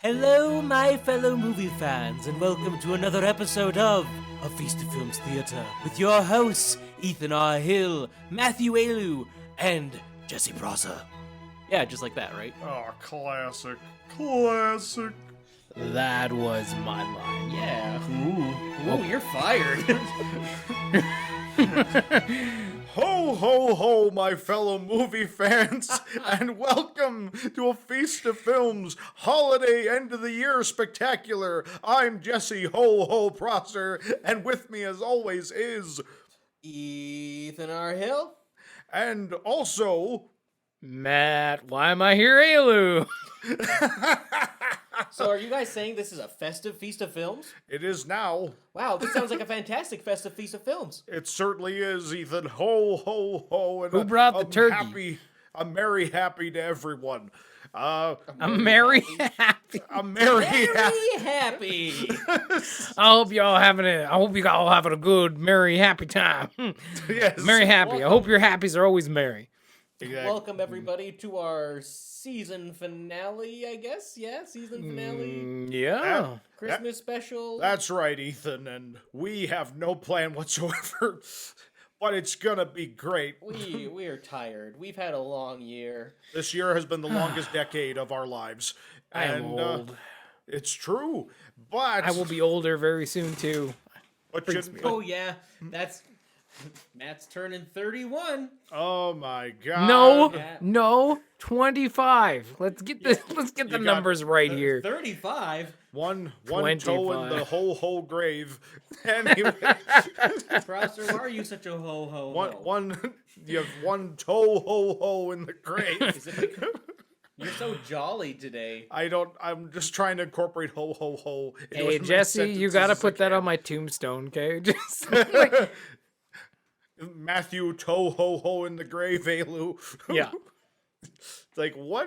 Hello, my fellow movie fans, and welcome to another episode of A Feast of Films Theater with your hosts, Ethan R. Hill, Matthew Ayalew, and Jesse Prosser. Yeah, just like that, right? Oh, classic. That was my line, yeah. Ooh, you're fired. Ho, ho, ho, my fellow movie fans, and welcome to A Feast of Films Holiday End of the Year Spectacular. I'm Jesse Ho Ho Prosser, and with me as always is... Ethan R. Hill. And also... Matt, why am I here, Ayalew? So are you guys saying this is a festive feast of films? It is now. Wow, this sounds like a fantastic festive feast of films. It certainly is, Ethan. Ho, ho, ho. And Who brought the turkey? I'm merry happy to everyone. I'm very happy. I'm merry happy. Happy. I hope you all having a good, merry, happy time. Yes. Merry happy. I hope your happies are always merry. Exactly. Welcome everybody to our season finale, I guess. Yeah, season finale. Yeah. Christmas special. That's right, Ethan, and we have no plan whatsoever, but it's gonna be great. We are tired. We've had a long year. This year has been the longest decade of our lives. I am and, old. It's true, but... I will be older very soon, too. But Oh yeah, that's Matt's turning 31. oh my god. No, 25. Let's get the numbers right here. 35. One toe in 25. the whole grave. Anyway, Prosser, why are you such a ho ho ho? you have one toe ho in the grave. Is it because you're so jolly today? I'm just trying to incorporate ho ho ho. into Hey, as many Jesse, you sentences gotta as I put that can. on my tombstone, okay? Just Matthew toe ho ho in the grave, Ayalew. yeah. It's like, why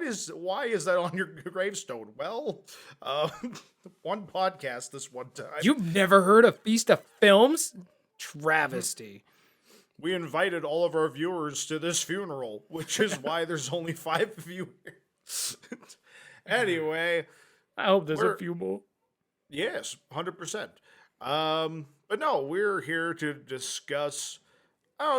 is that on your gravestone? Well, one podcast this one time. You've never heard of Feast of Films? Travesty. We invited all of our viewers to this funeral, which is why there's only 5 viewers. Anyway, I hope there's a We're- few more. yes, 100%. But no, we're here to discuss,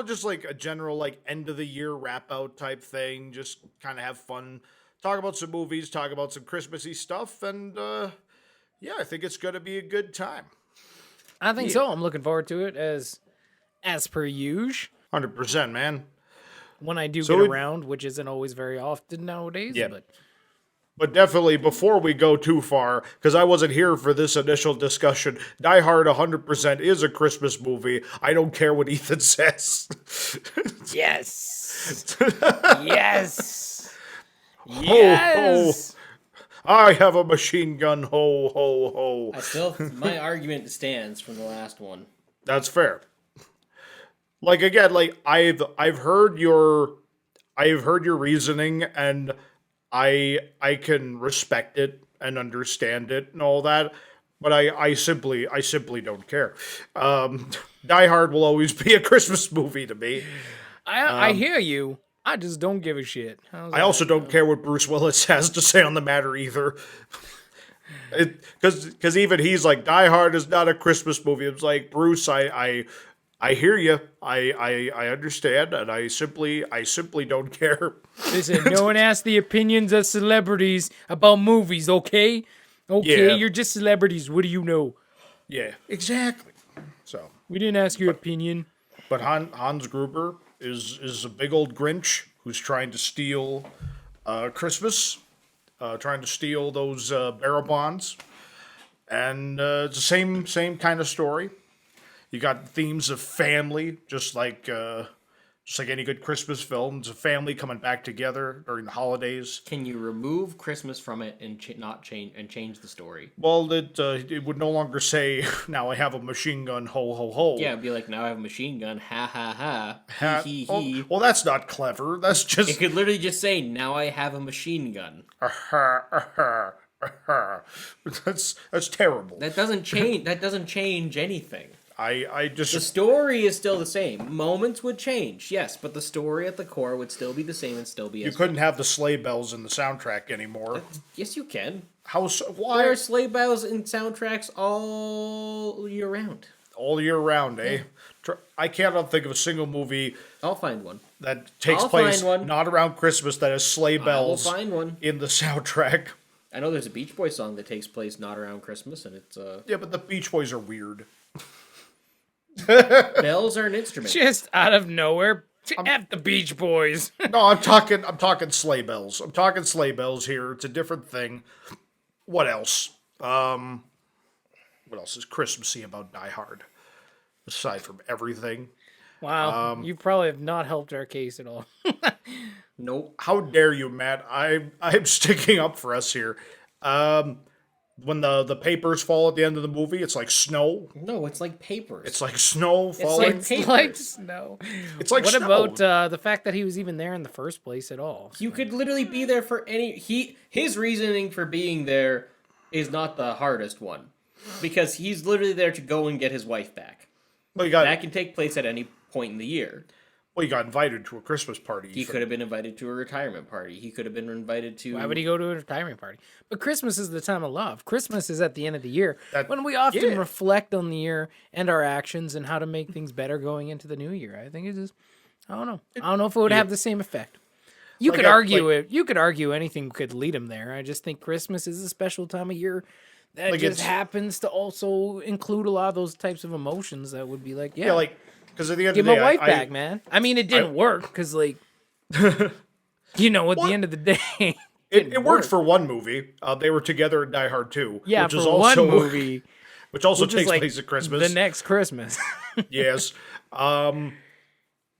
just like a general like end of the year wrap out type thing. Just kind of have fun, talk about some movies, talk about some Christmassy stuff, and yeah, I think it's gonna be a good time. I think so. I'm looking forward to it as per usual. 100%, man. When I do So get it- around, which isn't always very often nowadays. Yeah. But definitely, before we go too far, because I wasn't here for this initial discussion, Die Hard 100% is a Christmas movie. I don't care what Ethan says. yes. yes. Ho, Yes. I have a machine gun. Ho, ho, ho. My argument stands from the last one. That's fair. Like again, like I've heard your reasoning, and I can respect it and understand it and all that, but I simply don't care. Die Hard will always be a Christmas movie to me. I hear you. I just don't give a shit. I also don't care what Bruce Willis has to say on the matter either. Because even he's like, Die Hard is not a Christmas movie. It's like, Bruce, I hear you. I understand, and I simply don't care. Listen, no one asks the opinions of celebrities about movies, okay? Okay, Yeah. you're just celebrities. What do you know? Yeah, exactly. So, We didn't ask your opinion. but Hans Gruber is a big old Grinch who's trying to steal Christmas, trying to steal those barrel bonds, and it's the same kind of story. You got themes of family, just like any good Christmas film. It's a family coming back together during the holidays. Can you remove Christmas from it and change the story? Well, it would no longer say, "Now I have a machine gun, ho ho ho." Yeah, it'd be like, now I have a machine gun, ha ha ha, Ha- he oh, he. well, that's not clever. That's It just could literally just say, now I have a machine gun. that's terrible. That doesn't change anything. I The just story is still the same. Moments would change, yes, but the story at the core would still be the same and still be you as couldn't have the sleigh bells in the soundtrack anymore. Yes, you can. Why? There are sleigh bells in soundtracks all year round. All year round, eh? I cannot think of a single movie I'll find one. that takes I'll place find one. not around Christmas that has sleigh bells find one. in the soundtrack. I know there's a Beach Boys song that takes place not around Christmas, and it's Yeah, but the Beach Boys are weird. bells are an instrument. Just out of nowhere. F the Beach Boys. No, I'm talking sleigh bells. I'm talking sleigh bells here. It's a different thing. What else? What else is Christmassy about Die Hard? Aside from everything. Wow, you probably have not helped our case at all. Nope. How dare you, Matt? I'm sticking up for us here. When the papers fall at the end of the movie, it's like snow. No, it's like papers. It's like snow falling. like papers. Like snow. It's like what snow. about the fact that he was even there in the first place at all? You could literally be there for his reasoning for being there is not the hardest one. Because he's literally there to go and get his wife back. Well, That can take place at any point in the year. Well, you got invited to a Christmas party. He could have been invited to a retirement party. He could have been invited to... Why would he go to a retirement party? But Christmas is the time of love. Christmas is at the end of the year That- when we often yeah. reflect on the year and our actions and how to make things better going into the new year. I think it just, I don't know. I don't know if it would have the same effect. You Like could a- argue it. You could argue anything could lead him there. I just think Christmas is a special time of year that Like just it's- happens to also include a lot of those types of emotions that would be like, Yeah, like, because at the end give of the my day, wife back, man. I mean, it didn't work because, like, you know, at the end of the day, it worked for one movie. They were together in Die Hard 2. yeah, which for is also, one movie, which also which is takes like place at Christmas. the next Christmas. Yes.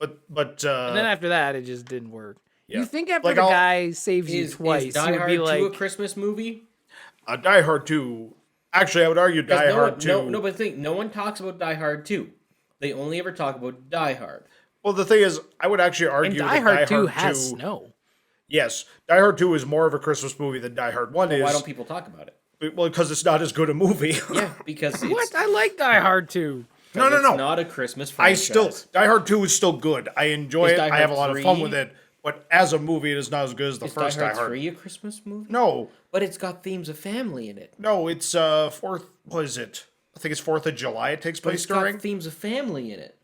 But And then after that, it just didn't work. Yeah. You think after Like, the I'll- guy saves you Is twice, Die you would Hard be 2 like, a Christmas movie? Die Hard 2. Actually, I would argue Die No Hard one- 2. No, but think, no one talks about Die Hard 2. They only ever talk about Die Hard. Well, the thing is, I would actually argue and that Die Hard 2 has snow. Yes, Die Hard 2 is more of a Christmas movie than Die Hard 1 is. Why don't people talk about it? Well, because it's not as good a movie. Yeah, because it's, What? I like Die Hard 2. No. it's not a Christmas franchise. Die Hard 2 is still good. I enjoy Is it. Die I have a Hard lot of fun 3? with it. But as a movie, it is not as good as the Is first Die Die Hard Hard. 3 a Christmas movie? No, But it's got themes of family in it. no, it's Fourth. What is it? I think it's 4th of July. It takes But place it's got during. themes of family in it.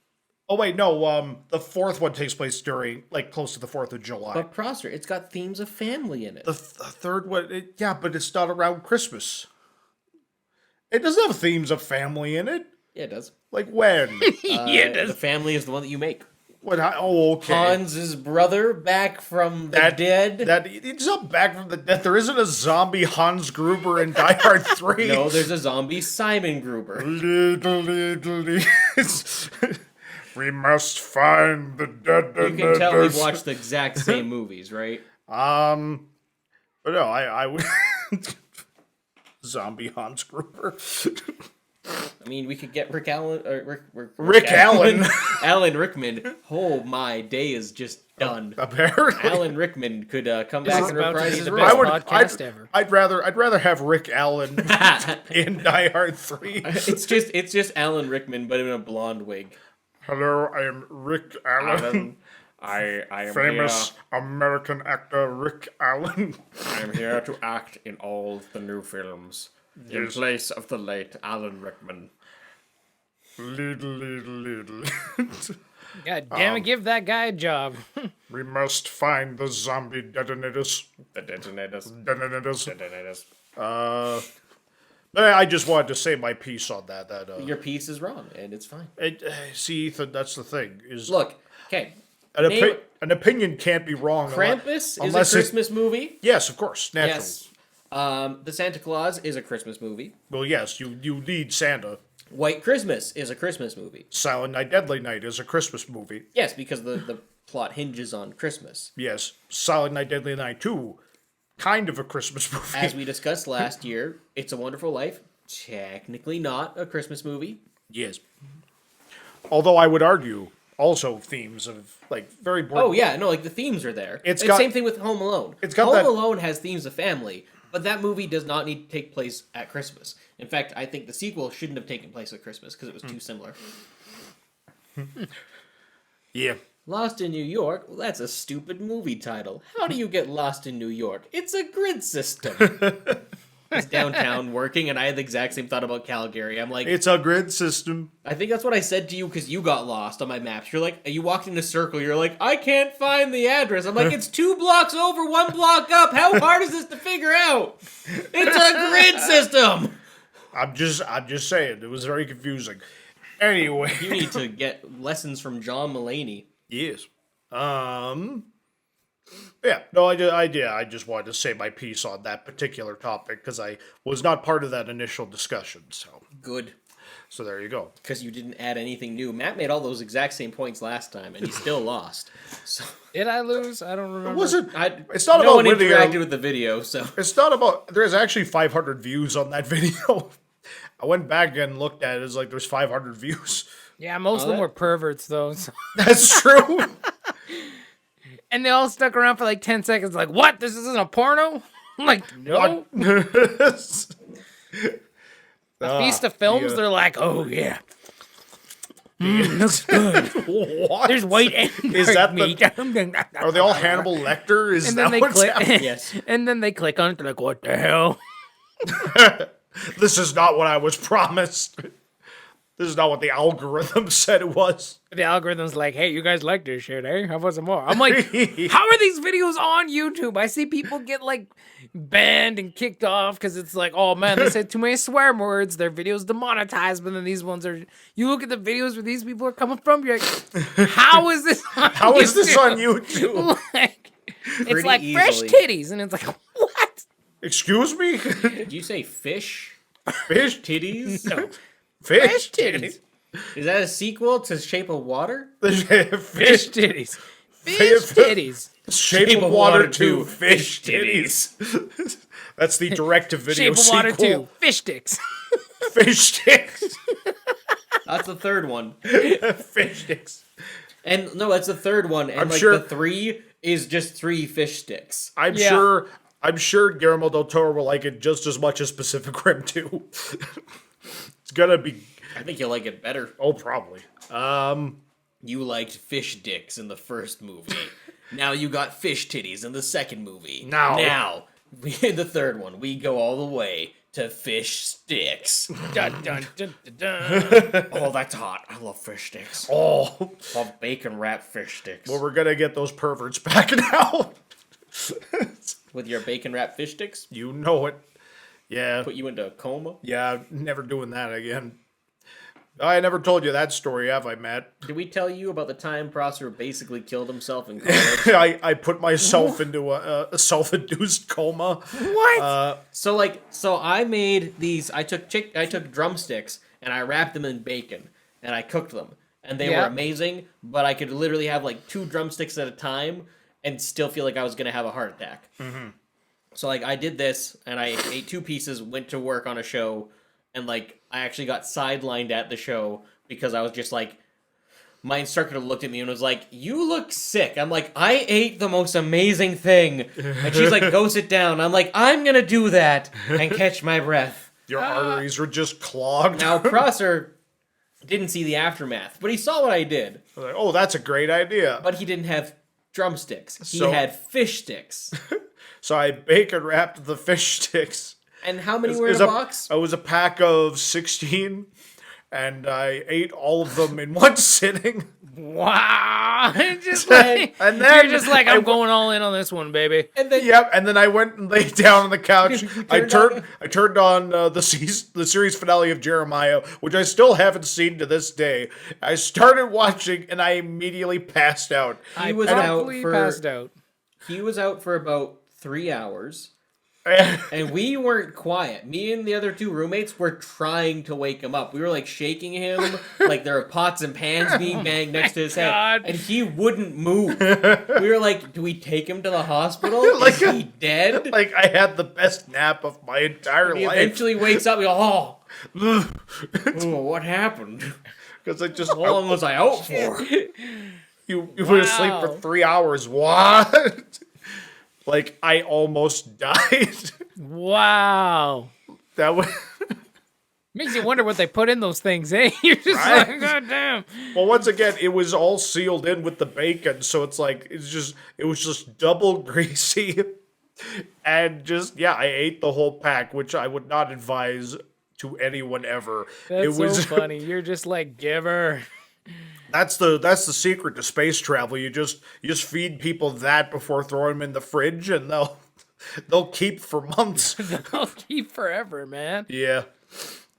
Oh wait, no. The fourth one takes place during, like, close to the 4th of July. But Prosser, it's got themes of family in it. The third one, yeah, but it's not around Christmas. It doesn't have themes of family in it. Yeah, it does. Like when? The family is the one that you make. Okay. Hans's brother back from the dead. That it's not back from the dead. There isn't a zombie Hans Gruber in Die Hard 3. No, there's a zombie Simon Gruber. We must find the dead. You can tell we've watched the exact same movies, right? But no, I would zombie Hans Gruber. I mean, we could get Rick Allen. Rick Allen. Alan Rickman. Oh, my day is just done. Apparently, Alan Rickman could come back is and about to reprise be the the best best podcast ever. I'd rather have Rick Allen in Die Hard 3. It's just Alan Rickman, but in a blonde wig. Hello, I am Rick Allen. I am Famous American actor Rick Allen. I'm here to act in all the new films in Yes. place of the late Alan Rickman. Little. God damn it, give that guy a job. We must find the zombie detonators. The detonators. Detonators. But I just wanted to say my piece on that. Your piece is wrong, and it's fine. See, Ethan, that's the thing. Is Look, okay. an opinion can't be wrong. Krampus is a unless it- Christmas movie. Yes, of course, naturally. Yes. The Santa Claus is a Christmas movie. Well, yes, you need Santa. White Christmas is a Christmas movie. Silent Night, Deadly Night is a Christmas movie. Yes, because the plot hinges on Christmas. Yes, Silent Night, Deadly Night 2, kind of a Christmas movie. As we discussed last year, It's a Wonderful Life, technically not a Christmas movie. Yes. Although I would argue, also themes of, like, very boring. Oh yeah, no, like the themes are there. It's And got- same thing with Home Alone. It's got Home that- Alone has themes of family, but that movie does not need to take place at Christmas. In fact, I think the sequel shouldn't have taken place at Christmas because it was too similar. Yeah. Lost in New York? Well, that's a stupid movie title. How do you get lost in New York? It's a grid system. was downtown working, and I had the exact same thought about Calgary. I'm like, It's a grid system. I think that's what I said to you because you got lost on my maps. You're like, you walked in a circle. You're like, I can't find the address. I'm like, it's 2 blocks over, 1 block up. How hard is this to figure out? It's a grid system. I'm just saying. It was very confusing. Anyway. You need to get lessons from John Mulaney. Yes. Yeah. No, I just wanted to say my piece on that particular topic because I was not part of that initial discussion. Good. So there you go. Because you didn't add anything new. Matt made all those exact same points last time, and he still lost. So Did I lose? I don't remember. It wasn't. It's no not about one winning. interacted with the video, so It's not about. There's actually 500 views on that video. I went back and looked at it. It's like there's 500 views. Yeah, most of them were perverts, though. So. That's true. And they all stuck around for like 10 seconds, like, what? This isn't a porno? I'm like, no. A Feast of Films, yeah. they're like, oh, yeah. Looks good. What? There's white and Is dark that meat. Are they all Hannibal Lecter? Is And that then they what's click. happening? yes. And then they click on it. They're like, what the hell? This is not what I was promised. This is not what the algorithm said it was. The algorithm's like, hey, you guys like this shit, eh? How about some more? I'm like, how are these videos on YouTube? I see people get like banned and kicked off because it's like, oh man, they said too many swear words. Their videos demonetized, but then these ones are. You look at the videos where these people are coming from. You're like, how is this? How is this on YouTube? Like, it's Pretty like fresh easily. titties, and it's like, what? Excuse me? Did you say fish? Fish? Titties? No, Fish? fresh titties. Is that a sequel to Shape of Water? Fish Fish? titties. Fish titties. Shape of Water 2. Fish titties. That's the direct-to-video Shape of Water sequel. 2. Fish sticks. Fish sticks. That's the third one. Fish sticks. And no, that's the third one. And I'm like sure- the 3 is just 3 fish sticks. I'm Yeah. sure Guillermo del Toro will like it just as much as Pacific Rim 2. It's gonna be. I think you'll like it better. Oh, probably. You liked fish dicks in the first movie. Now you got fish titties in the second movie. Now, in the third one, we go all the way to fish sticks. Dun, dun, dun, dun, dun. Oh, that's hot. I love fish sticks. Oh, Love bacon wrapped fish sticks. well, we're gonna get those perverts back now. With your bacon wrapped fish sticks? You know it. Yeah. Put you into a coma? Yeah, never doing that again. I never told you that story, have I, Matt? Did we tell you about the time Prosser basically killed himself in college? I put myself into a self-induced coma. What? So I made these. I took drumsticks and I wrapped them in bacon and I cooked them and they were Yeah. amazing. But I could literally have like 2 drumsticks at a time and still feel like I was gonna have a heart attack. Mm-hmm. So like I did this and I ate 2 pieces, went to work on a show, and like I actually got sidelined at the show because I was just like. My instructor looked at me and was like, "You look sick." I'm like, "I ate the most amazing thing." And she's like, "Go sit down." I'm like, "I'm gonna do that and catch my breath." Your arteries were just clogged. Now, Prosser didn't see the aftermath, but he saw what I did. I was like, oh, that's a great idea. But he didn't have drumsticks. He So- had fish sticks. So I bacon wrapped the fish sticks. And how many were It in was a box? It was a pack of 16, and I ate all of them in one sitting. Wow. Just like, And then you're just like, I'm going all in on this one, baby. And then Yep, and then I went and laid down on the couch. I turned on the series finale of Jeremiah, which I still haven't seen to this day. I started watching, and I immediately passed out. he was out Probably for passed out. he was out for about 3 hours. And we weren't quiet. Me and the other 2 roommates were trying to wake him up. We were like shaking him, like there were pots and pans being banged next to his head, God. and he wouldn't move. We were like, "Do we take him to the hospital? Is he dead?" Like I had the best nap of my entire He life eventually wakes up. We go, "Oh, what happened? because I just How long was I out for?" you were asleep for Wow. 3 hours. What? Like I almost died. Wow. That was. Makes you wonder what they put in those things, eh? You're just Right? like, God damn. Well, once again, it was all sealed in with the bacon, so it's like it was just double greasy. And just, yeah, I ate the whole pack, which I would not advise to anyone ever. That's so funny. You're just like, giver. That's the secret to space travel. You just feed people that before throwing them in the fridge, and they'll keep for months. They'll keep forever, man. Yeah.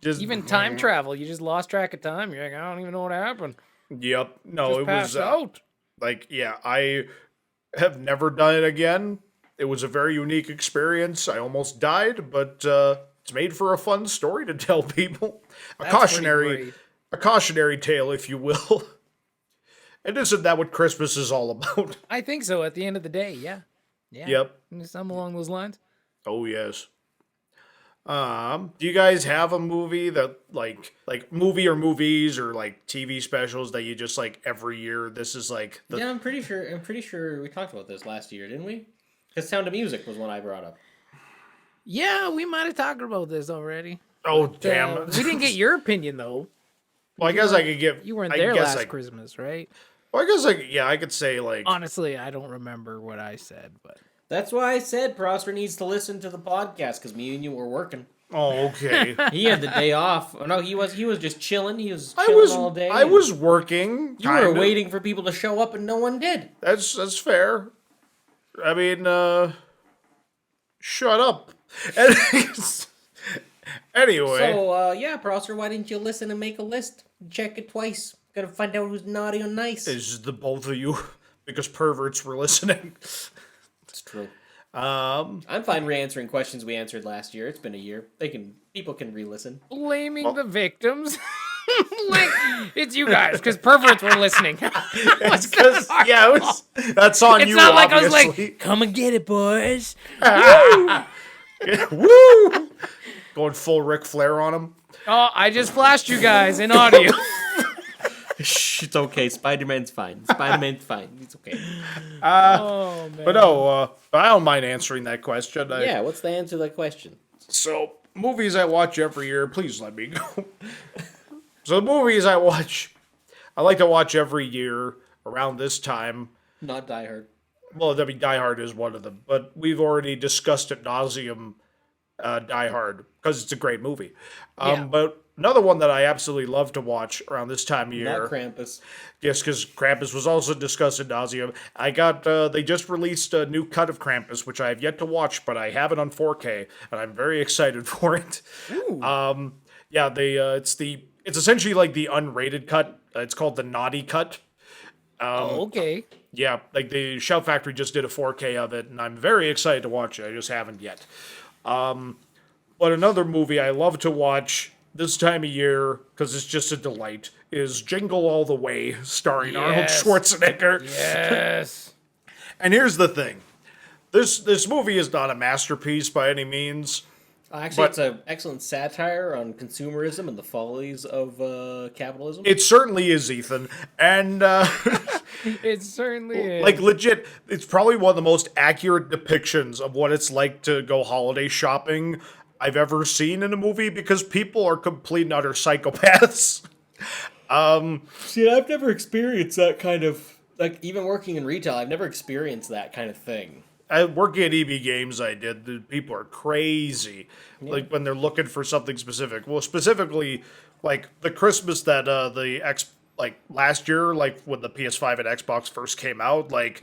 Just Even time travel, you just lost track of time. You're like, I don't even know what happened. Yep. No, Just it passed was out. like, yeah, I have never done it again. It was a very unique experience. I almost died, but it's made for a fun story to tell people. A cautionary tale, if you will. And isn't that what Christmas is all about? I think so. At the end of the day, yeah. Yep. Something along those lines. Oh yes. Do you guys have a movie that like movie or movies or like TV specials that you just like every year? This is like Yeah, I'm pretty sure we talked about this last year, didn't we? Because Sound of Music was one I brought up. Yeah, we might have talked about this already. Oh damn! We didn't get your opinion though. Well, I guess I could give. You weren't there last Christmas, right? Well, I guess I could say like. Honestly, I don't remember what I said, but that's why I said Prosper needs to listen to the podcast because me and you were working. Oh, okay. He had the day off. Oh, no, he was just chilling. He was chilling all day. I was working. You were waiting for people to show up, and no one did. That's fair. I mean, shut up. Anyway. So, yeah, Prosper, why didn't you listen and make a list? Check it twice. Gotta find out who's naughty or nice. It's the both of you, because perverts were listening. It's true. I'm fine re-answering questions we answered last year. It's been a year. People can re-listen. Blaming the victims. Like, it's you guys, because perverts were listening. It's because, that's on it's you, not like obviously. I was like, come and get it, boys. Woo! Going full Ric Flair on him. Oh, I just flashed you guys in audio. Shh, it's okay. Spider-Man's fine. It's okay. Oh, man. But no, I don't mind answering that question. Yeah, what's the answer to that question? So, movies I watch every year, please let me go. So, the movies I like to watch every year around this time. Not Die Hard. Well, I mean, Die Hard is one of them, but we've already discussed at nauseum Die Hard, because it's a great movie. But another one that I absolutely love to watch around this time of year. Not Krampus. Yes, because Krampus was also discussed at nauseum. They just released a new cut of Krampus, which I have yet to watch, but I have it on 4K, and I'm very excited for it. Ooh. It's essentially like the unrated cut. It's called the naughty cut. Okay. Yeah, like the Shout Factory just did a 4K of it, and I'm very excited to watch it. I just haven't yet. But another movie I love to watch this time of year, because it's just a delight, is Jingle All the Way, starring Arnold Schwarzenegger. Yes. And here's the thing. This movie is not a masterpiece by any means. Actually, it's an excellent satire on consumerism and the follies of capitalism. It certainly is, Ethan. And, it certainly is. like, legit, it's probably one of the most accurate depictions of what it's like to go holiday shopping I've ever seen in a movie, because people are complete and utter psychopaths. See, I've never experienced that kind of, like, even working in retail, I've never experienced that kind of thing. Working at EB Games, the people are crazy. Yeah. Like, when they're looking for something specific. Well, specifically, like, the Christmas that last year, like, when the PS5 and Xbox first came out, like,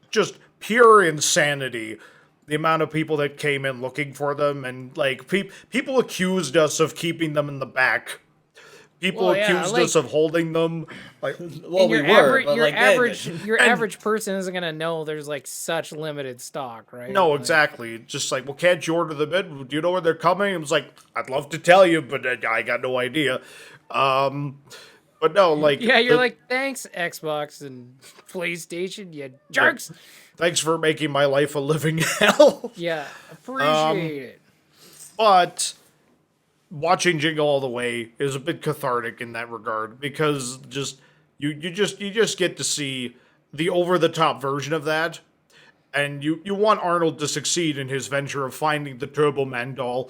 just pure insanity. The amount of people that came in looking for them, and, like, people accused us of keeping them in the back. People accused us of holding them. Like, well, we were, but your average person isn't gonna know there's like such limited stock, right? No, exactly. Just like, well, can't you order them in? Do you know where they're coming? It was like, I'd love to tell you, but I got no idea. But no, like, you're like, thanks, Xbox and PlayStation, you jerks. Thanks for making my life a living hell. Yeah, appreciate it. But watching Jingle All the Way is a bit cathartic in that regard, because just you just get to see the over the top version of that, and you want Arnold to succeed in his venture of finding the Turbo Man doll.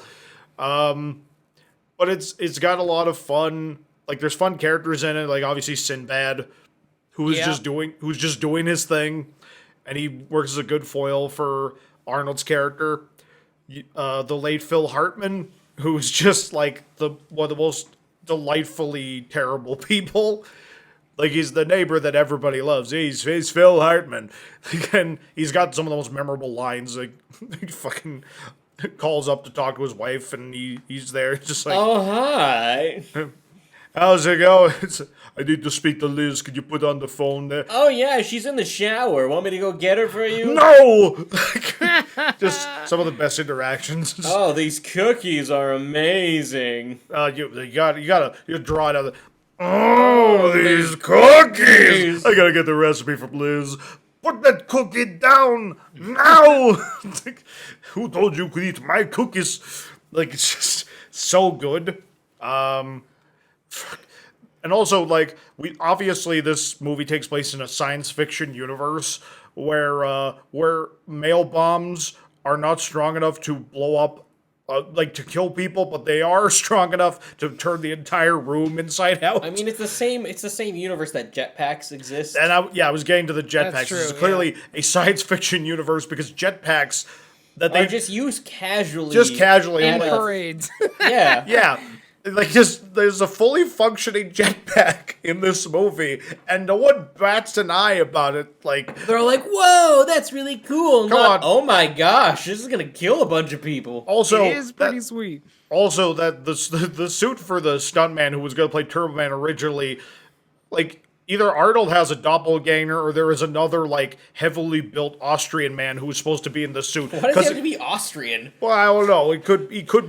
But it's got a lot of fun. Like, there's fun characters in it, like obviously Sinbad, who's just doing his thing, and he works as a good foil for Arnold's character, the late Phil Hartman, who's just like one of the most delightfully terrible people. Like, he's the neighbor that everybody loves. He's Phil Hartman. And he's got some of the most memorable lines. Like, he fucking calls up to talk to his wife, and he's there just like, Oh, hi. how's it going? I need to speak to Liz. Could you put on the phone there? Oh, yeah, she's in the shower. Want me to go get her for you? No! Just some of the best interactions. Oh, these cookies are amazing. You draw it out. Oh, these cookies! I gotta get the recipe from Liz. Put that cookie down now! Like, who told you could eat my cookies? Like, it's just so good. And also, like, obviously this movie takes place in a science fiction universe where mail bombs are not strong enough to blow up, to kill people, but they are strong enough to turn the entire room inside out. I mean, it's the same universe that jetpacks exist. And I was getting to the jetpacks. That's true, This is clearly a science fiction universe because jetpacks that Are they just used casually. In at parades. Yeah. yeah. Like, just, there's a fully functioning jetpack in this movie, and no one bats an eye about it. Like, They're like, whoa, that's really cool. Come on. Oh my gosh, this is gonna kill a bunch of people. also, It is pretty sweet. also that the suit for the stuntman who was going to play Turbo Man originally, like, either Arnold has a doppelganger or there is another, like, heavily built Austrian man who was supposed to be in the suit. Why does he have to be Austrian? Well, I don't know. He could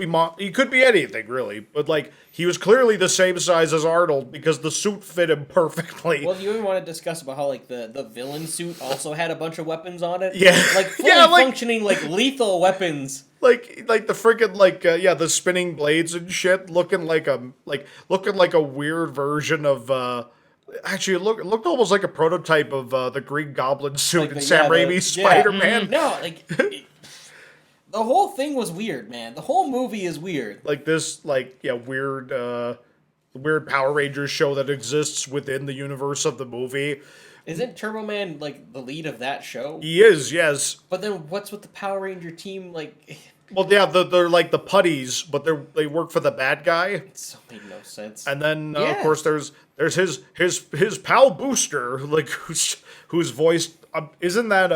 be anything, really. But, like, he was clearly the same size as Arnold because the suit fit him perfectly. Well, you even want to discuss about how, like, the villain suit also had a bunch of weapons on it? Yeah. Like, fully Yeah, like- functioning, like, lethal weapons. Like the freaking the spinning blades and shit, looking like a weird version of. Actually, it looked almost like a prototype of the Green Goblin suit Like in the- Sam yeah, Raimi's yeah. Spider-Man. No, like, the whole thing was weird, man. The whole movie is weird. Like this, weird Power Rangers show that exists within the universe of the movie. Isn't Turbo Man, like, the lead of that show? He is, yes. But then what's with the Power Ranger team, like... Well, yeah, they're like the putties, but they work for the bad guy. It so made no sense. And then of Yeah. course there's his pal Booster, like who's voiced isn't that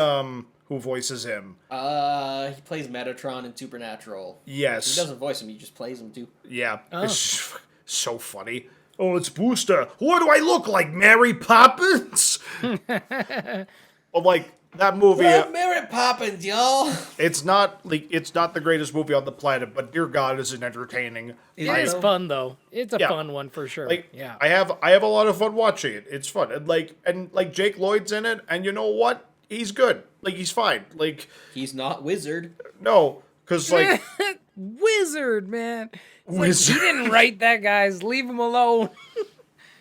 who voices him? He plays Metatron in Supernatural. Yes. He doesn't voice him, he just plays him too. Yeah. It's just so funny. Oh, it's Booster. What do I look like, Mary Poppins? But like that movie, Mary Poppins, y'all! it's not the greatest movie on the planet, but dear God, is it entertaining. It is fun though. It's a Yeah. fun one for sure. Like, yeah. I have a lot of fun watching it. It's fun. And like Jake Lloyd's in it, and you know what? He's good. Like, he's fine. Like, He's not Wizard. no, because like Wizard, man. It's Wizard. like, he didn't write that, guys. Leave him alone.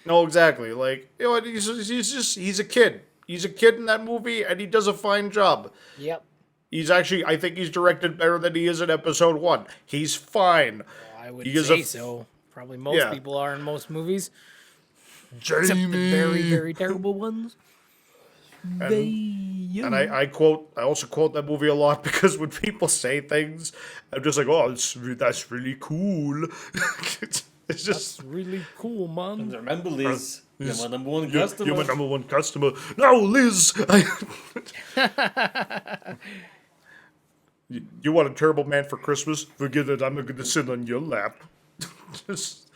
no, exactly. Like, you know what? He's a kid. He's a kid in that movie, and he does a fine job. Yep. I think he's directed better than he is in episode 1. He's fine. I would He is say a- so. Probably most Yeah. people are in most movies. Jamie. Except the very, very terrible ones. And I also quote that movie a lot because when people say things, I'm just like, oh, that's really cool. it's just Really cool, man. Remember, Liz, you're my number one you're customer. my number one customer. No, Liz. You want a Turbo Man for Christmas? Forget it. I'm going to sit on your lap. Just,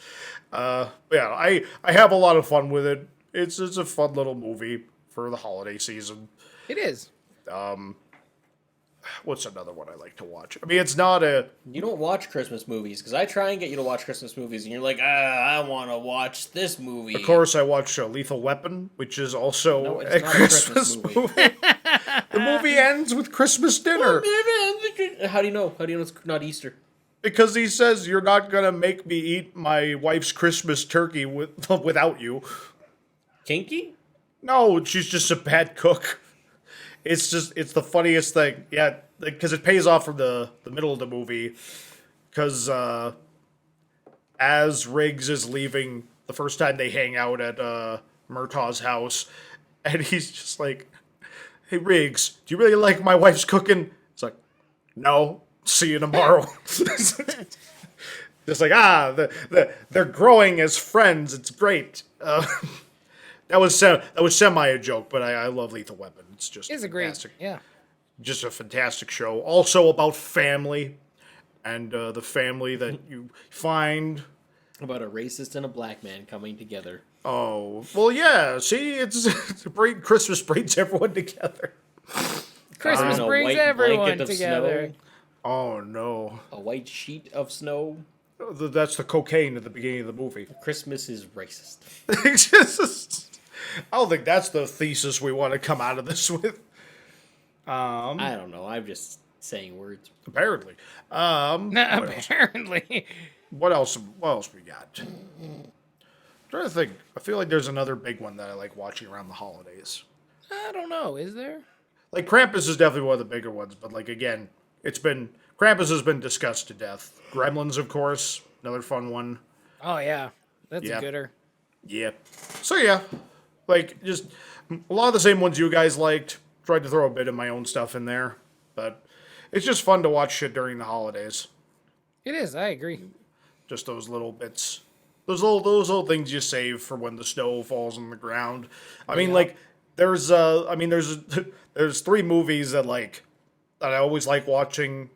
yeah, I have a lot of fun with it. It's a fun little movie for the holiday season. It is. What's another one I like to watch? I mean, it's not a... You don't watch Christmas movies, because I try and get you to watch Christmas movies, and you're like, I want to watch this movie. Of course, I watch Lethal Weapon, which is also No, it's a not a Christmas Christmas movie. The movie ends with Christmas dinner How do you know? How do you know it's not Easter? because he says you're not gonna make me eat my wife's Christmas turkey without you. Kinky? No, she's just a bad cook. It's the funniest thing. Yeah, because it pays off from the middle of the movie. Because as Riggs is leaving, the first time they hang out at Murtaugh's house, and he's just like, "Hey Riggs, do you really like my wife's cooking?" It's like, no, see you tomorrow. Just like, they're growing as friends. It's great. That was semi a joke, but I love Lethal Weapon. It's just It's a great, yeah. just a fantastic show. Also about family and the family that you find. About a racist and a black man coming together. Oh, well, yeah. See, it's Christmas brings everyone together. Christmas a brings white everyone blanket of together. snow. Oh no, A white sheet of snow. that's the cocaine at the beginning of the movie. Christmas is racist. I don't think that's the thesis we want to come out of this with. I don't know. I'm just saying words. Apparently. Apparently. What else we got? I'm trying to think. I feel like there's another big one that I like watching around the holidays. I don't know. Is there? Like Krampus is definitely one of the bigger ones, but like again, Krampus has been discussed to death. Gremlins, of course, another fun one. Oh, yeah. That's Yeah. a gooder. Yeah. So yeah, like just a lot of the same ones you guys liked. Tried to throw a bit of my own stuff in there, but it's just fun to watch shit during the holidays. It is. I agree. Just those little bits, those little things you save for when the snow falls on the ground. I mean, like there's there's 3 movies that I always like watching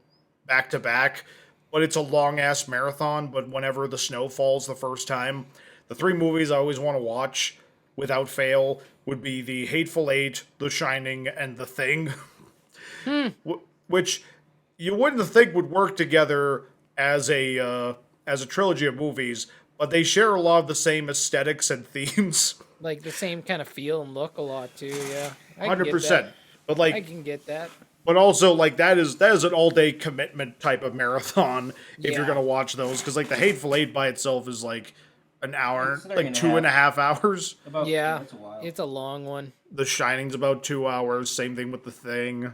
back to back, but it's a long ass marathon. But whenever the snow falls the first time, the 3 movies I always want to watch without fail would be The Hateful Eight, The Shining, and The Thing, which you wouldn't think would work together as a trilogy of movies, but they share a lot of the same aesthetics and themes. Like the same kind of feel and look a lot too. Yeah, I can get 100%. that. But I can get that. but also like that is an all day commitment type of marathon if you're Yeah. gonna watch those, because like The Hateful Eight by itself is like an hour, It's like like an 2.5 hours. About, Yeah, It's a while. it's a long one. The Shining's about 2 hours. Same thing with The Thing.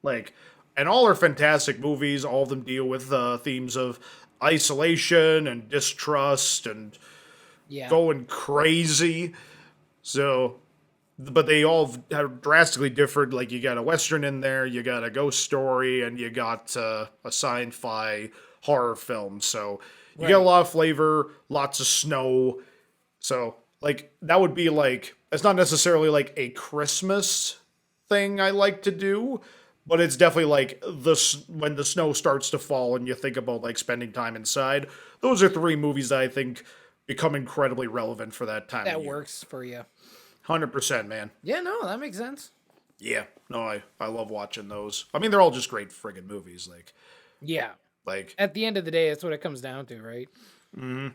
Like, and all are fantastic movies. All of them deal with themes of isolation and distrust and Yeah, going crazy. So, but they all have drastically different. Like, you got a Western in there, you got a ghost story, and you got a sci-fi horror film. So, you get a lot of flavor, lots of snow. So, like, that would be like, it's not necessarily like a Christmas thing I like to do, but it's definitely like when the snow starts to fall and you think about like spending time inside. Those are 3 movies that I think become incredibly relevant for that time that of year. works for you. 100%, man. Yeah, no, that makes sense. Yeah. No, I love watching those. I mean, they're all just great friggin' movies. Yeah. Like At the end of the day, that's what it comes down to, right? Mm-hmm.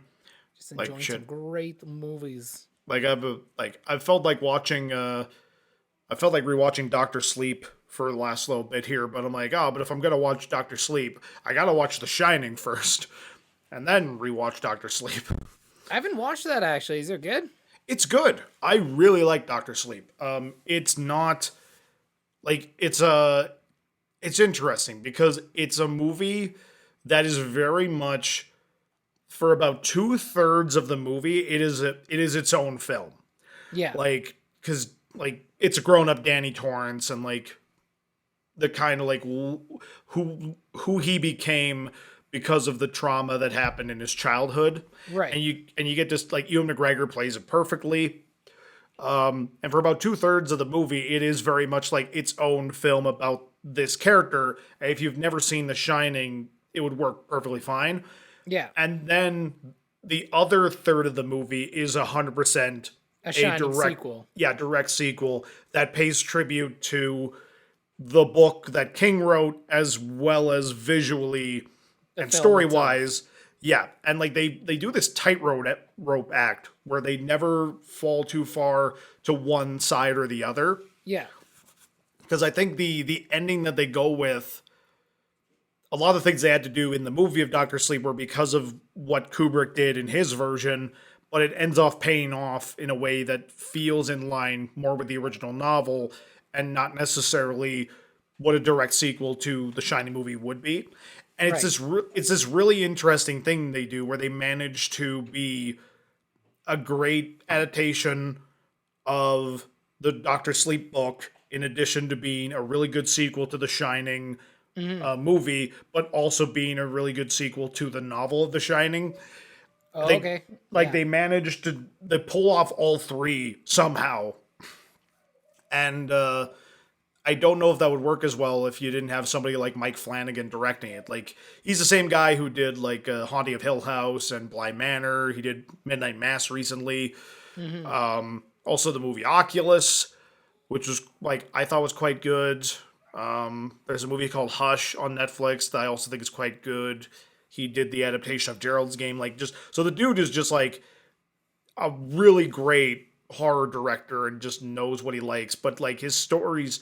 Just Like, enjoying shit. some great movies. I felt like watching I felt like rewatching Doctor Sleep for the last little bit here, but I'm like, but if I'm gonna watch Doctor Sleep, I gotta watch The Shining first, and then rewatch Doctor Sleep. I haven't watched that actually. Is it good? It's good. I really like Doctor Sleep. It's not like it's interesting because it's a movie that is very much, for about 2/3 of the movie, it is its own film. Yeah. Like, because like it's a grown up Danny Torrance and like the kind of like who he became because of the trauma that happened in his childhood. Right. And you get this, like, Ewan McGregor plays it perfectly. And for about 2/3 of the movie, it is very much like its own film about this character. And if you've never seen The Shining, it would work perfectly fine. Yeah. And then the other third of the movie is 100% A Shining direct sequel. Yeah, direct sequel that pays tribute to the book that King wrote, as well as visually and film story wise. Yeah, and like they do this tightrope act where they never fall too far to one side or the other. Yeah. Because I think the ending that they go with, a lot of the things they had to do in the movie of Doctor Sleep were because of what Kubrick did in his version, but it ends off paying off in a way that feels in line more with the original novel and not necessarily what a direct sequel to the Shining movie would be. And it's Right. it's this really interesting thing they do where they manage to be a great adaptation of the Doctor Sleep book, in addition to being a really good sequel to The Shining movie, but also being a really good sequel to the novel of The Shining. Oh, They, okay. they managed to pull off all three somehow. And I don't know if that would work as well if you didn't have somebody like Mike Flanagan directing it. Like, he's the same guy who did, like, Haunting of Hill House and Bly Manor. He did Midnight Mass recently. Also the movie Oculus, which was, like, I thought was quite good. There's a movie called Hush on Netflix that I also think is quite good. He did the adaptation of Gerald's Game. Like, just, so the dude is just, like, a really great horror director and just knows what he likes. But, like, his stories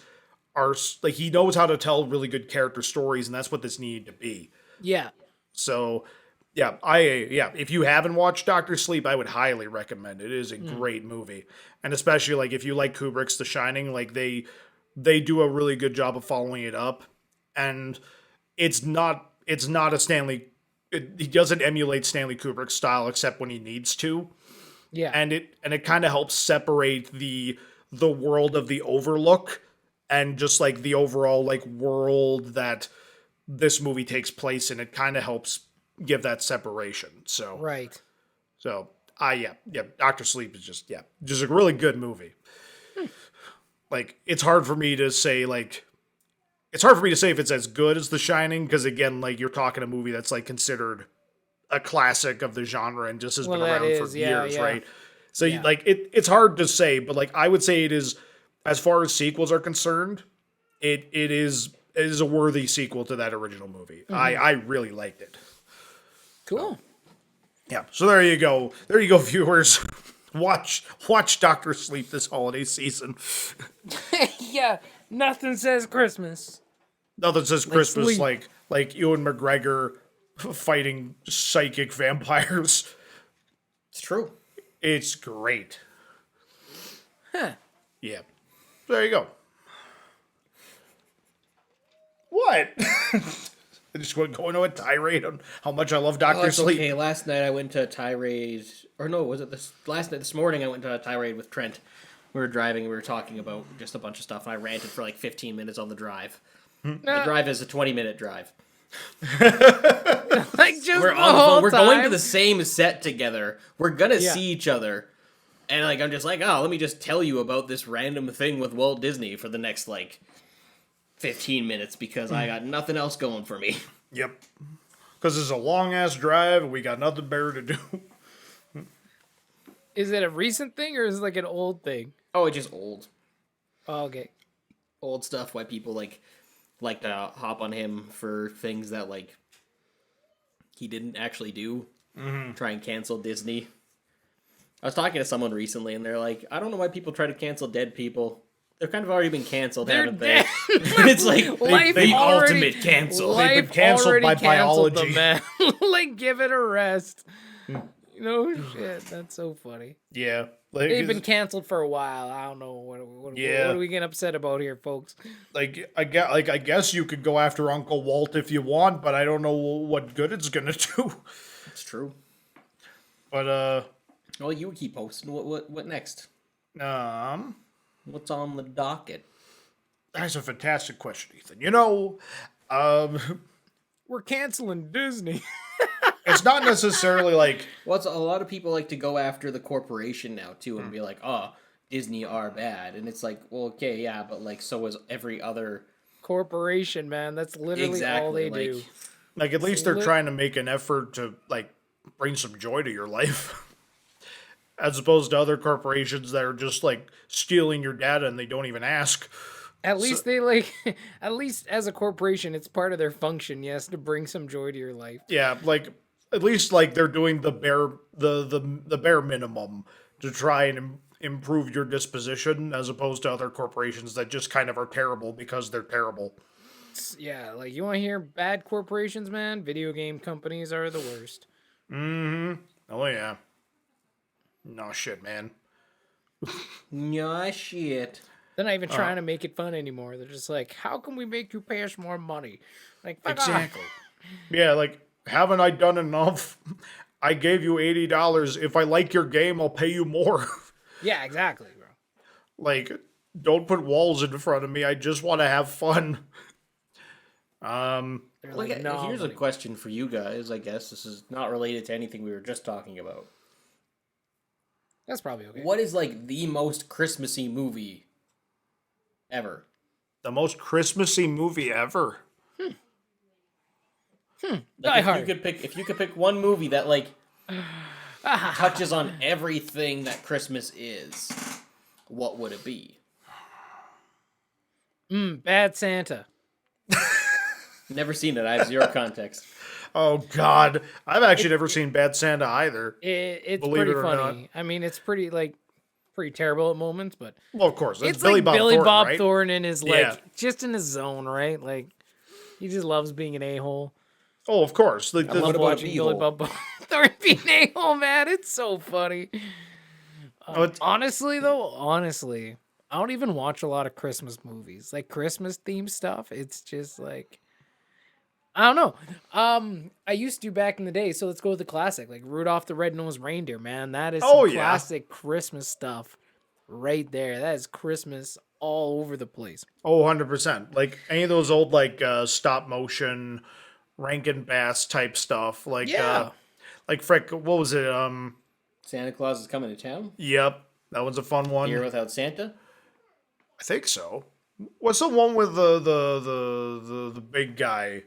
are, like, he knows how to tell really good character stories, and that's what this needed to be. Yeah. So, yeah, if you haven't watched Doctor Sleep, I would highly recommend it. It is a great movie. And especially, like, if you like Kubrick's The Shining, like, they do a really good job of following it up. And it's not a Stanley, he doesn't emulate Stanley Kubrick's style except when he needs to. Yeah. And it kind of helps separate the world of the Overlook and just, like, the overall, like, world that this movie takes place in. It kind of helps give that separation. So Right. So Doctor Sleep is just a really good movie. Like, it's hard for me to say if it's as good as The Shining, because, again, like, you're talking a movie that's, like, considered a classic of the genre and just has been around for years, right? So like, it's hard to say, but, like, I would say it is, as far as sequels are concerned, it is a worthy sequel to that original movie. I really liked it. Cool. Yeah, so there you go. There you go, viewers. Watch Doctor Sleep this holiday season. Yeah, nothing says Christmas. Nothing says Christmas sleep. like Ewan McGregor fighting psychic vampires. It's true. It's great. Huh. Yeah. There you go. What? I just going to a tirade on how much I love Doctor Sleep. Okay, last night I went to a tirade, or no, was it this morning I went to a tirade with Trent. We were driving, we were talking about just a bunch of stuff, and I ranted for like 15 minutes on the drive. The drive is a 20-minute drive. Like, just We're the on the whole phone. We're going to time? the same set together. We're gonna Yeah. see each other. And, like, I'm just like, oh, let me just tell you about this random thing with Walt Disney for the next, like, 15 minutes because I got nothing else going for me. Yep. Because it's a long-ass drive, and we got nothing better to do. Is it a recent thing or is it like an old thing? Oh, it's just old. Oh, okay. Old stuff, why people, like to hop on him for things that, like, he didn't actually do. Try and cancel Disney. I was talking to someone recently, and they're like, I don't know why people try to cancel dead people. They've kind of already been canceled, They're haven't they? dead. It's like Life the already- ultimate cancel. They've been Life canceled already by canceled biology. them, man. Like, give it a rest. No shit. That's so funny. Yeah. Like, They've been canceled for a while. I don't know what are we getting upset about here, folks. I guess you could go after Uncle Walt if you want, but I don't know what good it's gonna do. It's true. But Well, you keep posting. What next? What's on the docket? that's a fantastic question, Ethan. You know, We're canceling Disney. it's not necessarily like Well, a lot of people like to go after the corporation now too, and be like, "Oh, Disney are bad," and it's like, well, okay, yeah, but like, so is every other Corporation, man. That's literally all they do. like at least they're trying to make an effort to like bring some joy to your life. As opposed to other corporations that are just like stealing your data and they don't even ask. At least at least as a corporation, it's part of their function, yes, to bring some joy to your life. Yeah, like at least like they're doing the bare minimum to try and improve your disposition, as opposed to other corporations that just kind of are terrible because they're terrible. Yeah, like, you want to hear bad corporations, man? Video game companies are the worst. Oh yeah. No shit, man. nah shit. They're not even trying to make it fun anymore. They're just like, how can we make you pay us more money? Like, fuck off. Yeah, like, haven't I done enough? I gave you $80. If I like your game, I'll pay you more. Yeah, exactly, bro. Like, don't put walls in front of me. I just want to have fun. They're like, no. Here's a question for you guys. I guess this is not related to anything we were just talking about. That's probably okay. What is like the most Christmassy movie ever? The most Christmassy movie ever. Like if you could pick one movie that like touches on everything that Christmas is, what would it be? Bad Santa. Never seen it. I have zero context. Oh God, I've actually never seen Bad Santa either. It's Believe pretty it or funny. not. I mean, it's pretty terrible at moments, but Well, of course, it's Billy like Bob Billy Thornton, Bob right? Thornton is like Yeah. just in his zone, right? Like he just loves being an a-hole. Oh, of course. love Love about watching Billy B-hole. Bob Thornton being an a-hole, man. It's so funny. Honestly, I don't even watch a lot of Christmas movies, like Christmas themed stuff. It's just like, I don't know. I used to back in the day, so let's go with the classic, like Rudolph the Red-Nosed Reindeer, man. That is some classic Christmas stuff right there. That is Christmas all over the place. Oh, 100%. Like any of those old stop motion Rankin Bass type stuff. Like frick, what was it? Santa Claus is coming to town. Yep, that one's a fun one. Year Without Santa. I think so. What's the one with the big guy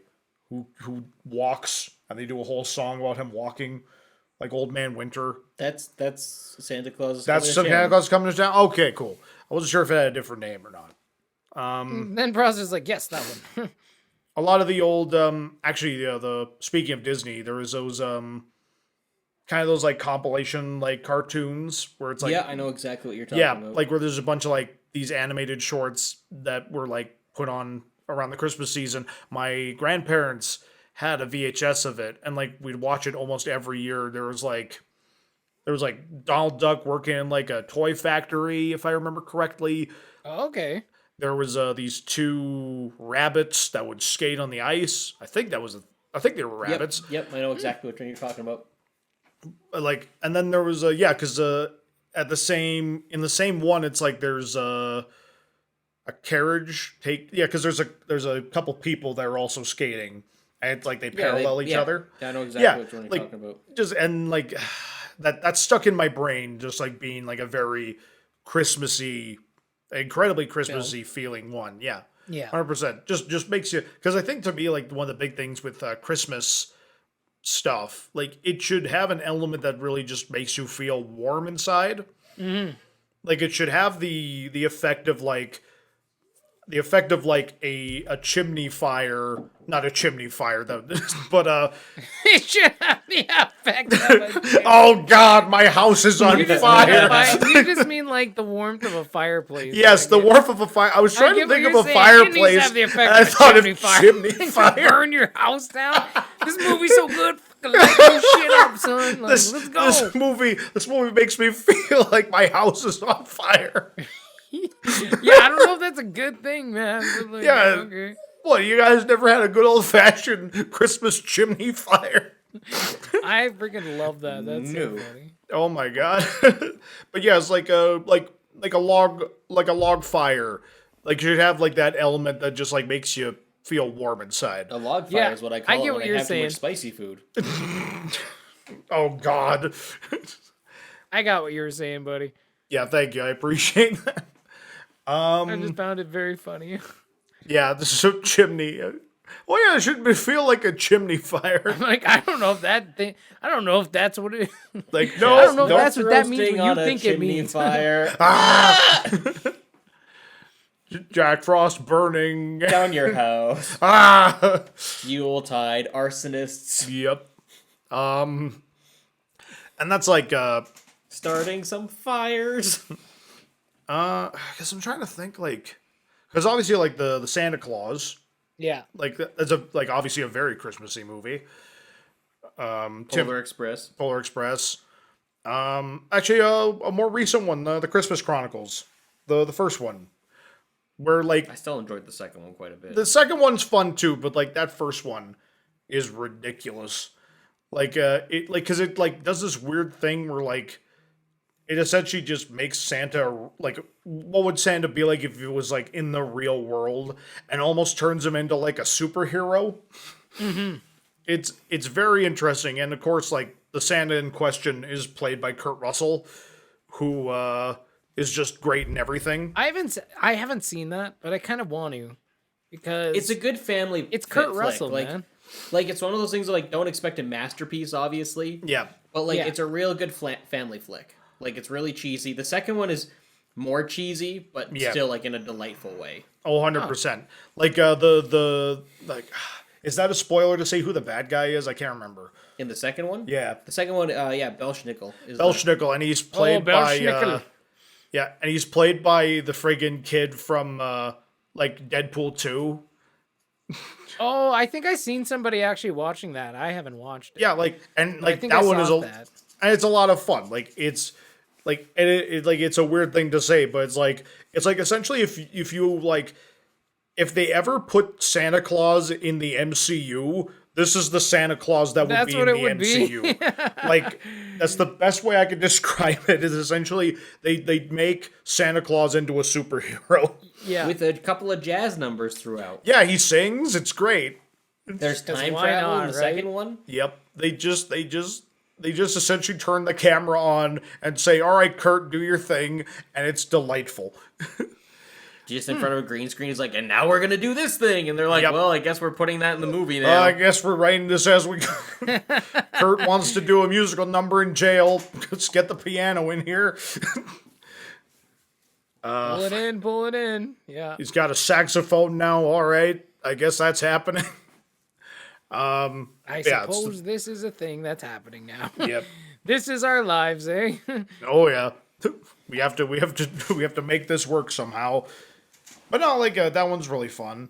who walks and they do a whole song about him walking, like Old Man Winter? That's Santa Claus. That's Santa Claus coming to town. Okay, cool. I wasn't sure if it had a different name or not. Then Proctor's like, yes, that one. A lot of the old, the speaking of Disney, there was those kind of those like compilation like cartoons where it's like, yeah, I know exactly what you're talking about. like where there's a bunch of like these animated shorts that were like put on around the Christmas season. My grandparents had a VHS of it, and like we'd watch it almost every year. There was like Donald Duck working in like a toy factory, if I remember correctly. Okay. There was these two rabbits that would skate on the ice. I think they were rabbits. Yep, I know exactly what you're talking about. Like, and then there was because in the same one, it's like there's a carriage because there's a couple people that are also skating, and it's like they parallel each other. I know exactly what you're talking about. Just and like that's stuck in my brain, just like being like a very Christmassy, incredibly Christmassy feeling one. Yeah. 100%. Just makes you, because I think to me, like one of the big things with Christmas stuff, like it should have an element that really just makes you feel warm inside. Mm-hmm. Like it should have the effect of like a chimney fire, not a chimney fire though, but It should have the effect of a chimney. Oh God, my house is on fire. You just mean like the warmth of a fireplace. Yes, the warmth of a fire. I was trying to think of a fireplace. Have the effect and I of a thought chimney of fire. chimney fire. Burn your house down. This movie's so good. Light your shit up, son. Like, let's go. This movie makes me feel like my house is on fire. Yeah, I don't know if that's a good thing, man. But like, Yeah. Okay. What, you guys never had a good old fashioned Christmas chimney fire? I freaking love that. That's so funny. Oh my God. But yeah, it's like a log fire. Like you should have like that element that just like makes you feel warm inside. A log fire is what I call I get it what when you're I have saying. too much spicy food. Oh God. I got what you were saying, buddy. Yeah, thank you. I appreciate that. I just found it very funny. Yeah, this is a chimney. Oh yeah, it should feel like a chimney fire. Like, I don't know if that's what it is. Like no, I don't know if no. that's what that means Roasting when you on a think it chimney means. fire. Jack Frost burning. Down your house. Yuletide arsonists. Yep. And that's like Starting some fires. I guess I'm trying to think like, because obviously like the Santa Claus, Yeah. like that's obviously a very Christmassy movie. Polar Express. Polar Express. Actually, a more recent one, the Christmas Chronicles, the first one, where like I still enjoyed the second one quite a bit. the second one's fun too, but like that first one is ridiculous. Like it like because it like does this weird thing where like it essentially just makes Santa like, what would Santa be like if it was like in the real world, and almost turns him into like a superhero. Mm-hmm. It's very interesting, and of course, like the Santa in question is played by Kurt Russell, who is just great in everything. I haven't seen that, but I kind of want to, because It's a good family. it's Kurt flick. Russell, like, man. Like it's one of those things that, like, don't expect a masterpiece, obviously. Yeah. But like Yeah. it's a real good family flick. Like it's really cheesy. The second one is more cheesy, but Yeah. still like in a delightful way. Oh, 100%. Like the like, is that a spoiler to say who the bad guy is? I can't remember. In the second one? Yeah. The second one, Belschnickel is Belschnickel, and he's played by Belschnickel. yeah, and he's played by the friggin' kid from like Deadpool 2. Oh, I think I seen somebody actually watching that. I haven't watched it. Yeah, like, and But I like think that I one is saw a that. and it's a lot of fun. Like it's like, and it like, it's a weird thing to say, but it's like essentially if you like, if they ever put Santa Claus in the MCU, this is the Santa Claus that would That's be what in it the would be. MCU. Like, that's the best way I could describe it, is essentially they make Santa Claus into a superhero. Yeah. with a couple of jazz numbers throughout. Yeah, he sings, it's great. There's 'Cause time why travel in not, the right? second one. Yep. They just essentially turn the camera on and say, "All right, Kurt, do your thing," and it's delightful. Just in front of a green screen, he's like, and now we're gonna do this thing, and they're like, Yep. well, I guess we're putting that in the movie now. I guess we're writing this as we go. Kurt wants to do a musical number in jail. Let's get the piano in here. Pull it in. Yeah. He's got a saxophone now. All right, I guess that's happening. I yeah, suppose this is a thing that's happening now. Yep. This is our lives, eh? Oh yeah. We have to make this work somehow. But no, like that one's really fun.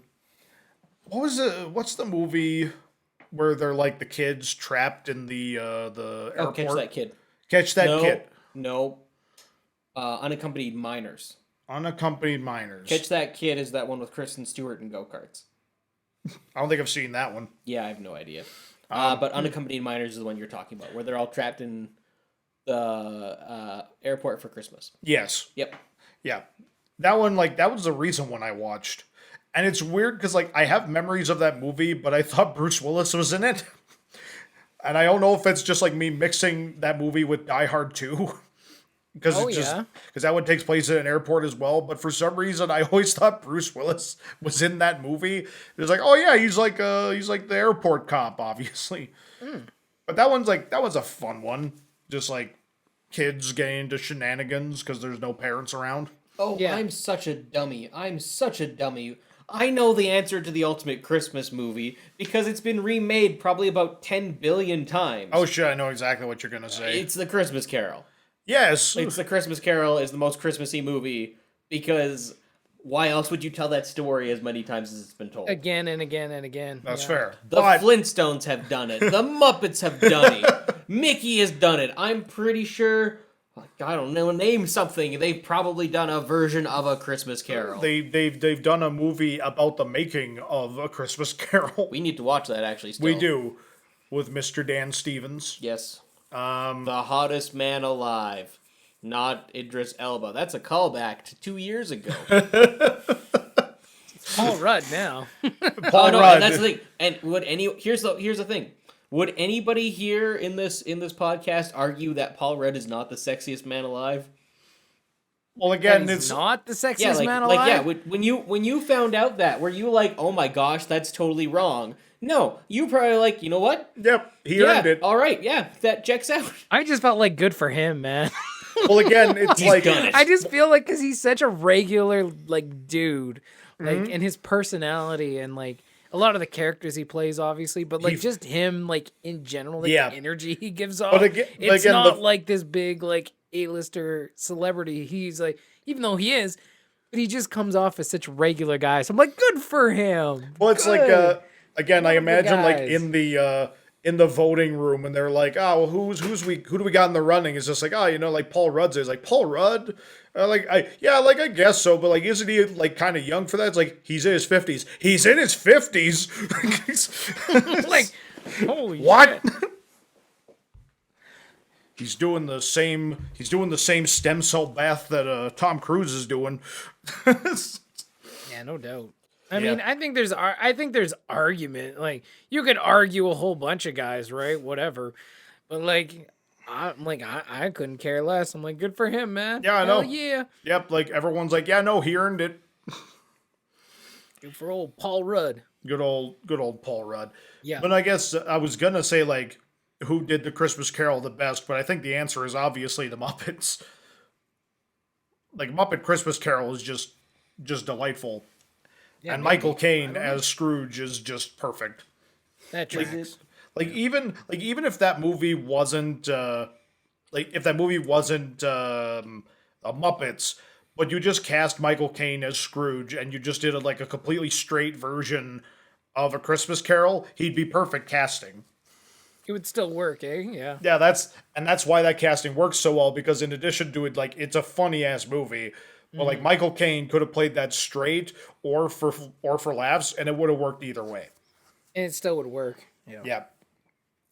What's the movie where they're like the kids trapped in the airport? Oh, catch that kid. Catch that kid. No. Unaccompanied minors. Unaccompanied minors. Catch that kid is that one with Kristen Stewart and go-karts. I don't think I've seen that one. Yeah, I have no idea. But unaccompanied minors is the one you're talking about, where they're all trapped in the airport for Christmas. Yes. Yep. Yeah. That one, like, that was the recent one I watched. And it's weird because, like, I have memories of that movie, but I thought Bruce Willis was in it. And I don't know if it's just, like, me mixing that movie with Die Hard 2. Because because that one takes place at an airport as well. But for some reason, I always thought Bruce Willis was in that movie. It was like, oh yeah, he's like the airport cop, obviously. But that one's a fun one. Just like kids getting into shenanigans because there's no parents around. Oh, Yeah. I'm such a dummy. I know the answer to the ultimate Christmas movie because it's been remade probably about 10 billion times. Oh shit, I know exactly what you're gonna say. It's The Christmas Carol. Yes. It's The Christmas Carol is the most Christmassy movie because why else would you tell that story as many times as it's been told? Again and again and again. That's Yeah. fair. The But Flintstones have done it. The Muppets have done it. Mickey has done it. I'm pretty sure. I don't know. Name something. They've probably done a version of A Christmas Carol. they've done a movie about the making of A Christmas Carol. We need to watch that actually. Still. We do, with Mr. Dan Stevens. Yes. The hottest man alive, not Idris Elba. That's a callback to 2 years ago. Paul Rudd now. Paul no, Rudd. and that's the thing. And here's the thing. Would anybody here in this podcast argue that Paul Rudd is not the sexiest man alive? Well, again, He's it's not the sexiest Yeah, man alive. when you found out that, were you like, oh my gosh, that's totally wrong? No, you probably like, you know what? yep, he Yeah, earned it. all right, yeah, that checks out. I just felt like good for him, man. Well, again, it's He's like done it. I just feel like because he's such a regular like dude, like Mm-hmm. and his personality and like a lot of the characters he plays, obviously, but like He- just him, like in general, like Yeah. the energy he gives off. But again- it's again, not the- like this big like A-lister celebrity. He's like, even though he is, but he just comes off as such a regular guy. So I'm like, good for him. well, it's Good. like again, I One of the imagine like guys. in the voting room, and they're like, oh, well, who do we got in the running? It's just like, oh, like Paul Rudd's. It's like Paul Rudd. I guess so, but like, isn't he like kind of young for that? It's like he's in his 50s. He's in his 50s. like, holy What? shit. He's doing the same stem cell bath that Tom Cruise is doing. Yeah, no doubt. I mean, I think there's argument. Like, you could argue a whole bunch of guys, right? Whatever. But like, I couldn't care less. I'm like, good for him, man. Yeah, I Hell know. yeah. Yep, like everyone's like, yeah, no, he earned it. Good for old Paul Rudd. Good old Paul Rudd. Yeah. But I guess I was gonna say like, who did the Christmas Carol the best? But I think the answer is obviously the Muppets. Like Muppet Christmas Carol is just delightful, and Michael Caine as Scrooge is just perfect. That tracks. Like even if that movie wasn't a Muppets, but you just cast Michael Caine as Scrooge and you just did a completely straight version of A Christmas Carol, he'd be perfect casting. It would still work, eh? Yeah. Yeah, that's why that casting works so well, because in addition to it, like, it's a funny ass movie. But like Michael Caine could have played that straight or for laughs, and it would have worked either way. And it still would work. Yeah. Yeah.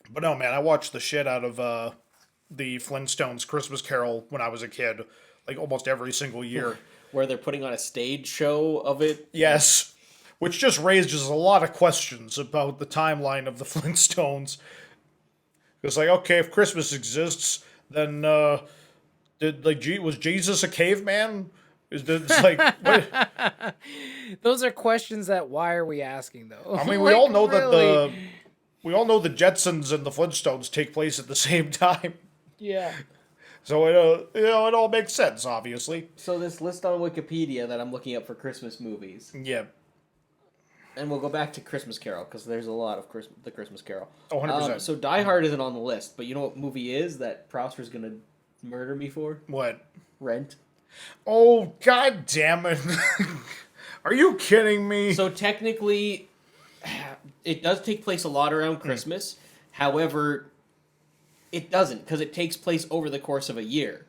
But no, man, I watched the shit out of the Flintstones Christmas Carol when I was a kid, like almost every single year. Where they're putting on a stage show of it. Yes. Which just raises a lot of questions about the timeline of the Flintstones. It's like, okay, if Christmas exists, then was Jesus a caveman? It's like, what? Those are questions that why are we asking though? I mean, we all know that the Jetsons and the Flintstones take place at the same time. Yeah. So it all makes sense, obviously. So this list on Wikipedia that I'm looking up for Christmas movies. Yeah. And we'll go back to Christmas Carol, because there's a lot of the Christmas Carol. Oh, 100%. So Die Hard isn't on the list, but you know what movie is that Prosper's going to murder me for? What? Rent. Oh, god damn it. Are you kidding me? So technically, it does take place a lot around Christmas. However, it doesn't, because it takes place over the course of a year.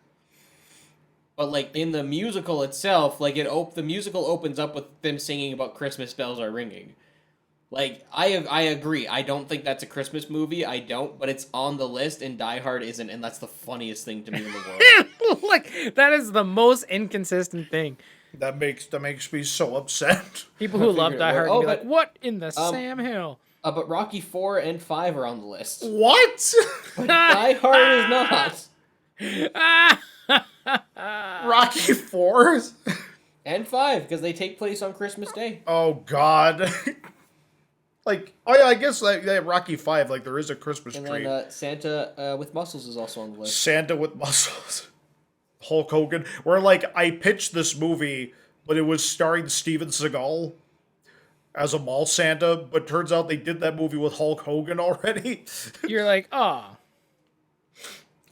But like in the musical itself, like the musical opens up with them singing about Christmas bells are ringing. Like I agree. I don't think that's a Christmas movie. I don't, but it's on the list, and Die Hard isn't, and that's the funniest thing to me in the world. Like, that is the most inconsistent thing. That makes me so upset. People who love Die Hard be but, like, "What in the Sam Hill?" But Rocky 4 and 5 are on the list. What? But Die Hard is not. Rocky 4? And 5, because they take place on Christmas Day. Oh god. Like, oh yeah, I guess that Rocky 5, like, there is a Christmas And tree. then Santa with Muscles is also on the list. Santa with muscles. Hulk Hogan. Where, like, I pitched this movie, but it was starring Steven Seagal as a mall Santa, but turns out they did that movie with Hulk Hogan already. You're like, "Oh."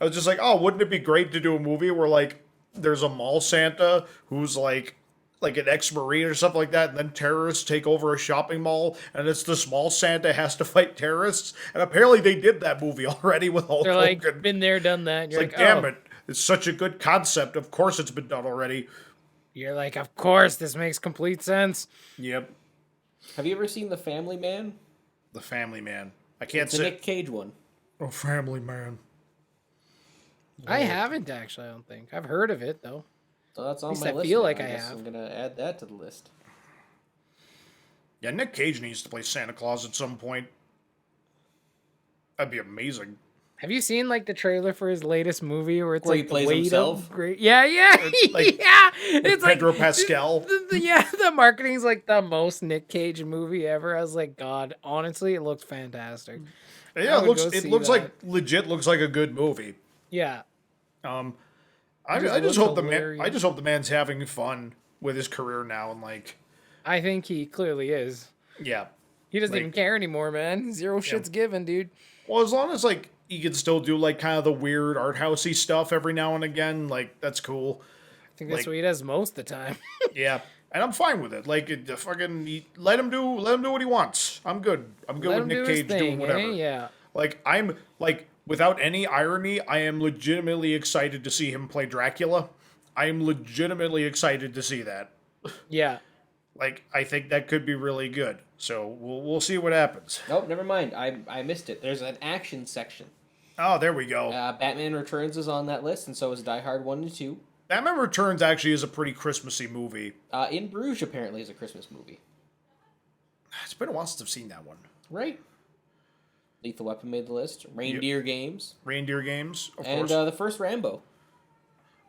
I was just like, oh, wouldn't it be great to do a movie where, like, there's a mall Santa who's, like an ex-Marine or something like that, and then terrorists take over a shopping mall, and it's the small Santa has to fight terrorists? And apparently they did that movie already with Hulk They're like, Hogan. been there, done that. It's You're like, like, damn "Oh." it. It's such a good concept. Of course it's been done already. You're like, "Of course, this makes complete sense." Yep. Have you ever seen The Family Man? The Family Man. I can't It's a say. Nick Cage one. Oh, Family Man. I haven't actually. I don't think I've heard of it though. So that's on least my I list. feel now. like I guess have. I'm gonna add that to the list. Yeah, Nick Cage needs to play Santa Claus at some point. That'd be amazing. Have you seen like the trailer for his latest movie where it's Where he like plays the weight himself? of great? Yeah, like- yeah. It's like Pedro Pascal. The marketing's like the most Nick Cage movie ever. I was like, God, honestly, it looks fantastic. Yeah, would go it see looks that. like legit looks like a good movie. Yeah, I just just looks hope the man. hilarious. I just hope the man's having fun with his career now, and like, I think he clearly is. yeah. He doesn't Like- even care anymore, man. Zero shit's given, dude. Well, as long as like he can still do like kind of the weird art housey stuff every now and again, like that's cool. I think that's Like- what he does most of the time. Yeah, and I'm fine with it. Like, let him do what he wants. I'm good. I'm good Let with him Nick do his Cage doing thing, whatever. eh? Yeah. Like, I'm like, without any irony, I am legitimately excited to see him play Dracula. I am legitimately excited to see that. Yeah. Like, I think that could be really good. So we'll see what happens. Nope, never mind. I missed it. There's an action section. Oh, there we go. Batman Returns is on that list, and so is Die Hard 1 and 2. Batman Returns actually is a pretty Christmassy movie. In Bruges apparently is a Christmas movie. It's been a while since I've seen that one. Right. Lethal Weapon made the list. Reindeer Games. Reindeer Games, of and course. the first Rambo.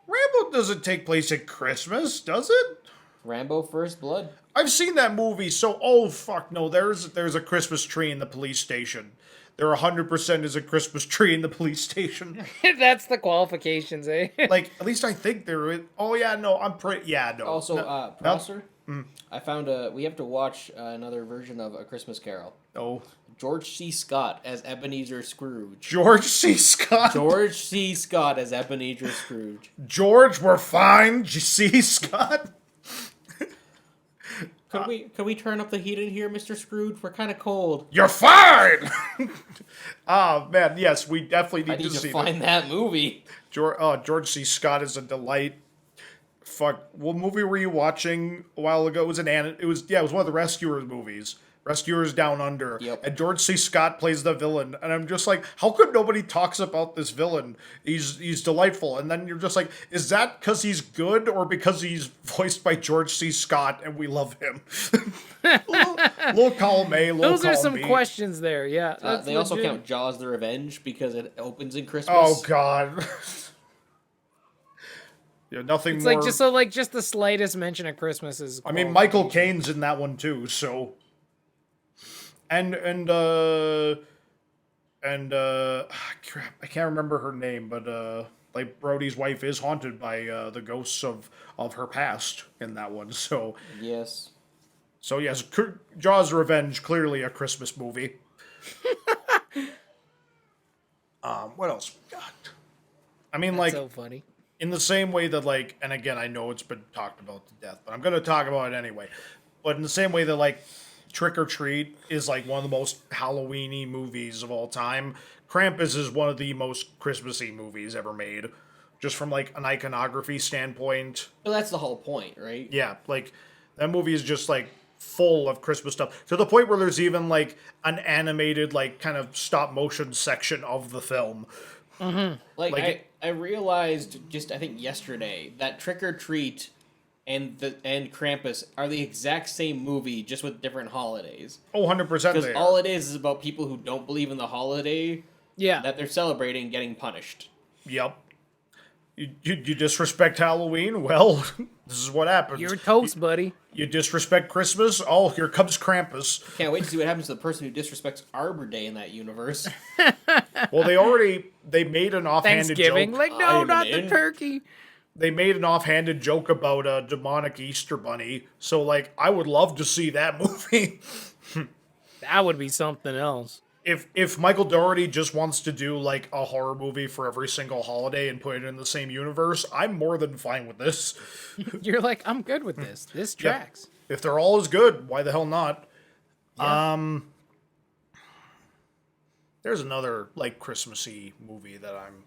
Rambo doesn't take place at Christmas, does it? Rambo First Blood. I've seen that movie, so oh fuck no, there's a Christmas tree in the police station. There 100% is a Christmas tree in the police station. That's the qualifications, eh? Like, at least I think there is. Oh yeah, no, I'm pretty. Yeah, no. Also, Prosser, I found we have to watch another version of A Christmas Carol. Oh. George C. Scott as Ebenezer Scrooge. George C. Scott. George C. Scott as Ebenezer Scrooge. George, we're fine. C. Scott. Could we turn up the heat in here, Mr. Scrooge? We're kind of cold. You're fine. Oh man, yes, we definitely need I need to see to find that movie. George C. Scott is a delight. Fuck, what movie were you watching a while ago? It was it was one of the Rescuers movies. Rescuers Down Under. Yep. And George C. Scott plays the villain. And I'm just like, how come nobody talks about this villain? He's delightful. And then you're just like, is that because he's good or because he's voiced by George C. Scott and we love him? little column A, little Those are column some B. questions there, yeah. That's They also legit. count Jaws the Revenge because it opens in Christmas. Oh, God. Yeah, nothing It's more. just the slightest mention of Christmas is. I mean, Michael Caine's in that one too, so. Crap, I can't remember her name, but like Brody's wife is haunted by the ghosts of her past in that one. So Yes. Yes, Jaws Revenge, clearly a Christmas movie. What else? God. I mean, That's like so funny. in the same way that like, and again, I know it's been talked about to death, but I'm gonna talk about it anyway. But in the same way that like Trick or Treat is like one of the most Halloween-y movies of all time, Krampus is one of the most Christmassy movies ever made, just from like an iconography standpoint. Well, that's the whole point, right? Yeah, like that movie is just like full of Christmas stuff to the point where there's even like an animated like kind of stop motion section of the film. Like I realized just I think yesterday that Trick or Treat and Krampus are the exact same movie, just with different holidays. Oh, 100% Because they all are. it is about people who don't believe in the holiday Yeah. that they're celebrating getting punished. Yep. You disrespect Halloween? Well, this is what happens. You're toast, buddy. You disrespect Christmas? Oh, here comes Krampus. Can't wait to see what happens to the person who disrespects Arbor Day in that universe. Well, they made an offhanded Thanksgiving. joke. Like, I no, am not in. the turkey. They made an offhanded joke about a demonic Easter bunny. So, like, I would love to see that movie. That would be something else. If Michael Dougherty just wants to do, like, a horror movie for every single holiday and put it in the same universe, I'm more than fine with this. You're like, I'm good with this. This tracks. If they're all as good, why the hell not? Yeah. There's another, like, Christmassy movie that I'm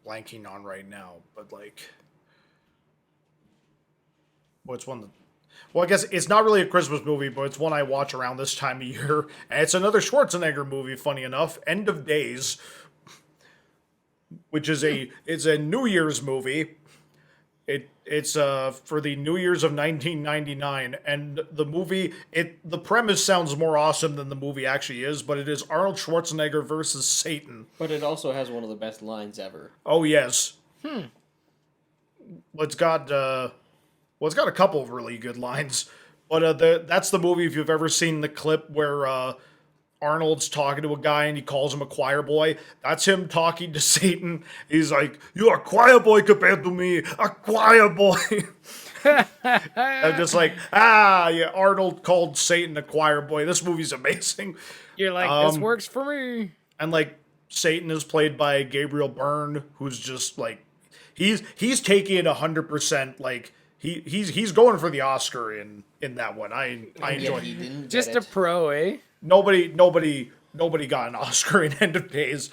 blanking on right now, but, like... What's one that... Well, I guess it's not really a Christmas movie, but it's one I watch around this time of year. And it's another Schwarzenegger movie, funny enough, End of Days, which is it's a New Year's movie. It's for the New Year's of 1999, and the premise sounds more awesome than the movie actually is, but it is Arnold Schwarzenegger versus Satan. But it also has one of the best lines ever. Oh yes. It's got a couple of really good lines, but that's the movie if you've ever seen the clip where Arnold's talking to a guy and he calls him a choir boy. That's him talking to Satan. He's like, "You're a choir boy compared to me, a choir boy." I'm just like, yeah, Arnold called Satan a choir boy. This movie's amazing. You're like, this works for me. And like Satan is played by Gabriel Byrne, who's just like he's taking it 100%. Like he's going for the Oscar in that one. I enjoy He it. didn't Just get a pro, eh? Nobody got an Oscar in End of Days.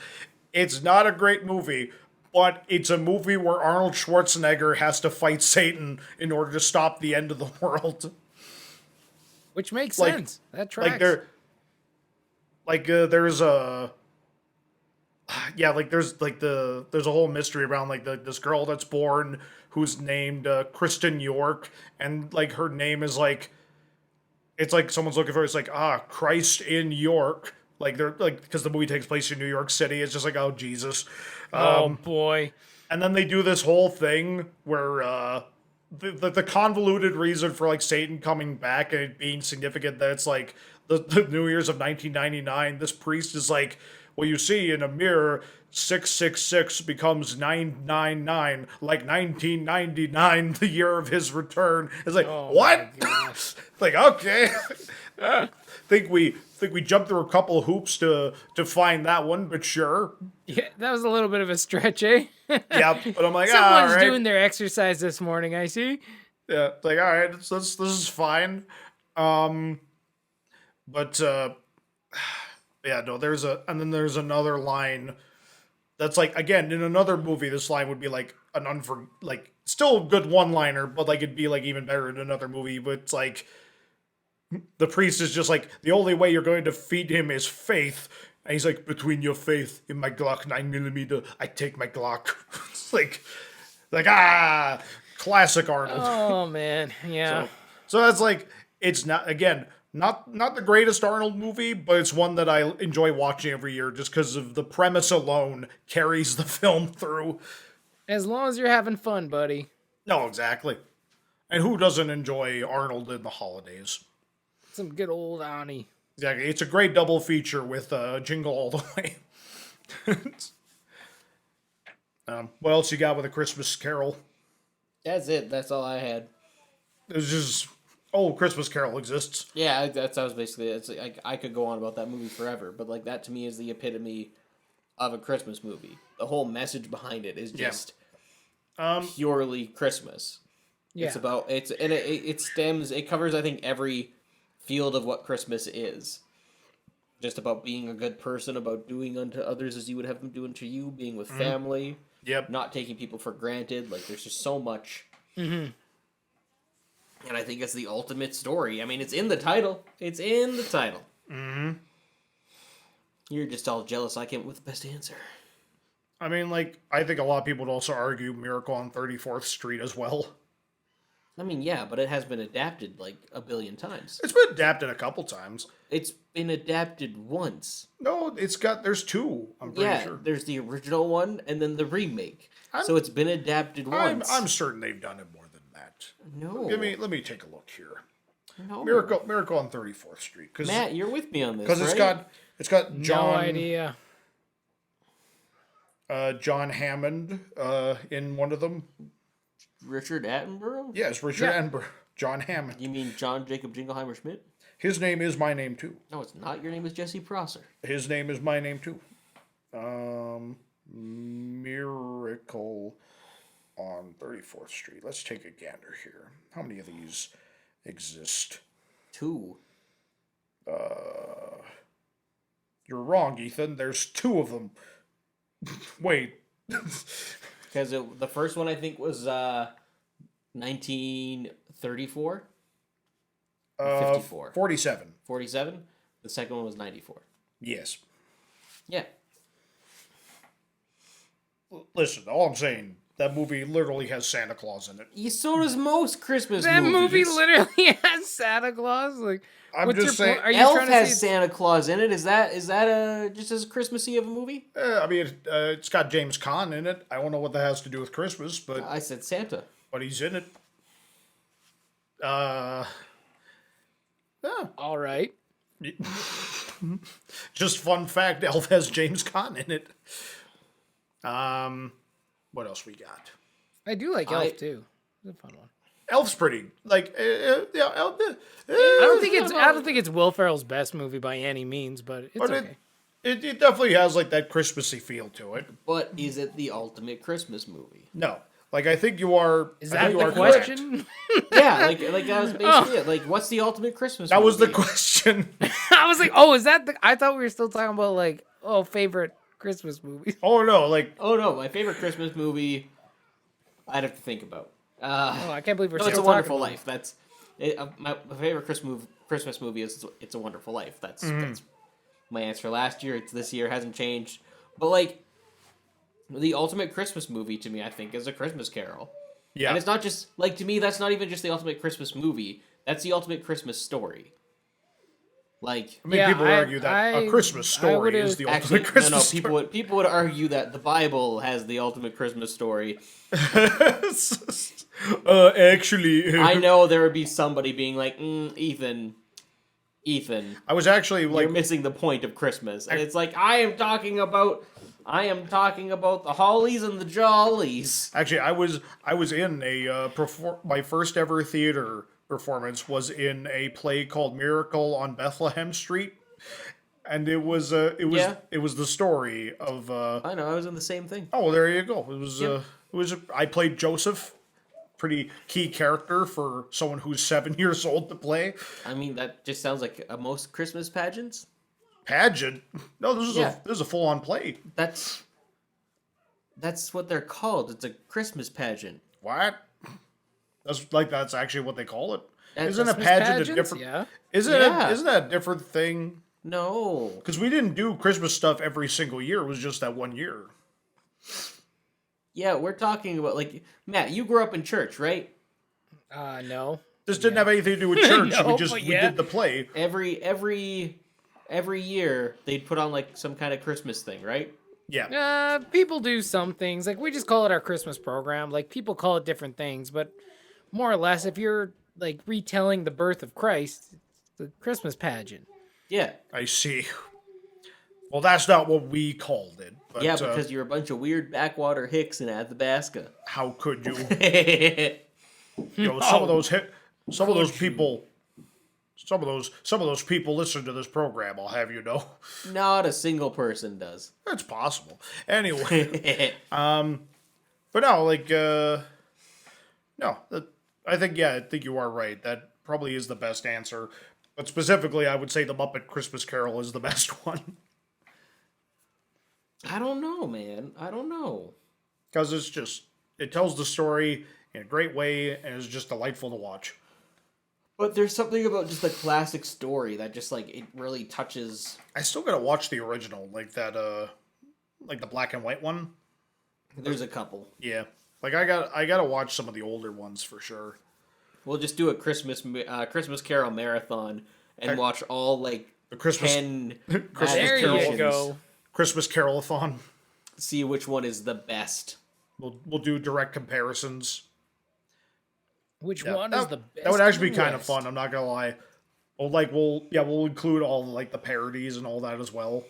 It's not a great movie, but it's a movie where Arnold Schwarzenegger has to fight Satan in order to stop the end of the world. Which makes Like- sense. That tracks. There's yeah, like there's a whole mystery around like this girl that's born who's named Kristen York, and like her name is like, it's like someone's looking for her, it's like Christ in York, like they're like, because the movie takes place in New York City. It's just like, oh Jesus. Oh boy. And then they do this whole thing where the convoluted reason for like Satan coming back and it being significant that it's like the New Year's of 1999. This priest is like, well, you see in a mirror, 666 becomes 999, like 1999, the year of his return. It's like, what? Like, okay. think we jumped through a couple of hoops to find that one, but sure. Yeah, that was a little bit of a stretch, eh? Yeah, but I'm like, Someone's all right. doing their exercise this morning, I see. Yeah, like, all right, this is fine. But yeah, no, and then there's another line that's like, again, in another movie, this line would be like like still a good one-liner, but like it'd be like even better in another movie. But it's like the priest is just like, the only way you're going to feed him is faith. And he's like, between your faith in my Glock 9mm, I take my Glock. It's like classic Arnold. Oh man, yeah. So that's like, it's not, again, not the greatest Arnold movie, but it's one that I enjoy watching every year just because of the premise alone carries the film through. As long as you're having fun, buddy. No, exactly. And who doesn't enjoy Arnold in the holidays? Some good old Annie. Exactly. It's a great double feature with Jingle All the Way. What else you got with A Christmas Carol? That's it. That's all I had. It's just, Christmas Carol exists. Yeah, that was basically it. It's like, I could go on about that movie forever, but like that to me is the epitome of a Christmas movie. The whole message behind it is just purely Christmas. Yeah. It's about it covers, I think, every field of what Christmas is. Just about being a good person, about doing unto others as you would have them do unto you, being with family, not taking people for granted. Like, there's just so much. Mm-hmm. And I think it's the ultimate story. I mean, it's in the title. It's in the title. Mm-hmm. You're just all jealous I came up with the best answer. I mean, like, I think a lot of people would also argue Miracle on 34th Street as well. I mean, yeah, but it has been adapted like a billion times. It's been adapted a couple times. It's been adapted once. No, there's two, I'm pretty sure. There's the original one and then the remake. So it's been adapted once. I'm certain they've done it more than that. No. Let me take a look here. No. Miracle on 34th Street. Matt, you're with me on this, because it's got John. No idea. John Hammond in one of them. Richard Attenborough? Yes, Richard Attenborough. John Hammond. You mean John Jacob Jingleheimer Schmidt? His name is my name too. No, it's not. Your name is Jesse Prosser. His name is my name too. Miracle on 34th Street. Let's take a gander here. How many of these exist? 2. You're wrong, Ethan. There's 2 of them. Wait. Because the first one, I think, was 1934? 54. 47. 47? The second one was 94. Yes. Yeah. Listen, all I'm saying, that movie literally has Santa Claus in it. So does most Christmas That movies. movie literally has Santa Claus. Like, I'm what's just your saying. point? Are you Elf trying to has say Santa Claus in it. Is that just as Christmassy of a movie? I mean, it's got James Caan in it. I don't know what that has to do with Christmas, but I said Santa. he's in it. all right? Just fun fact: Elf has James Caan in it. What else we got? I do like Elf too. It's a fun one. Elf's pretty. Like, yeah. Elf, I don't think it's Will Ferrell's best movie by any means, but it's okay. It definitely has like that Christmassy feel to it. But is it the ultimate Christmas movie? No, like I think you are. Is I think that you the are correct. question? Yeah, like that was basically it. Like, what's the ultimate Christmas That movie? was the question. I was like, oh, is that I thought we were still talking about like, favorite Christmas movie. Oh no, like Oh no, my favorite Christmas movie. I'd have to think about. I can't believe we're No, still It's a talking Wonderful about Life. That's it, my favorite Christmas movie is It's a Wonderful Life. That's my answer last year. It's this year, hasn't changed. But like, the ultimate Christmas movie to me, I think, is A Christmas Carol. Yeah. And it's not just like, to me, that's not even just the ultimate Christmas movie. That's the ultimate Christmas story. Like, I mean, Yeah, people I- argue that A Christmas I Story would've- is the ultimate actually, Christmas no, story. people would argue that the Bible has the ultimate Christmas story. Actually, I know there would be somebody being like, Ethan, I was actually you're like, missing the point of Christmas. And it's like, I am talking about the hollies and the jollies. actually, I was in a my first ever theater performance was in a play called Miracle on Bethlehem Street, and it was Yeah. it was the story of I know, I was in the same thing. oh, there you go. Yep. I played Joseph, pretty key character for someone who's 7 years old to play. I mean, that just sounds like most Christmas pageants. Pageant? No, this Yeah. is a full on play. That's what they're called. It's a Christmas pageant. What? That's actually what they call it. That's Isn't a Christmas pageant a pageants? different? Yeah. Yeah. Isn't that a different thing? No. Because we didn't do Christmas stuff every single year. It was just that 1 year. Yeah, we're talking about, like, Matt, you grew up in church, right? No. This didn't have anything to do with church. No, we but yeah. did the play. Every year they'd put on like some kind of Christmas thing, right? Yeah. People do some things. Like, we just call it our Christmas program. Like, people call it different things, but more or less, if you're like retelling the birth of Christ, it's the Christmas pageant. Yeah. I see. Well, that's not what we called it. But, Yeah, because you're a bunch of weird backwater hicks in Athabasca. how could you? Yeah, You know, some of those people listen to this program. I'll have you know. not a single person does. That's possible. Anyway, but no, like, no. I think you are right. That probably is the best answer. But specifically, I would say the Muppet Christmas Carol is the best one I don't know, man. I don't know. because it tells the story in a great way and is just delightful to watch. But there's something about just a classic story that just like it really touches. I still gotta watch the original, like that, like the black and white one. There's a couple. Yeah, like I gotta watch some of the older ones for sure. We'll just do a Christmas Carol marathon and watch all like The Christmas 10 Christmas There you adaptations. go. Christmas Carolathon. See which one is the best. We'll do direct comparisons. Which Yeah, one is the best? That would actually be and kind of worst? fun. I'm not gonna lie. Well, like we'll include all like the parodies and all that as well.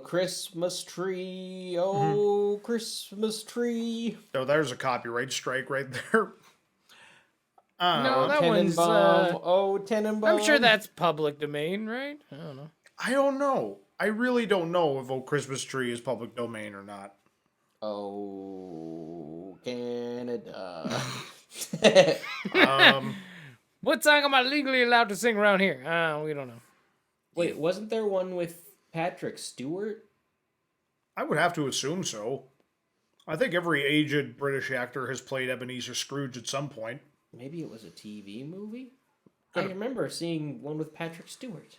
Christmas tree, oh Christmas tree. So there's a copyright strike right there. No, that one's. Tenenbaum, oh Tenenbaum. I'm sure that's public domain, right? I don't know. I don't know. I really don't know if "Oh Christmas Tree" is public domain or not. Oh Canada. What song am I legally allowed to sing around here? We don't know. Wait, wasn't there one with Patrick Stewart? I would have to assume so. I think every aged British actor has played Ebenezer Scrooge at some point. Maybe it was a TV movie? I remember seeing one with Patrick Stewart.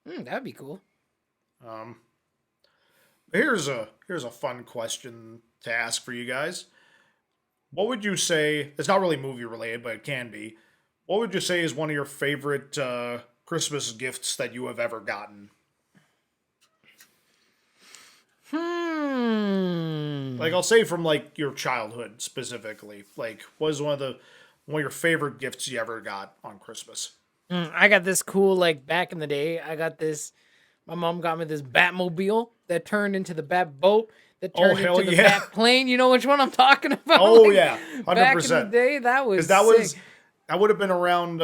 That'd be cool. Here's a fun question to ask for you guys. What would you say? It's not really movie related, but it can be. What would you say is one of your favorite Christmas gifts that you have ever gotten? Like, I'll say from like your childhood specifically. Like, what is one of your favorite gifts you ever got on Christmas? I got this cool, like, back in the day, my mom got me this Batmobile that turned into the Bat boat that turned hell into the yeah. Bat plane. You know which one I'm talking about? Oh Like, yeah, 100%. Back in the day, that was sick. That would have been around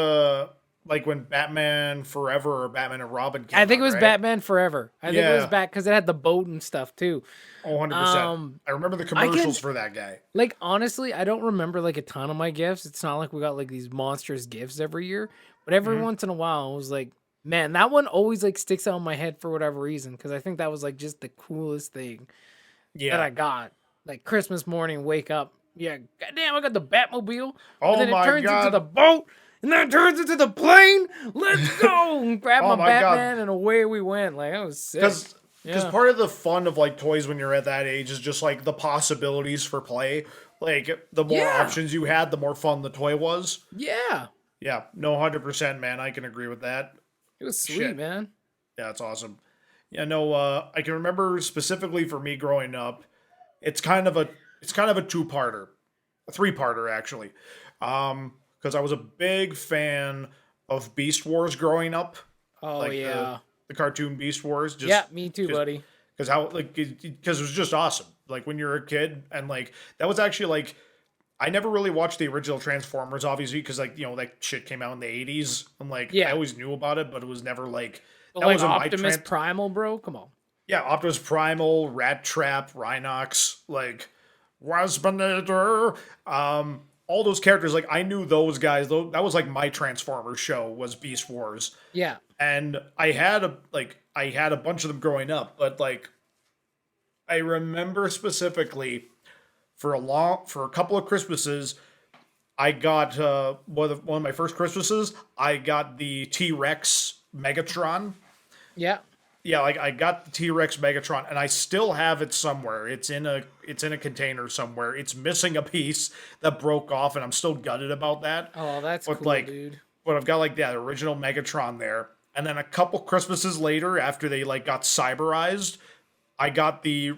like when Batman Forever or Batman and Robin came I think out, it was right? Batman Forever. I think it was Yeah. back because it had the boat and stuff too. Oh, 100%. I remember the commercials for that guy. Like, honestly, I don't remember like a ton of my gifts. It's not like we got like these monstrous gifts every year, but every once in a while, I was like, man, that one always like sticks out in my head for whatever reason because I think that was like just the coolest thing that I got. Like Christmas morning, wake up, yeah, goddamn, I got the Batmobile. Oh and then my it turns God. into the boat. and then it turns into the plane. Let's go! And grab Oh my my God. Batman, and away we went. Like, that was sick. Because part of the fun of like toys when you're at that age is just like the possibilities for play. Like the more options you had, the more fun the toy was. Yeah. Yeah, no, 100%, man. I can agree with that. It was sweet, Shit. man. Yeah, it's awesome. Yeah, no, I can remember specifically for me growing up, it's kind of a two-parter, a three-parter actually, because I was a big fan of Beast Wars growing up. Oh, like yeah. the cartoon Beast Wars. Just, Yeah, me too, buddy. Because it was just awesome. Like when you're a kid, and like that was actually like. I never really watched the original Transformers, obviously, because like that shit came out in the 80s. I'm like, I always knew about it, but it was never like But that like wasn't my Optimus Primal, bro? Come on. Yeah, Optimus Primal, Rat Trap, Rhinox, like Waspinator, all those characters. Like I knew those guys. That was like my Transformers show was Beast Wars, Yeah. and I had a bunch of them growing up, but like I remember specifically. For a couple of Christmases, I got one of my first Christmases. I got the T-Rex Megatron. Yeah. Yeah, like I got the T-Rex Megatron, and I still have it somewhere. It's in a container somewhere. It's missing a piece that broke off, and I'm still gutted about that. Oh, that's cool, dude. But I've got like that original Megatron there, and then a couple Christmases later, after they like got cyberized. I got the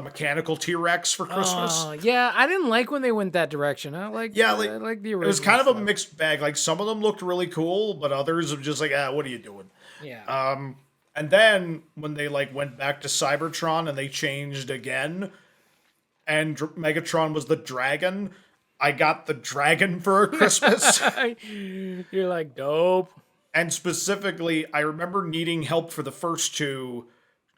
mechanical T-Rex for Christmas. Oh, yeah, I didn't like when they went that direction. I like the original. It was kind of stuff. a mixed bag. Like some of them looked really cool, but others are just like, what are you doing? Yeah. And then when they like went back to Cybertron and they changed again, and Megatron was the dragon, I got the dragon for Christmas. You're like, dope. And specifically, I remember needing help for the first two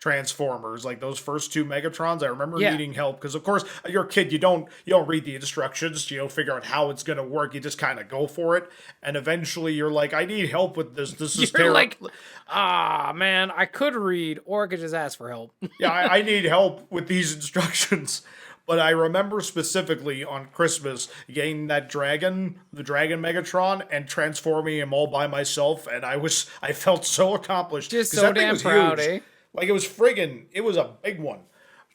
Transformers, like those first two Megatrons. I remember needing help because, of course, you're a kid. You don't read the instructions. You don't figure out how it's gonna work. You just kind of go for it, and eventually you're like, I need help with this. This is You're like, man, I could read, or I could just ask for help. Yeah, I need help with these instructions. But I remember specifically on Christmas getting that dragon, the Dragon Megatron, and transforming him all by myself, and I felt so accomplished. Just 'cause so that thing damn was proud, huge. eh? Like it was a big one.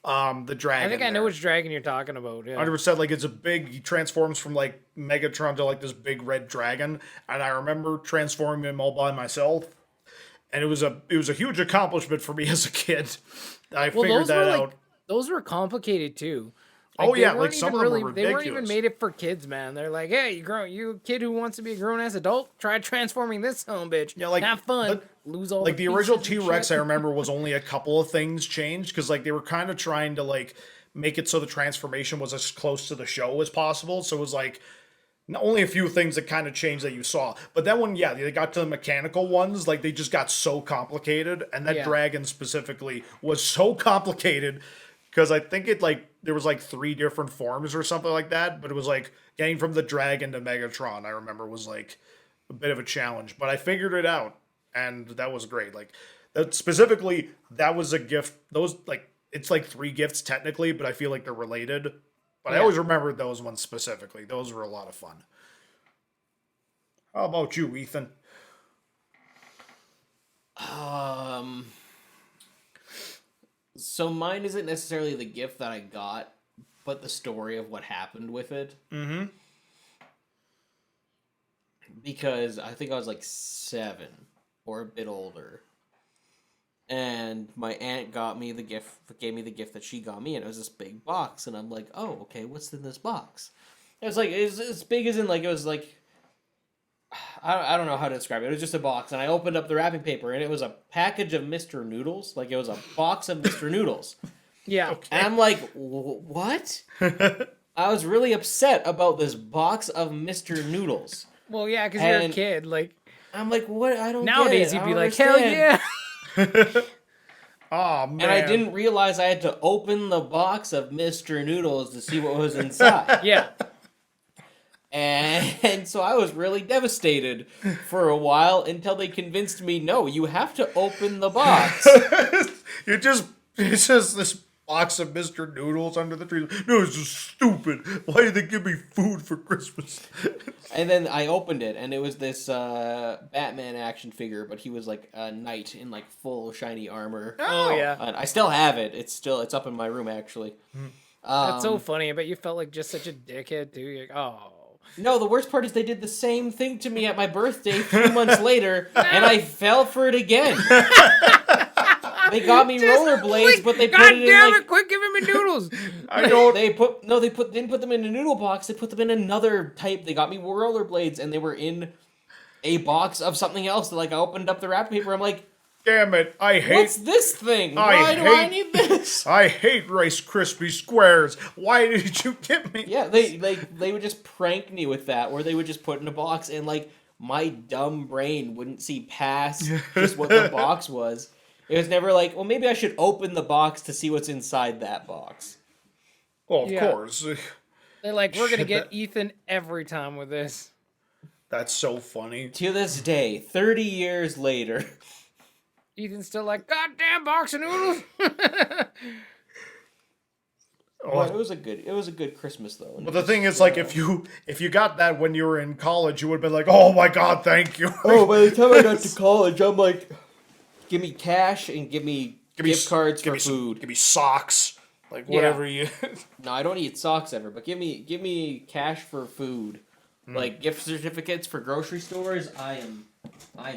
The dragon. I think I know which dragon you're talking about. Yeah. 100%. Like he transforms from like Megatron to like this big red dragon, and I remember transforming him all by myself, and it was a huge accomplishment for me as a kid. I figured that out. Those were complicated too. Some of them were ridiculous. They weren't even made it for kids, man. They're like, hey, you a kid who wants to be a grown ass adult, try transforming this son of a bitch. Yeah, like have fun. Lose all like the original pieces and T-Rex. shit. I remember was only a couple of things changed because like they were kind of trying to like make it so the transformation was as close to the show as possible. So it was like only a few things that kind of changed that you saw. But then when they got to the mechanical ones, like they just got so complicated, and that dragon specifically was so complicated. Because I think there was like 3 different forms or something like that, but it was like getting from the dragon to Megatron, I remember was like a bit of a challenge, but I figured it out, and that was great. Like specifically, that was a gift. Those it's like 3 gifts technically, but I feel like they're related. But I always remembered those ones specifically. Those were a lot of fun. How about you, Ethan? So mine isn't necessarily the gift that I got, but the story of what happened with it. Mm-hmm. Because I think I was like 7 or a bit older. And my aunt gave me the gift that she got me, and it was this big box, and I'm like, oh, okay, what's in this box? It was like, it's as big as in, like, it was like, I don't know how to describe it. It was just a box, and I opened up the wrapping paper, and it was a package of Mr. Noodles. Like, it was a box of Mr. Noodles. Yeah. Okay. And I'm like, what? I was really upset about this box of Mr. Noodles. Well, yeah, because you're a kid. Like, I'm like, what? I don't nowadays get it. you'd be I like, don't hell understand. yeah. Oh, man. And I didn't realize I had to open the box of Mr. Noodles to see what was inside. Yeah. And so I was really devastated for a while until they convinced me, no, you have to open the box. It's just this box of Mr. Noodles under the tree. No, it's just stupid. Why did they give me food for Christmas? And then I opened it, and it was this Batman action figure, but he was like a knight in like full shiny armor. Oh yeah. And I still have it. It's up in my room actually. That's so funny. I bet you felt like just such a dickhead too. You're like, oh. No, the worst part is they did the same thing to me at my birthday 3 months later, and I fell for it again. They got me rollerblades, but they put it in damn it! Quick, give me noodles. They didn't put them in a noodle box. They put them in another type. They got me rollerblades, and they were in a box of something else. Like I opened up the wrapping paper. I'm like, damn it! what's this thing? Why do I need this? I hate Rice Krispie squares. Why did you give me? Yeah, they would just prank me with that, where they would just put in a box, and like my dumb brain wouldn't see past just what the box was. It was never like, well, maybe I should open the box to see what's inside that box. Well, of course. They're like, we're gonna get Ethan every time with this. That's so funny. To this day, 30 years later, Ethan's still like, goddamn box of noodles. well, it was a good Christmas though. But the thing is, like, if you got that when you were in college, you would have been like, oh my god, thank you. Oh, by the time I got to college, I'm like, give me cash and give me gift cards for food. Give me socks. Like, whatever you... No, I don't eat socks ever, but give me cash for food. Like, gift certificates for grocery stores, I'm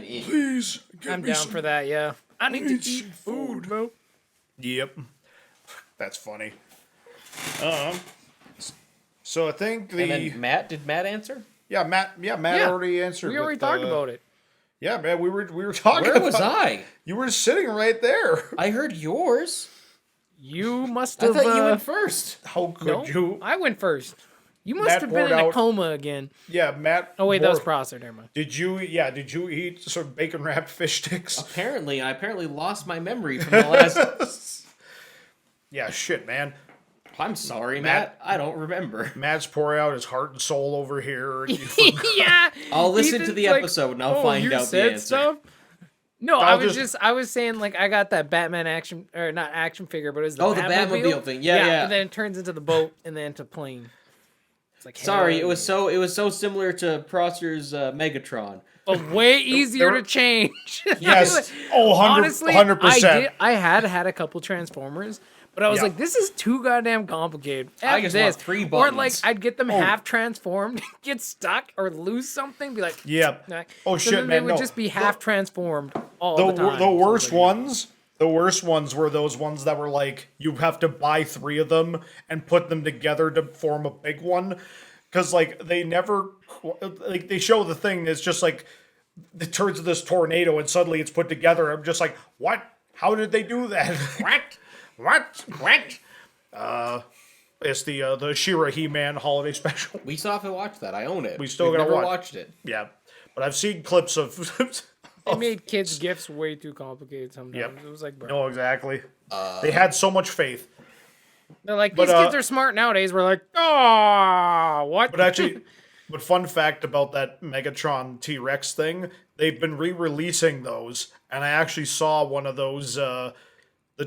in. Please, I'm down for that, yeah. I need to eat food, bro. Yep. That's funny. So I think And then did Matt answer? Matt already answered. We already talked about it. Yeah, man, we were talking Where about... was I? You were sitting right there. I heard yours. You must I have... thought you went first. How could you? I went first. You must Matt have been in poured a out- coma again. Yeah, Matt... Oh, wait, that was Prosser, never mind. Did you eat some bacon-wrapped fish sticks? Apparently, I lost my memory from the last... Yeah, shit, man. I'm sorry, Matt. I don't remember. Matt's pouring out his heart and soul over here. Yeah. I'll listen to Ethan's the like, episode and I'll find you out the said answer. Stuff? No, I'll I was saying, like, I got that Batman action, or not action figure, but it was the the Batmobile thing. Yeah. And then it turns into the boat and then to plane. It's like, Sorry, hey. it was so similar to Prosser's Megatron. But way easier to change. Yes. Oh, 100%. Honestly, 100%. I had a couple Transformers, but I was like, this is too goddamn complicated. I just want 3 buttons. Or like, I'd get them half transformed, get stuck, or lose something, be like, Yeah. nah. Oh, So shit, then man, they would no. just be half transformed all the time. The worst ones... The worst ones were those ones that were like, you have to buy 3 of them and put them together to form a big one. Because, like, they never... Like, they show the thing, it's just like, it turns into this tornado and suddenly it's put together. I'm just like, what? How did they do that? What? It's the She-Ra He-Man holiday special. We still have to watch that. I own it. We still We've gotta never watch. watched it. Yeah. But I've seen clips of... They made kids' gifts way too complicated sometimes. Yep. It was like, bro. No, exactly. They had so much faith. They're like, these kids are smart nowadays. We're like, oh, what? But actually, but fun fact about that Megatron T-Rex thing, they've been re-releasing those, and I actually saw one of those, the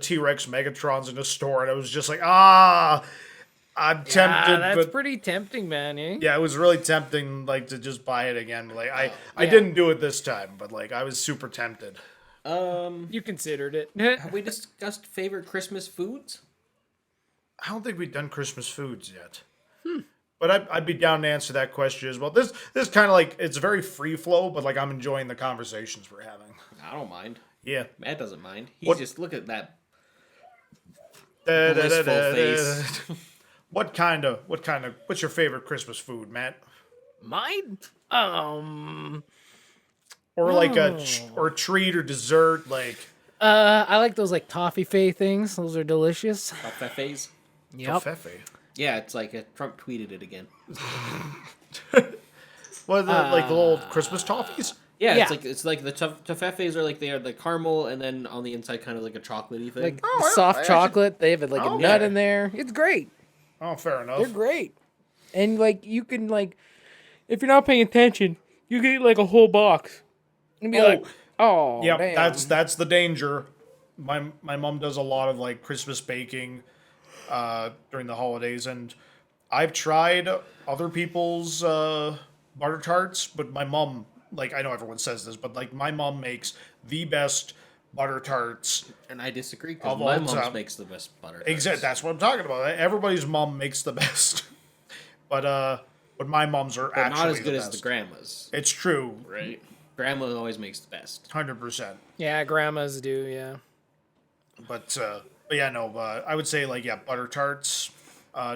T-Rex Megatrons in a store, and I was just like, I'm tempted. That's but pretty tempting, man. Eh? yeah, it was really tempting, like, to just buy it again. Like, I didn't do it this time, but, like, I was super tempted. You considered it. Have we discussed favorite Christmas foods? I don't think we've done Christmas foods yet. But I'd be down to answer that question as well. This kind of like, it's very free flow, but like I'm enjoying the conversations we're having. I don't mind. Yeah. Matt doesn't mind. He's What- just look at that Da, da, da, blissful da, da, face. da. What's your favorite Christmas food, Matt? Mine? Or like a treat or dessert, like I like those like toffee fay things. Those are delicious. Buffets. Yep. Fefe. Yeah, it's like Trump tweeted it again. What, like the little Christmas toffees? Yeah, Yeah. it's like the toffees are like they are the caramel, and then on the inside kind of like a chocolatey thing. Like I soft actually- chocolate. They have like a Okay. nut in there. It's great. Oh, fair enough. They're great. And like you can like, if you're not paying attention, you can eat like a whole box and be like, oh, Yep, damn. that's the danger. my mom does a lot of like Christmas baking during the holidays, and I've tried other people's butter tarts, but my mom, like, I know everyone says this, but like my mom makes the best butter tarts. And I disagree because Of my all mom's time. makes the best butter. Exactly, that's what I'm talking about. Everybody's mom makes the best, but my mom's are But actually not as good the as the best. grandma's, It's true, right? Grandma always makes the best. 100%. Yeah, grandmas do. Yeah. But yeah, no. I would say like butter tarts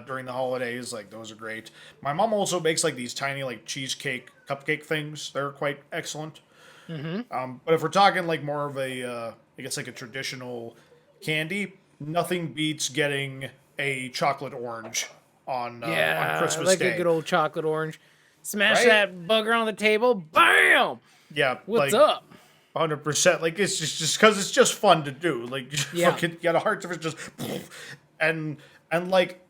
during the holidays, like those are great. My mom also makes like these tiny like cheesecake cupcake things. They're quite excellent. But if we're talking like more of a, I guess like a traditional candy, nothing beats getting a chocolate orange on Christmas like Day. a good old chocolate orange. Smash Right? that bugger on the table. Bam! Yeah, What's like, up? 100%. Like it's just because it's just fun to do. Like Yeah. fucking get a heart if it's just and like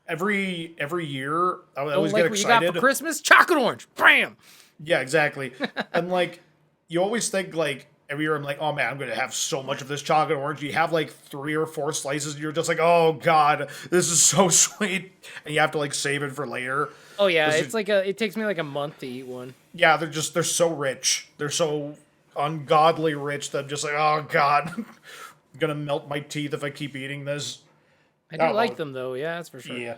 every year I always like get what you got excited. for Christmas? Chocolate orange. Bam! Yeah, exactly. And like you always think like every year I'm like, oh man, I'm gonna have so much of this chocolate orange. You have like 3 or 4 slices, and you're just like, oh god, this is so sweet, and you have to like save it for later. Oh yeah, This it's is- like it takes me like a month to eat one. Yeah, they're so rich. They're so ungodly rich that I'm just like, oh god, I'm gonna melt my teeth if I keep eating this. I do Oh, like well, them though. Yeah, that's for sure. Yeah.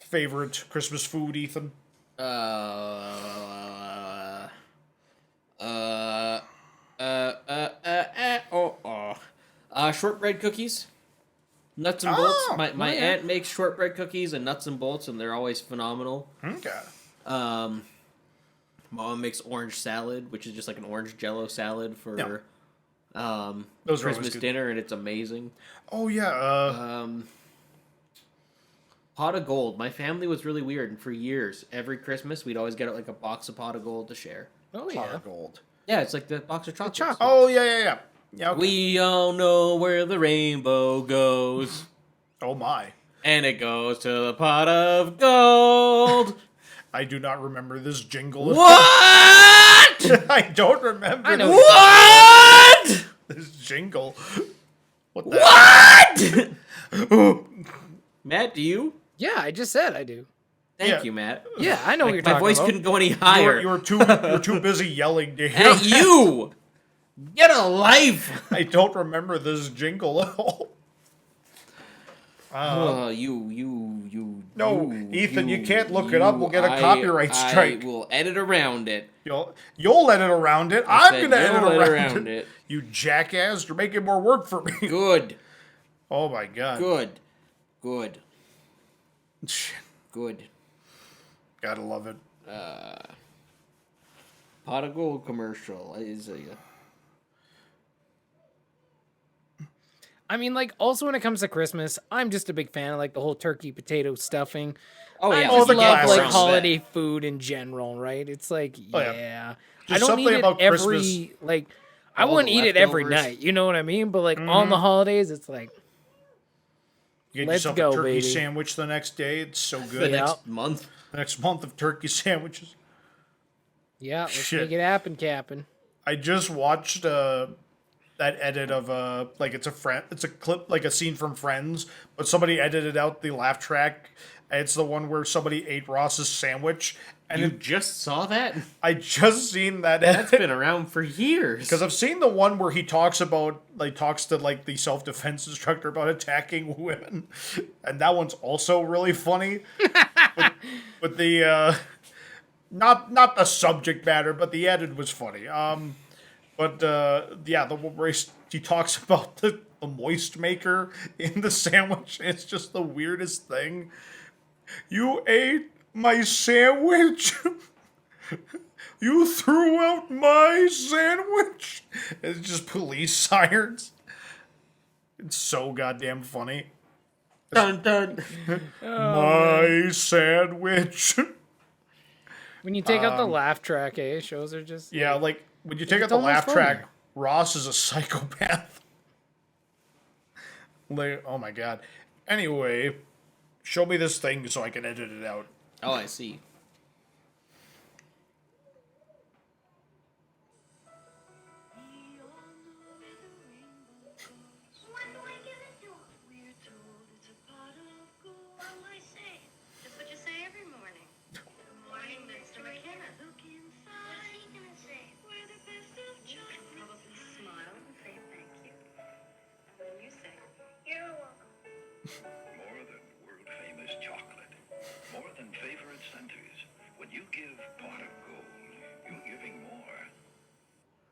Favorite Christmas food, Ethan? Shortbread cookies, nuts and bolts. Oh, My aunt makes shortbread cookies and nuts and bolts, and they're always phenomenal. Okay. Mom makes orange salad, which is just like an orange Jello salad for Those are always Christmas good. dinner, and it's amazing. Oh yeah. Pot of gold. My family was really weird, and for years, every Christmas, we'd always get like a box of pot of gold to share. Oh Pot yeah. of gold. Yeah, it's like the box of chocolates. chocolate. Oh yeah. Yeah. Okay. We all know where the rainbow goes, Oh my. and it goes to the pot of gold. I do not remember this jingle. What? I don't remember I know. What? this jingle. What the What? Matt, do you? Yeah, I just said I do. Thank Yeah. you, Matt. Yeah, I know what you're My talking voice about. couldn't go any higher. you're too busy yelling to hear. At you. Get a life. I don't remember this jingle at all. No, Ethan, you can't look it up. We'll get a copyright strike. I will edit around it. You'll edit around it. I I'm said gonna edit you'll around it. You jackass! You're making more work for me. Good. Oh my god. Good. Shit. Good. Gotta love it. Pot of gold commercial is a. I mean, like, also when it comes to Christmas, I'm just a big fan of like the whole turkey potato stuffing. Oh I yeah, just the love like classics. holiday food in general, right? It's like, Oh, yeah. yeah, Just I don't something eat it about every Christmas. like. I All wouldn't the eat it every leftovers. night, you know what I mean? But like on the holidays, it's like, You get Let's yourself go, a turkey baby. sandwich the next day. It's so the good. Yeah. next month. The next month of turkey sandwiches. yeah, let's Shit. make it happen, Captain. I just watched that edit of like it's a clip, like a scene from Friends, but somebody edited out the laugh track. And it's the one where somebody ate Ross's sandwich, and You just saw that? I just seen that That's edit been around for years. because I've seen the one where he talks to like the self defense instructor about attacking women, and that one's also really funny. but the not the subject matter, but the edit was funny. But yeah, the one where he talks about the moist maker in the sandwich. It's just the weirdest thing. You ate my sandwich. You threw out my sandwich. It's just police sirens. It's so goddamn funny. Dun dun. My sandwich. When you take out the laugh track, shows are just Yeah, like when you take out It's the almost laugh funny. track, Ross is a psychopath. Like, oh my god. Anyway, show me this thing so I can edit it out. Oh, I see. More than world-famous chocolate. More than favorite centers. When you give pot of gold, you're giving more.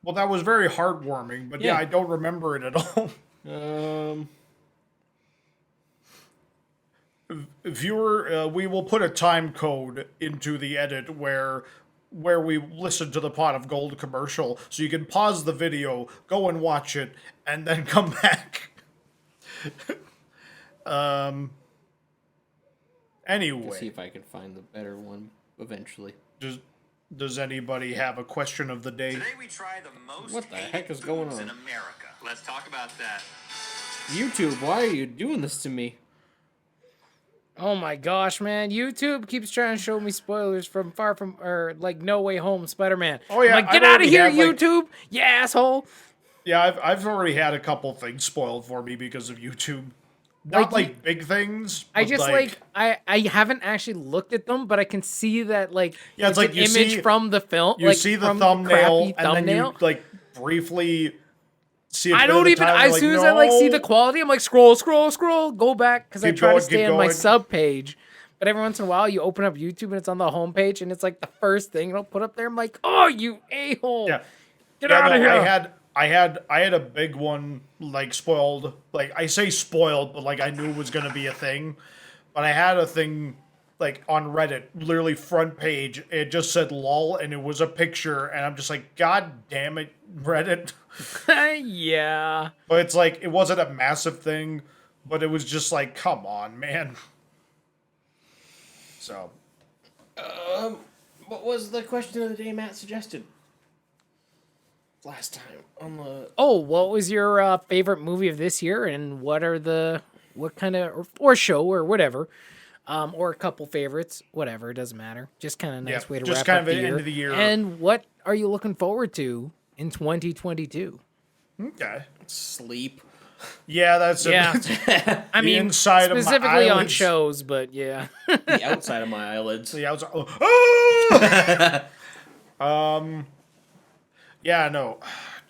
Well, that was very heartwarming, but yeah, Yeah. I don't remember it at all. Viewer, we will put a time code into the edit where we listen to the pot of gold commercial, so you can pause the video, go and watch it, and then come back. Anyway, See if I can find the better one eventually. does anybody have a question of the day? Today we try the most What the hated heck is going foods on? in America. Let's talk about that. YouTube, why are you doing this to me? Oh my gosh, man! YouTube keeps trying to show me spoilers from No Way Home Spider-Man. Oh, yeah, I'm like, get I've out of already here, had, like- YouTube! You asshole! Yeah, I've already had a couple things spoiled for me because of YouTube. Not like big things. I but, just I haven't actually looked at them, but I can see that Yeah, it's like an you image see- from the film. you see the from thumbnail, crappy and then you thumbnail. briefly see. I don't even. As soon as I see the quality, I'm like scroll, go back because I Keep try going, to stay keep on my going. sub page. But every once in a while, you open up YouTube and it's on the home page, and it's like the first thing it'll put up there. I'm like, oh, you a hole! Yeah. Get out of here! I had a big one spoiled. I say spoiled, but I knew it was gonna be a thing. But I had a thing on Reddit, literally front page. It just said "lol" and it was a picture, and I'm just like, God damn it, Reddit. Yeah. But it's it wasn't a massive thing, but it was just come on, man. So What was the question of the day Matt suggested? Last time on the... Oh, what was your favorite movie of this year, and what kind of or show or whatever, or a couple favorites, whatever, it doesn't matter. Just kind of nice way to just wrap kind up of the an year. end of the year. And what are you looking forward to in 2022? okay, Sleep. yeah, that's Yeah. it. I mean, inside of my specifically on eyelids. shows, but yeah. The outside of my eyelids. Yeah, I was. Oh. Yeah, no.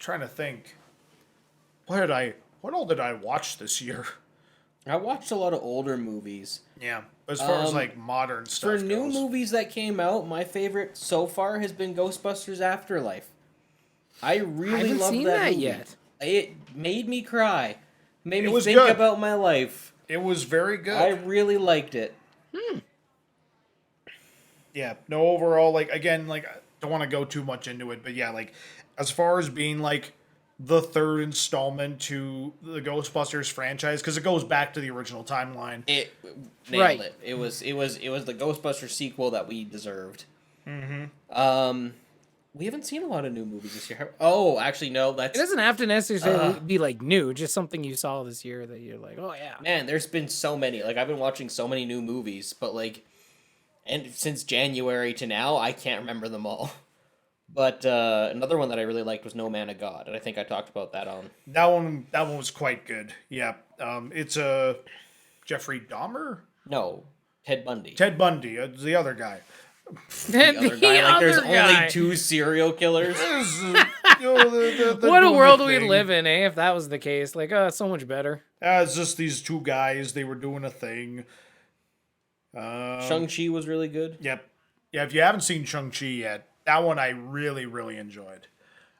Trying to think. What all did I watch this year? I watched a lot of older movies. Yeah, as far as modern stuff For new goes. movies that came out, my favorite so far has been Ghostbusters Afterlife. I really I haven't love seen that that movie. yet. It made me cry. Made me was think good. about my life. It was very good. I really liked it. Yeah, no, overall, again, I don't want to go too much into it, but yeah, as far as being the third installment to the Ghostbusters franchise, because it goes back to the original timeline. It nailed Right. it. It was the Ghostbusters sequel that we deserved. Mm-hmm. We haven't seen a lot of new movies this year. Oh, actually, no. It That's doesn't have to necessarily be new, just something you saw this year that you're like, oh yeah. man. There's been so many. I've been watching so many new movies, but and since January to now, I can't remember them all. But another one that I really liked was No Man of God, and I think I talked about that on. That one was quite good. Yeah, it's a Jeffrey Dahmer, No, Ted Bundy. Ted Bundy, the other guy. The other guy. There's other guy. only 2 serial killers. What a world we live in, eh? If that was the case, so much better. It's just these two guys. They were doing a thing. Shang-Chi was really good. Yep. Yeah, if you haven't seen Shang-Chi yet, that one I really, really enjoyed.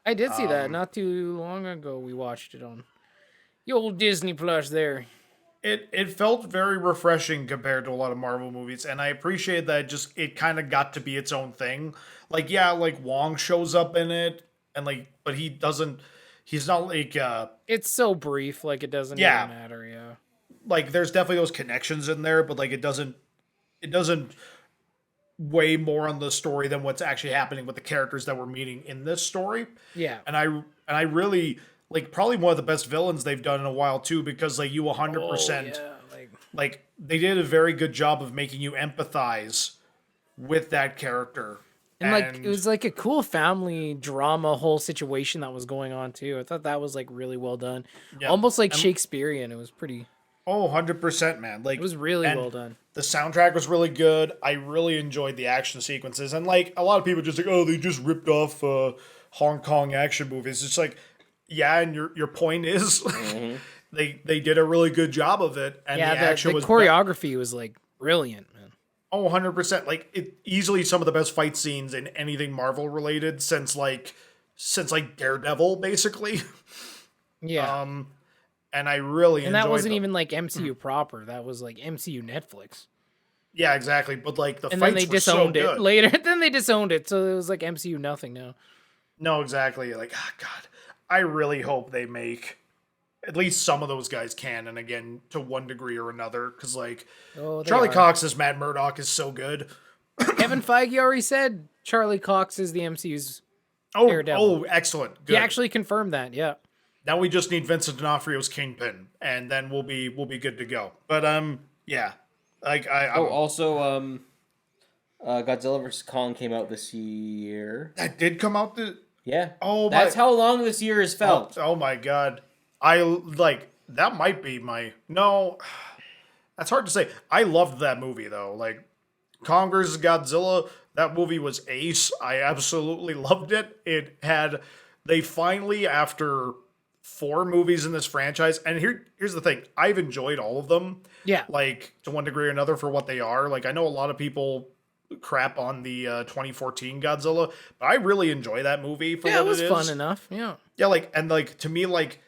I did see that not too long ago. We watched it on the old Disney Plus there. It felt very refreshing compared to a lot of Marvel movies, and I appreciate that it kind of got to be its own thing. Wong shows up in it, and but he's not It's so brief, it doesn't Yeah. even matter, yeah. there's definitely those connections in there, but it doesn't weigh more on the story than what's actually happening with the characters that we're meeting in this story. Yeah. And I really probably one of the best villains they've done in a while too, because you 100% they did a very good job of making you empathize with that character. And it was a cool family drama whole situation that was going on too. I thought that was really well done. Yeah. Almost Shakespearean. It was pretty 100%, man. it was really and well done. The soundtrack was really good. I really enjoyed the action sequences. And a lot of people just oh, they just ripped off Hong Kong action movies. It's yeah, and your point is they did a really good job of it, and the action the was choreography was like brilliant, man. 100%. Like it easily some of the best fight scenes in anything Marvel related since Daredevil, basically. Yeah. And I really And that enjoyed wasn't them. even like MCU proper. That was like MCU Netflix. Yeah, exactly. But like the And fights then they were so disowned it good. later. Then they disowned it, so it was like MCU nothing now. No, exactly. Like, God, I really hope they make at least some of those guys can, and again, to one degree or another, because like Oh, they Charlie are. Cox as Matt Murdock is so good. Kevin Feige already said Charlie Cox is the MCU's. Oh, Daredevil. excellent. He Good. actually confirmed that. Yeah. Now we just need Vincent D'Onofrio's Kingpin, and then we'll be good to go. But yeah, like Also, Godzilla vs Kong came out this year. that did come out. Yeah. Oh, that's how long this year has felt. Oh my God, I like that. Might be my no. That's hard to say. I loved that movie though. Like Kong vs Godzilla. That movie was ace. I absolutely loved it. They finally, after 4 movies in this franchise, and here's the thing, I've enjoyed all of them. Yeah. Like, to one degree or another for what they are. Like, I know a lot of people crap on the 2014 Godzilla, but I really enjoy that movie for Yeah, what it was is. fun enough. Yeah. Yeah, like, and like, to me, like,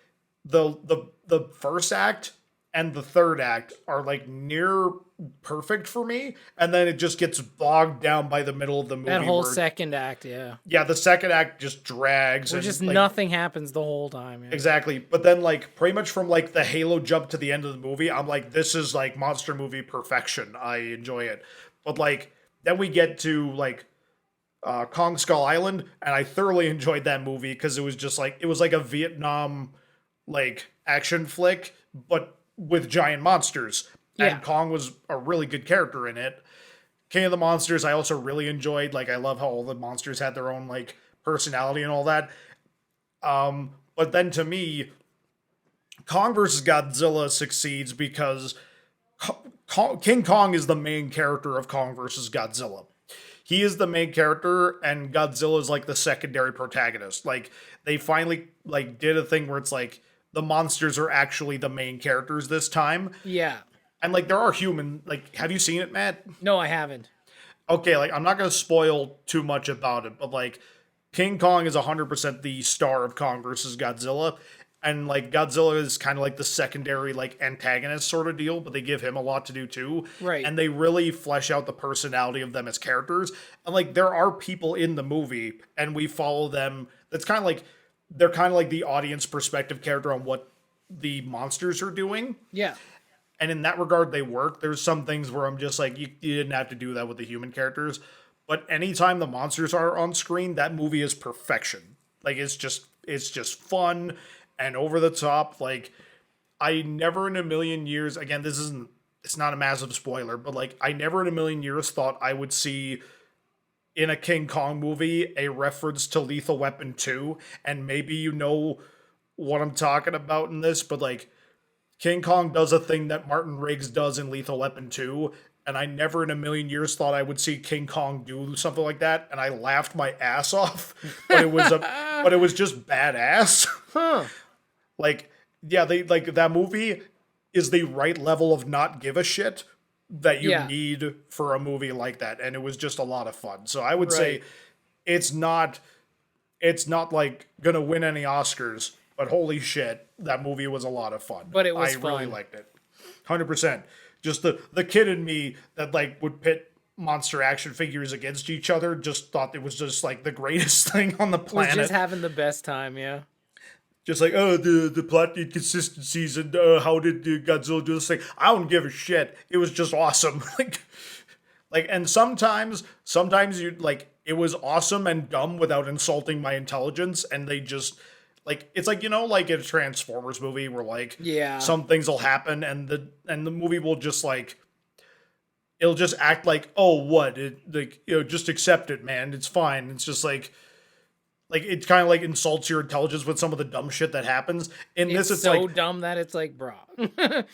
the first act and the third act are like near perfect for me, and then it just gets bogged down by the middle of the movie. That whole where, second act, yeah. yeah, the second act just drags. Where and, just like, nothing happens the whole time. Yeah. exactly. But then, like, pretty much from like the Halo jump to the end of the movie, I'm like, this is like monster movie perfection. I enjoy it. But like, then we get to like Kong Skull Island, and I thoroughly enjoyed that movie because it was like a Vietnam like action flick, but with giant monsters. Yeah. And Kong was a really good character in it. King of the Monsters, I also really enjoyed. Like, I love how all the monsters had their own like personality and all that. But then to me, Kong vs. Godzilla succeeds because King Kong is the main character of Kong vs. Godzilla. He is the main character, and Godzilla is like the secondary protagonist. Like, they finally like did a thing where it's like the monsters are actually the main characters this time. Yeah. And like there are human, like, have you seen it, Matt? No, I haven't. Okay, like I'm not gonna spoil too much about it, but like King Kong is 100% the star of Kong versus Godzilla, and like Godzilla is kind of like the secondary like antagonist sort of deal, but they give him a lot to do too. Right. And they really flesh out the personality of them as characters. And like there are people in the movie, and we follow them. That's kind of like they're kind of like the audience perspective character on what the monsters are doing. Yeah. And in that regard, they work. There's some things where I'm just like, you didn't have to do that with the human characters. But anytime the monsters are on screen, that movie is perfection. Like, it's just fun and over the top. Like, I never in a million years, again, it's not a massive spoiler, but like, I never in a million years thought I would see in a King Kong movie a reference to Lethal Weapon 2. And maybe you know what I'm talking about in this, but like, King Kong does a thing that Martin Riggs does in Lethal Weapon 2, and I never in a million years thought I would see King Kong do something like that, and I laughed my ass off, but it was just badass. Huh. Like, yeah, that movie is the right level of not give a shit that you need for a movie like that, and it was just a lot of fun. So I would say it's not like gonna win any Oscars, but holy shit, that movie was a lot of fun. But it was I fun. really liked it. 100%. Just the kid in me that like would pit monster action figures against each other just thought it was just like the greatest thing on the Was planet. just having the best time, yeah. Just like, oh, the plot inconsistencies and how did Godzilla do this thing? I don't give a shit. It was just awesome. like, and sometimes you like it was awesome and dumb without insulting my intelligence, and they just like it's like, you know, like in a Transformers movie where like some things will happen and the movie will just like it'll just act like, oh, what it like, you know, just accept it, man. It's fine. It's just like it kind of like insults your intelligence with some of the dumb shit that happens. In this, it's so like dumb that it's like, bro.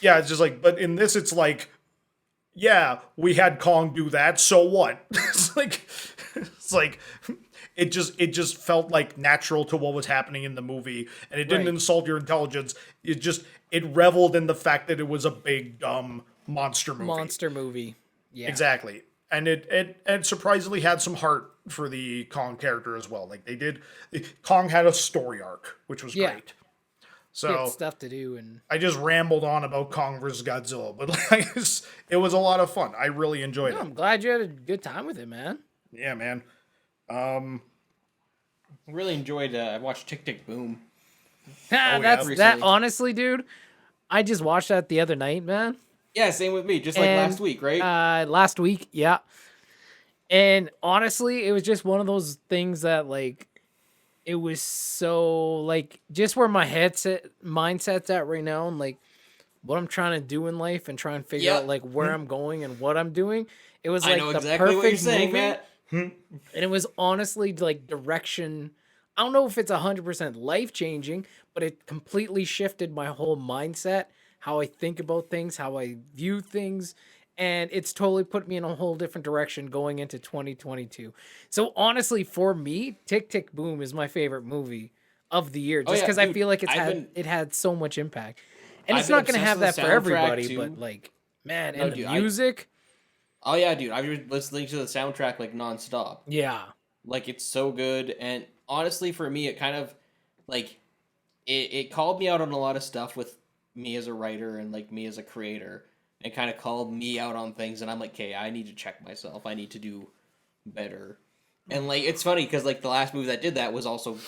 yeah, it's just like, but in this, it's like, yeah, we had Kong do that, so what? it's like it just felt like natural to what was happening in the movie, and it didn't insult your intelligence. it reveled in the fact that it was a big dumb monster movie. Monster movie. Yeah. Exactly. And it surprisingly had some heart for the Kong character as well. Like Kong had a story arc, which was Yeah. great. He had So stuff to do, and I just rambled on about Kong versus Godzilla, but like it was a lot of fun. I really enjoyed it. I'm glad you had a good time with it, man. Yeah, man. Really enjoyed. I watched Tick Tick Boom. That recently. honestly, dude. I just watched that the other night, man. Yeah, same with me. Just like And, last week, right? Last week, yeah. And honestly, it was just one of those things that like it was so like just where my mindset's at right now and like what I'm trying to do in life and try and figure out like where I'm going and what I'm doing. It was I like know the exactly perfect what you're saying, movie. Matt. And it was honestly like direction. I don't know if it's 100% life changing, but it completely shifted my whole mindset, how I think about things, how I view things. And it's totally put me in a whole different direction going into 2022. So honestly, for me, Tick Tick Boom is my favorite movie of the year, just yeah, because I dude, feel like I've it had so much impact. And I've it's been not going to have that obsessed for with the soundtrack, everybody, too. but like, man, No, and dude, the music, Oh yeah, dude. I've been listening to the soundtrack like nonstop. yeah. Like it's so good. And honestly, for me, it kind of like it called me out on a lot of stuff with me as a writer and like me as a creator. And kind of called me out on things, and I'm like, okay, I need to check myself. I need to do better. And like, it's funny because like the last movie that did that was also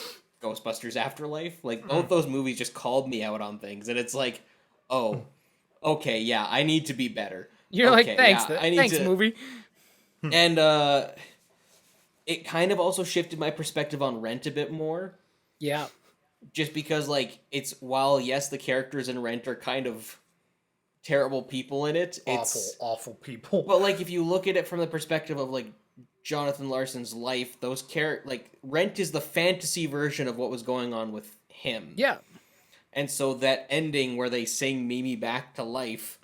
Ghostbusters Afterlife. Like both those movies just called me out on things, and it's like, oh, okay, yeah, I need to be better. You're Okay, like, thanks, yeah, I need thanks, to- movie. And it kind of also shifted my perspective on Rent a bit more, Yeah. just because like it's while yes, the characters in Rent are kind of terrible people in it. It's Awful people. But like if you look at it from the perspective of like Jonathan Larson's life, those like Rent is the fantasy version of what was going on with him. Yeah. And so that ending where they sing Mimi back to life,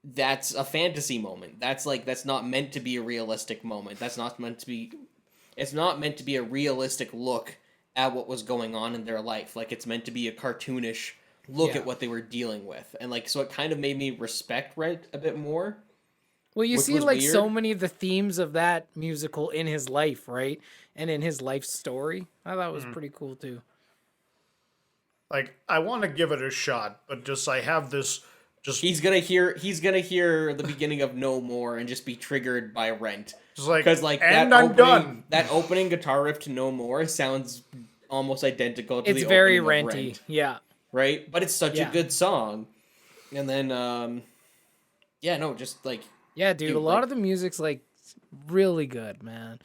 that's a fantasy moment. That's not meant to be a realistic moment. It's not meant to be a realistic look at what was going on in their life. Like it's meant to be a cartoonish look Yeah. at what they were dealing with. And like so it kind of made me respect Rent a bit more. Well, you Which see was like so weird. many of the themes of that musical in his life, right? And in his life story. I thought it was pretty cool too. Like I want to give it a shot, but I have this He's gonna hear the beginning of No More and just be triggered by Rent. just like, Because like and that I'm opening, done. that opening guitar riff to No More sounds almost identical to It's the very opening of renty. Rent, Yeah. right? But it's such Yeah. a good song. And then yeah, no, just like Yeah, dude, Dude, a lot like- of the music's like really good, man.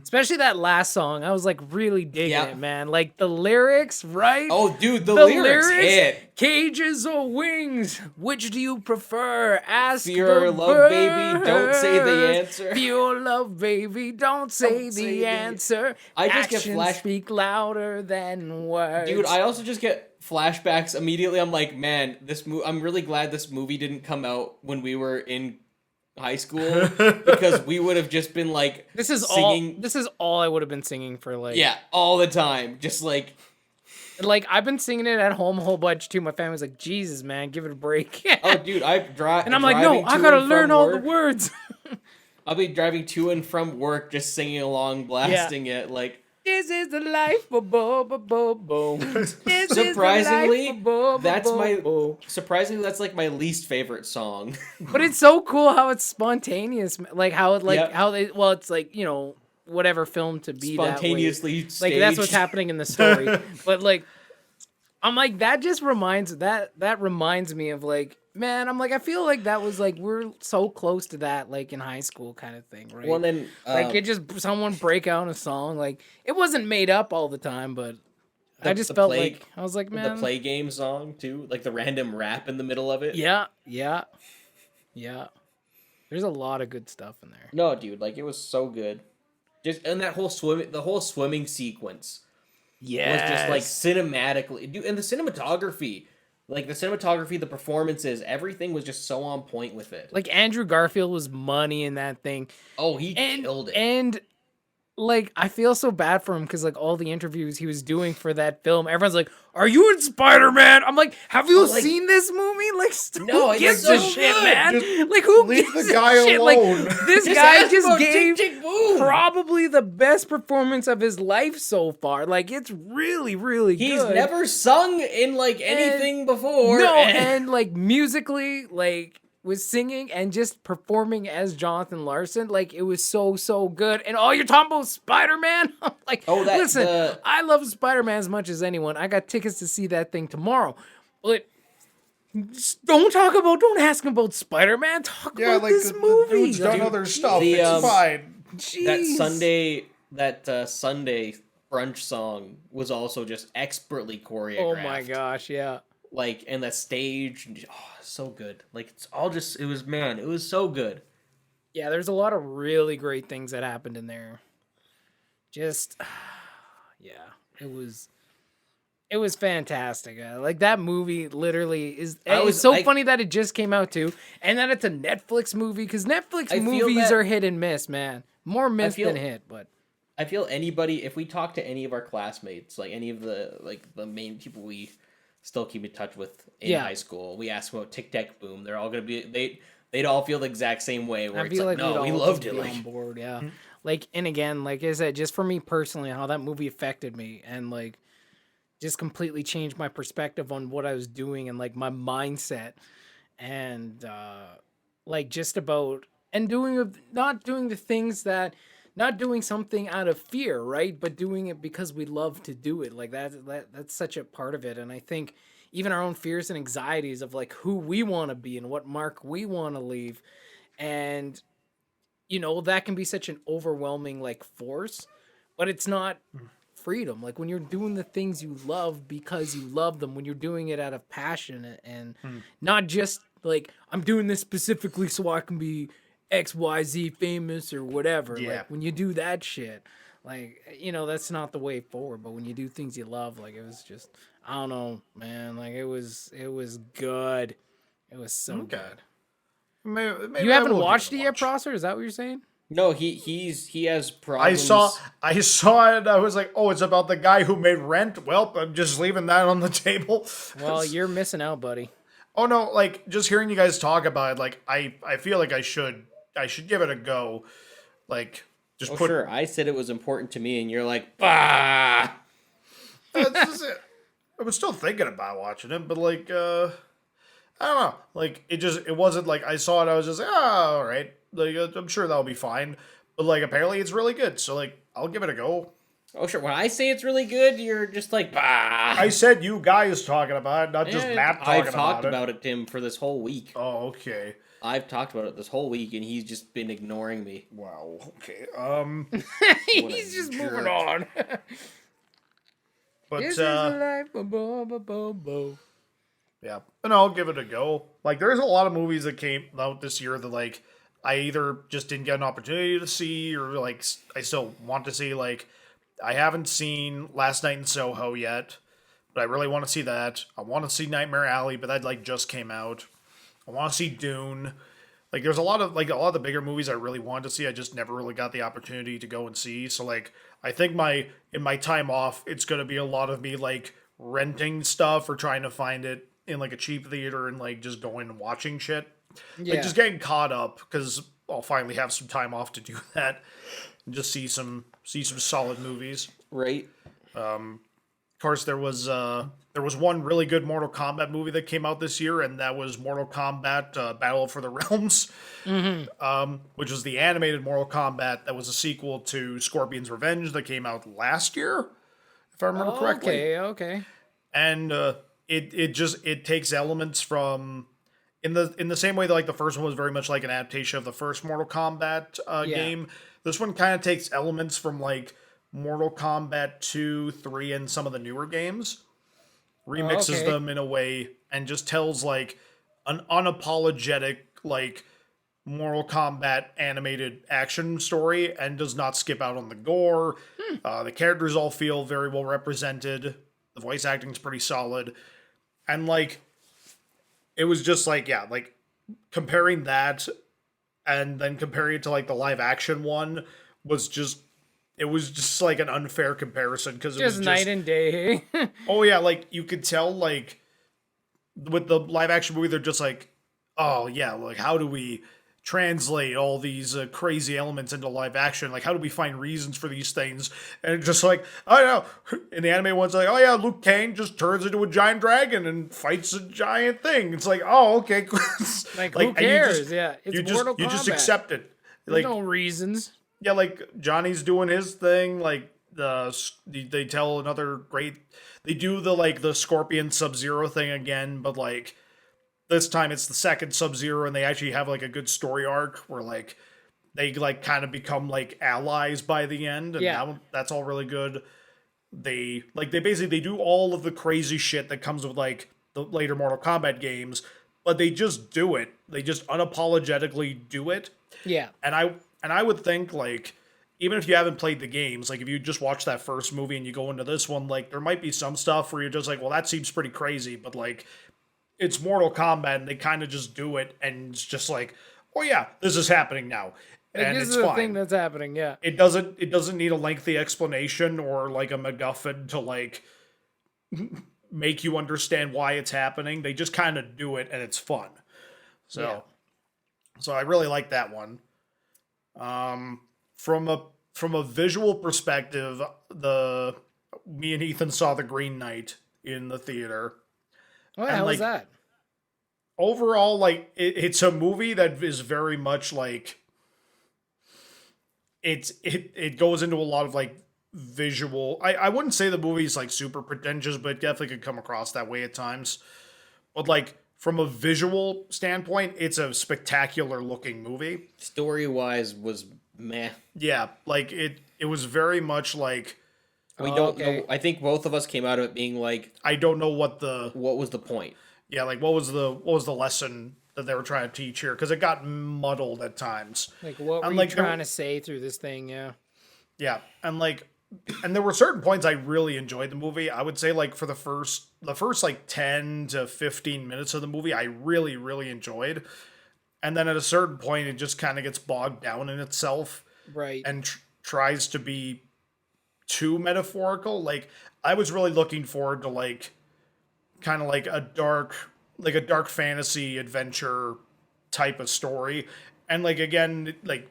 Especially that last song. I was like really digging Yeah. it, man. Like the lyrics, right? oh dude, the lyrics hit. Cages or wings? Which do you prefer? Ask Fear the or love, baby, don't say the birds. answer. Fear or love, baby, don't say say the the- answer. I just get Actions flash- speak louder than words. Dude, I also just get flashbacks immediately. I'm like, man, I'm really glad this movie didn't come out when we were in high school because we would have just been like this is singing all I would have been singing for like yeah, all the time. Just like Like I've been singing it at home a whole bunch too. My family's like, Jesus, man, give it a break. oh dude, And I'm like, no, I gotta learn all the words. I'll be driving to and from work just singing along, blasting it like This is the life, bo bo bo bo bo. This is the Surprisingly, life, bo, bo, that's bo, my bo. surprisingly that's like my least favorite song. But it's so cool how it's spontaneous, like how it like Yep. how they well, it's like whatever film to be Spontaneously that way. Like that's what's staged. happening in the story. But like, I'm like that just reminds me of like. Man, I'm like, I feel like that was like, we're so close to that, like in high school kind of thing, right? Well then Like it just someone break out a song, like it wasn't made up all the time, but I just the felt play- like I was like, man, the play game song too, like the random rap in the middle of it. yeah. There's a lot of good stuff in there. No, dude, like it was so good. Just and that whole swimming sequence Yeah, was just like cinematically, dude, and the cinematography, the performances, everything was just so on point with it. like Andrew Garfield was money in that thing, Oh, he and killed it. and like, I feel so bad for him because, like, all the interviews he was doing for that film, everyone's like, "Are you in Spider-Man?" I'm like, "Have you like, seen this movie?" Like, No, who it's gives so a shit, good. man? Like, who leave gives the guy a shit? alone. Like, this Just guy ask just about gave Tick, Tick, Boom. probably the best performance of his life so far. Like, it's really, really He's good. never sung in like anything before. No, and like musically, like was singing and just performing as Jonathan Larson, like it was so good. And all you're talking about Spider-Man? I'm like, Oh, that- listen, the- I love Spider-Man as much as anyone. I got tickets to see that thing tomorrow. But just don't ask him about Spider-Man. Talk Yeah, about like this the movie. dude's done Like, other stuff. The, It's fine. jeez. that Sunday brunch song was also just expertly choreographed. Oh my gosh, yeah. Like, and the stage, so good. Like, it's all just, it was so good. Yeah, there's a lot of really great things that happened in there. Just, yeah, it was fantastic. Like that movie literally is. It's so funny that it just came out too, and that it's a Netflix movie because Netflix I feel movies that- are hit and miss, man. More miss than hit, but I feel anybody, if we talk to any of our classmates, like any of the main people we still keep in touch with in high school, we ask them about Tic Tac Boom. They're all gonna be they'd all feel the exact same way. Where I it's feel like, like no, we'd we all loved be it. Like, on board, yeah. Like, and again, like I said, just for me personally, how that movie affected me and like just completely changed my perspective on what I was doing and like my mindset and like just about and not doing the things that not doing something out of fear, right? But doing it because we love to do it. Like that's such a part of it. And I think even our own fears and anxieties of like who we want to be and what mark we want to leave. And, you know, that can be such an overwhelming like force, but it's not freedom. Like when you're doing the things you love because you love them, when you're doing it out of passion and not just like, I'm doing this specifically so I can be XYZ famous or whatever. Yeah. Like when you do that shit, like, you know, that's not the way forward. But when you do things you love, like it was just, I don't know, man. Like it was good. It was so good. Maybe You I haven't will give watched a it yet, watch. Prosser? Is that what you're saying? no, he has I problems. saw it. And I was like, oh, it's about the guy who made Rent. Well, I'm just leaving that on the table. Well, you're missing out, buddy. Oh no, like just hearing you guys talk about it, like I feel like I should give it a go. Like just Oh, put sure. I said it was important to me, and you're like, bah. That's just it. I was still thinking about watching it, but like I don't know. Like it wasn't like I saw it, I was just like, oh, all right. Like I'm sure that'll be fine. But like apparently it's really good. So like I'll give it a go. Oh, sure. When I say it's really good, you're just like, bah. I said you guys talking about it, not just Matt talking I've talked about it. about it, Tim, for this whole week. Oh, okay. I've talked about it this whole week, and he's just been ignoring me. Wow. Okay. He's just moving on. But This is the life. Bo. yeah, and I'll give it a go. Like, there's a lot of movies that came out this year that, like, I either just didn't get an opportunity to see, or, like, I still want to see. Like, I haven't seen Last Night in Soho yet, but I really want to see that. I want to see Nightmare Alley, but that, like, just came out. I want to see Dune. Like, there's a lot of the bigger movies I really wanted to see. I just never really got the opportunity to go and see. So, like, I think in my time off, it's going to be a lot of me, like, renting stuff or trying to find it in, like, a cheap theater and, like, just going and watching shit. Yeah. Like, just getting caught up, because I'll finally have some time off to do that. And just see some solid movies. Right? Of course, there was one really good Mortal Kombat movie that came out this year, and that was Mortal Kombat Battle for the Realms, which was the animated Mortal Kombat that was a sequel to Scorpion's Revenge that came out last year, if I remember correctly. Okay. And it takes elements from in the same way that like the first one was very much like an adaptation of the first Mortal Kombat game. This one kind of takes elements from like Mortal Kombat 2, 3, and some of the newer games, remixes them in a way, and just tells like an unapologetic like Mortal Kombat animated action story, and does not skip out on the gore. The characters all feel very well represented. The voice acting is pretty solid, and like it was just like like comparing that and then comparing it to like the live action one was just it was just like an unfair comparison because it was Just night and day. oh yeah, like you could tell like with the live action movie, they're just like, oh yeah, like how do we translate all these crazy elements into live action? Like how do we find reasons for these things? And it's just like, I don't know. In the anime one's like, oh yeah, Luke Kane just turns into a giant dragon and fights a giant thing. It's like, oh okay, like who cares? Yeah, it's Mortal Kombat. You just accept it. There's Like no reasons. yeah, like Johnny's doing his thing. Like they tell another great. They do the Scorpion Sub-Zero thing again, but like this time it's the second Sub-Zero, and they actually have like a good story arc where like they like kind of become like allies by the end, and that's all really good. They basically do all of the crazy shit that comes with like the later Mortal Kombat games, but they just do it. They just unapologetically do it. Yeah. And I would think like even if you haven't played the games, like if you just watch that first movie and you go into this one, like there might be some stuff where you're just like, well, that seems pretty crazy, but like it's Mortal Kombat and they kind of just do it and it's just like, oh yeah, this is happening now. Like, and this it's is the fine. thing that's happening, yeah. It doesn't need a lengthy explanation or like a MacGuffin to like make you understand why it's happening. They just kind of do it and it's fun. So I really like that one. From a visual perspective, me and Ethan saw The Green Knight in the theater. Oh, how was that? Overall, like it's a movie that is very much like it goes into a lot of like visual. I wouldn't say the movie's like super pretentious, but it definitely could come across that way at times. But like from a visual standpoint, it's a spectacular looking movie. Story wise was meh. Yeah, like it was very much like We don't know. I think both of us came out of it being like, I don't know what was the point? Yeah, like what was the lesson that they were trying to teach here? Because it got muddled at times. Like what were you trying to say through this thing? Yeah. Yeah, and there were certain points I really enjoyed the movie. I would say like for the first like 10 to 15 minutes of the movie, I really, really enjoyed. And then at a certain point, it just kind of gets bogged down in itself. Right. And tries to be too metaphorical. Like, I was really looking forward to like, kind of like a dark fantasy adventure type of story. And like, again, like,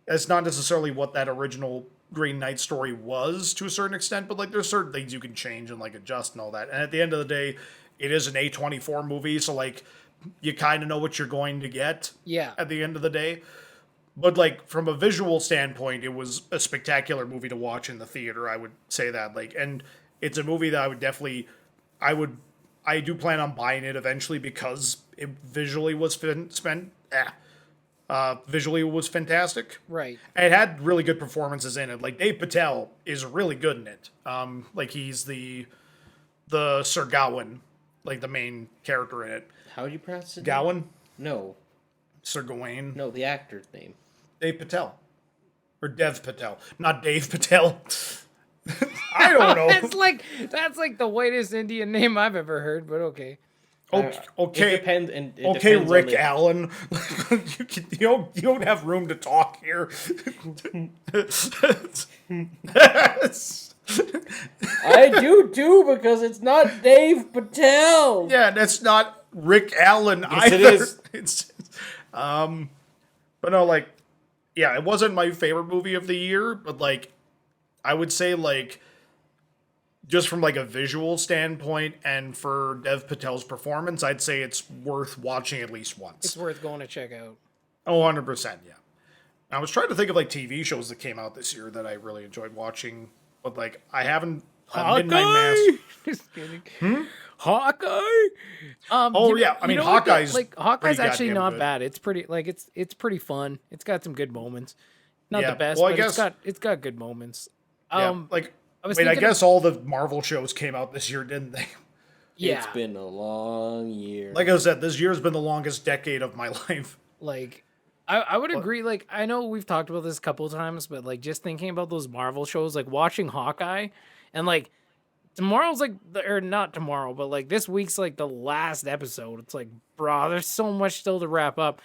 that's not necessarily what that original Green Knight story was to a certain extent, but like there's certain things you can change and like adjust and all that. And at the end of the day, it is an A24 movie, so like you kind of know what you're going to get. Yeah. At the end of the day. But like from a visual standpoint, it was a spectacular movie to watch in the theater. I would say that. Like, and it's a movie that I would definitely, I do plan on buying it eventually because it visually was visually it was fantastic. Right. And it had really good performances in it. Like Dave Patel is really good in it. Like he's the Sir Gawain, like the main character in it. How do you pronounce it? Gawain? No. Sir Gawain? No, the actor's name. Dave Patel. Or Dev Patel. Not Dave Patel. I don't know. that's like the whitest Indian name I've ever heard, but okay. Okay. It depends. And it okay, depends Rick Allen. you don't have room to talk here. I do too, because it's not Dave Patel. Yeah, that's not Rick Allen Yes, either. it is. But no, like, yeah, it wasn't my favorite movie of the year, but like, I would say like, just from like a visual standpoint and for Dev Patel's performance, I'd say it's worth watching at least once. It's worth going to check out. Oh, 100%, yeah. I was trying to think of like TV shows that came out this year that I really enjoyed watching, but like I haven't. Midnight Mass. Just kidding. Hawkeye. Yeah, I mean Hawkeye's Hawkeye's actually not good. Bad. It's pretty it's pretty fun. It's got some good moments. Not the best, but it's got good moments. I guess all the Marvel shows came out this year, didn't they? Yeah. It's been a long year. Like I said, this year's been the longest decade of my life. Like, I would agree. Like, I know we've talked about this a couple of times, but like just thinking about those Marvel shows, like watching Hawkeye, and like tomorrow's like, or not tomorrow, but like this week's like the last episode. It's like, bro, there's so much still to wrap up.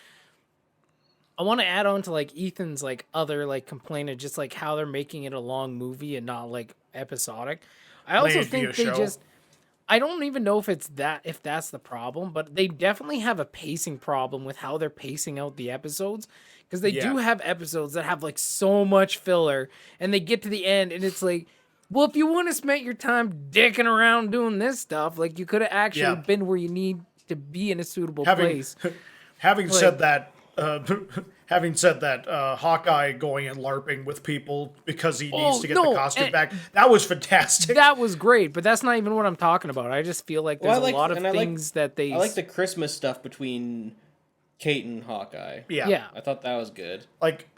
I want to add on to like Ethan's like other like complaint of just like how they're making it a long movie and not like episodic. I also Made via think they show. just I don't even know if that's the problem, but they definitely have a pacing problem with how they're pacing out the episodes because they do have episodes that have like so much filler and they get to the end and it's like, well, if you want to spend your time dicking around doing this stuff, like you could have actually been where you need to be in a suitable place. Having said that, Hawkeye going and LARPing with people because he needs to get the costume back, that was fantastic. That was great, but that's not even what I'm talking about. I just feel like there's a lot of things that they... I like the Christmas stuff between Kate and Hawkeye. Yeah. I thought that was good. Like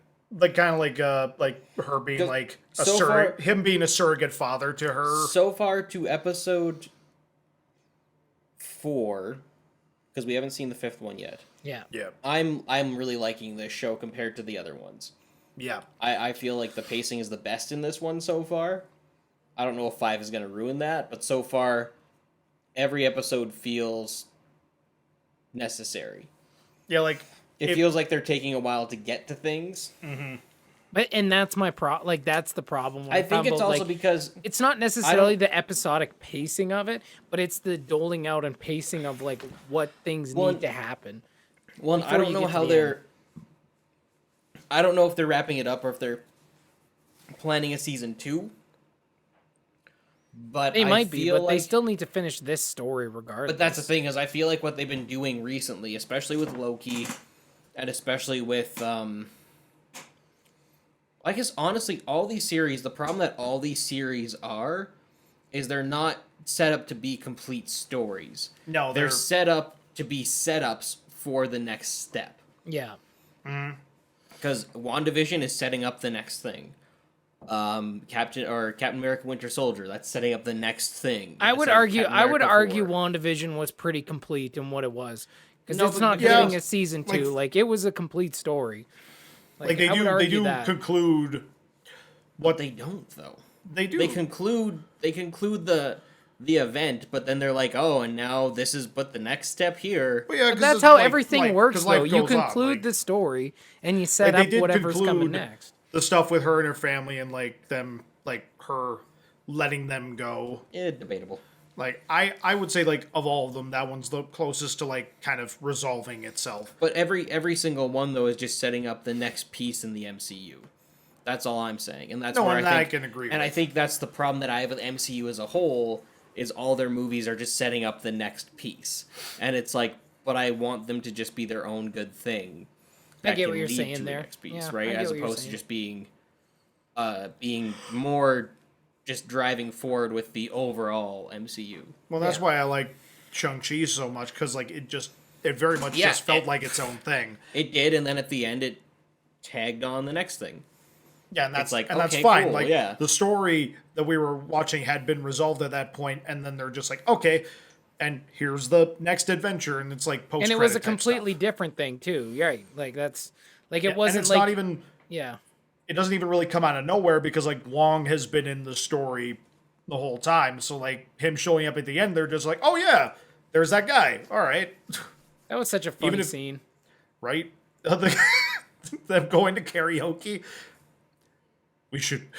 her being like him being a surrogate father to her. So far to episode 4, because we haven't seen the 5th one yet. Yeah. I'm really liking this show compared to the other ones. Yeah. I feel like the pacing is the best in this one so far. I don't know if 5 is going to ruin that, but so far, every episode feels necessary. Yeah, like... It feels like they're taking a while to get to things. Mm-hmm. And that's my that's the problem. I think it's also because... It's not necessarily the episodic pacing of it, but it's the doling out and pacing of, like, what things need to happen. Well, I don't know how they're... I don't know if they're wrapping it up or if they're planning a season 2. But they might be, but they still need to finish this story regardless. But that's the thing, is I feel like what they've been doing recently, especially with Loki, and especially with... I guess, honestly, all these series, the problem that all these series are, is they're not set up to be complete stories. No, they're set up to be setups for the next step. Yeah. Because WandaVision is setting up the next thing. Captain America Winter Soldier, that's setting up the next thing. I would argue WandaVision was pretty complete in what it was. Because it's not getting a season 2. Like, it was a complete story. Like they do conclude what they don't though. They do. They conclude the event, but then they're like, oh, and now this is but the next step here. Well, yeah, but that's how everything works though. You conclude the story and you set up whatever's coming next. The stuff with her and her family and her letting them go. Yeah, debatable. Like, I would say, like, of all of them, that one's the closest to, like, kind of resolving itself. But every single one, though, is just setting up the next piece in the MCU. That's all I'm saying. And that's where I can agree with. I think that's the problem that I have with MCU as a whole, is all their movies are just setting up the next piece. And it's like, but I want them to just be their own good thing. I get what you're saying there. Next piece, right? As opposed to just being more... just driving forward with the overall MCU. Well, that's why I like Shang-Chi so much, because like it very much just felt like its own thing. It did, and then at the end it tagged on the next thing. Yeah, and that's like, that's okay, fine. cool, like the story that we were watching had been resolved at that point, and then they're just like, okay, and here's the next adventure, and it's like post. And it was a completely different thing too, right? Like that's like it wasn't and it's like not even. Yeah. It doesn't even really come out of nowhere because, like, Wong has been in the story the whole time. So, like, him showing up at the end, they're just like, oh, yeah, there's that guy. All right. That was such a funny scene. Right? Them going to karaoke. We should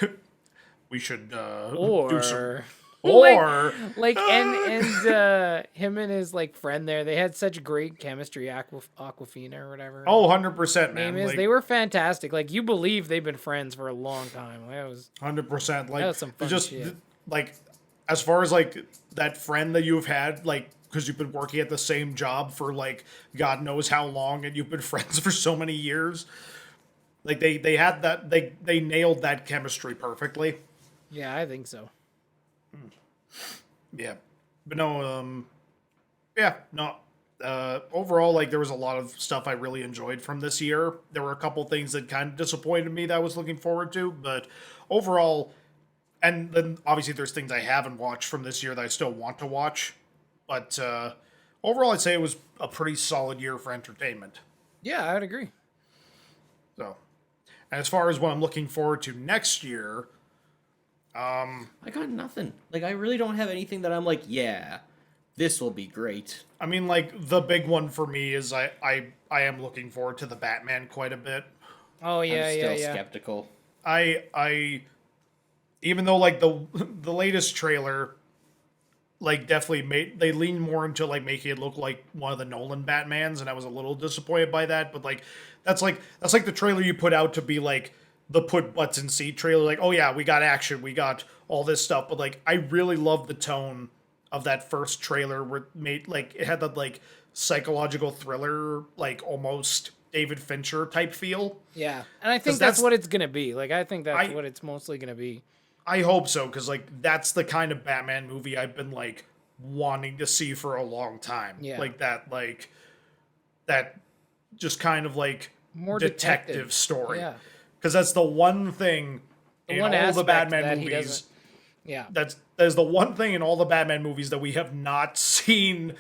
do some... Or and him and his like friend there, they had such great chemistry. Aquafina or whatever. Oh, 100%, man. Name is. They were fantastic. Like you believe they've been friends for a long time. That was 100%. Like that was some fun shit. Like as far as like that friend that you've had, like because you've been working at the same job for like God knows how long, and you've been friends for so many years. Like they had that they nailed that chemistry perfectly. Yeah, I think so. Yeah, but overall, like, there was a lot of stuff I really enjoyed from this year. There were a couple things that kind of disappointed me that I was looking forward to, but overall, and then obviously there's things I haven't watched from this year that I still want to watch, but overall, I'd say it was a pretty solid year for entertainment. Yeah, I would agree. So, and as far as what I'm looking forward to next year... I got nothing. Like, I really don't have anything that I'm like, yeah, this will be great. I mean, like, the big one for me is I am looking forward to the Batman quite a bit. Oh yeah, I'm still yeah. skeptical. I even though like the latest trailer like definitely they lean more into like making it look like one of the Nolan Batmans, and I was a little disappointed by that, but like that's like the trailer you put out to be like the put butts in seat trailer, like, oh yeah, we got action, we got all this stuff, but like I really love the tone of that first trailer where it made like it had that like psychological thriller, like almost David Fincher type feel. Yeah, and I think that's what it's gonna be. Like, I think that's what it's mostly gonna be. I hope so, because like that's the kind of Batman movie I've been like wanting to see for a long time. Yeah, like that just kind of like more detective story. Yeah, because that's the one thing in all the Batman movies. Yeah, that's the one thing in all the Batman movies that we have not seen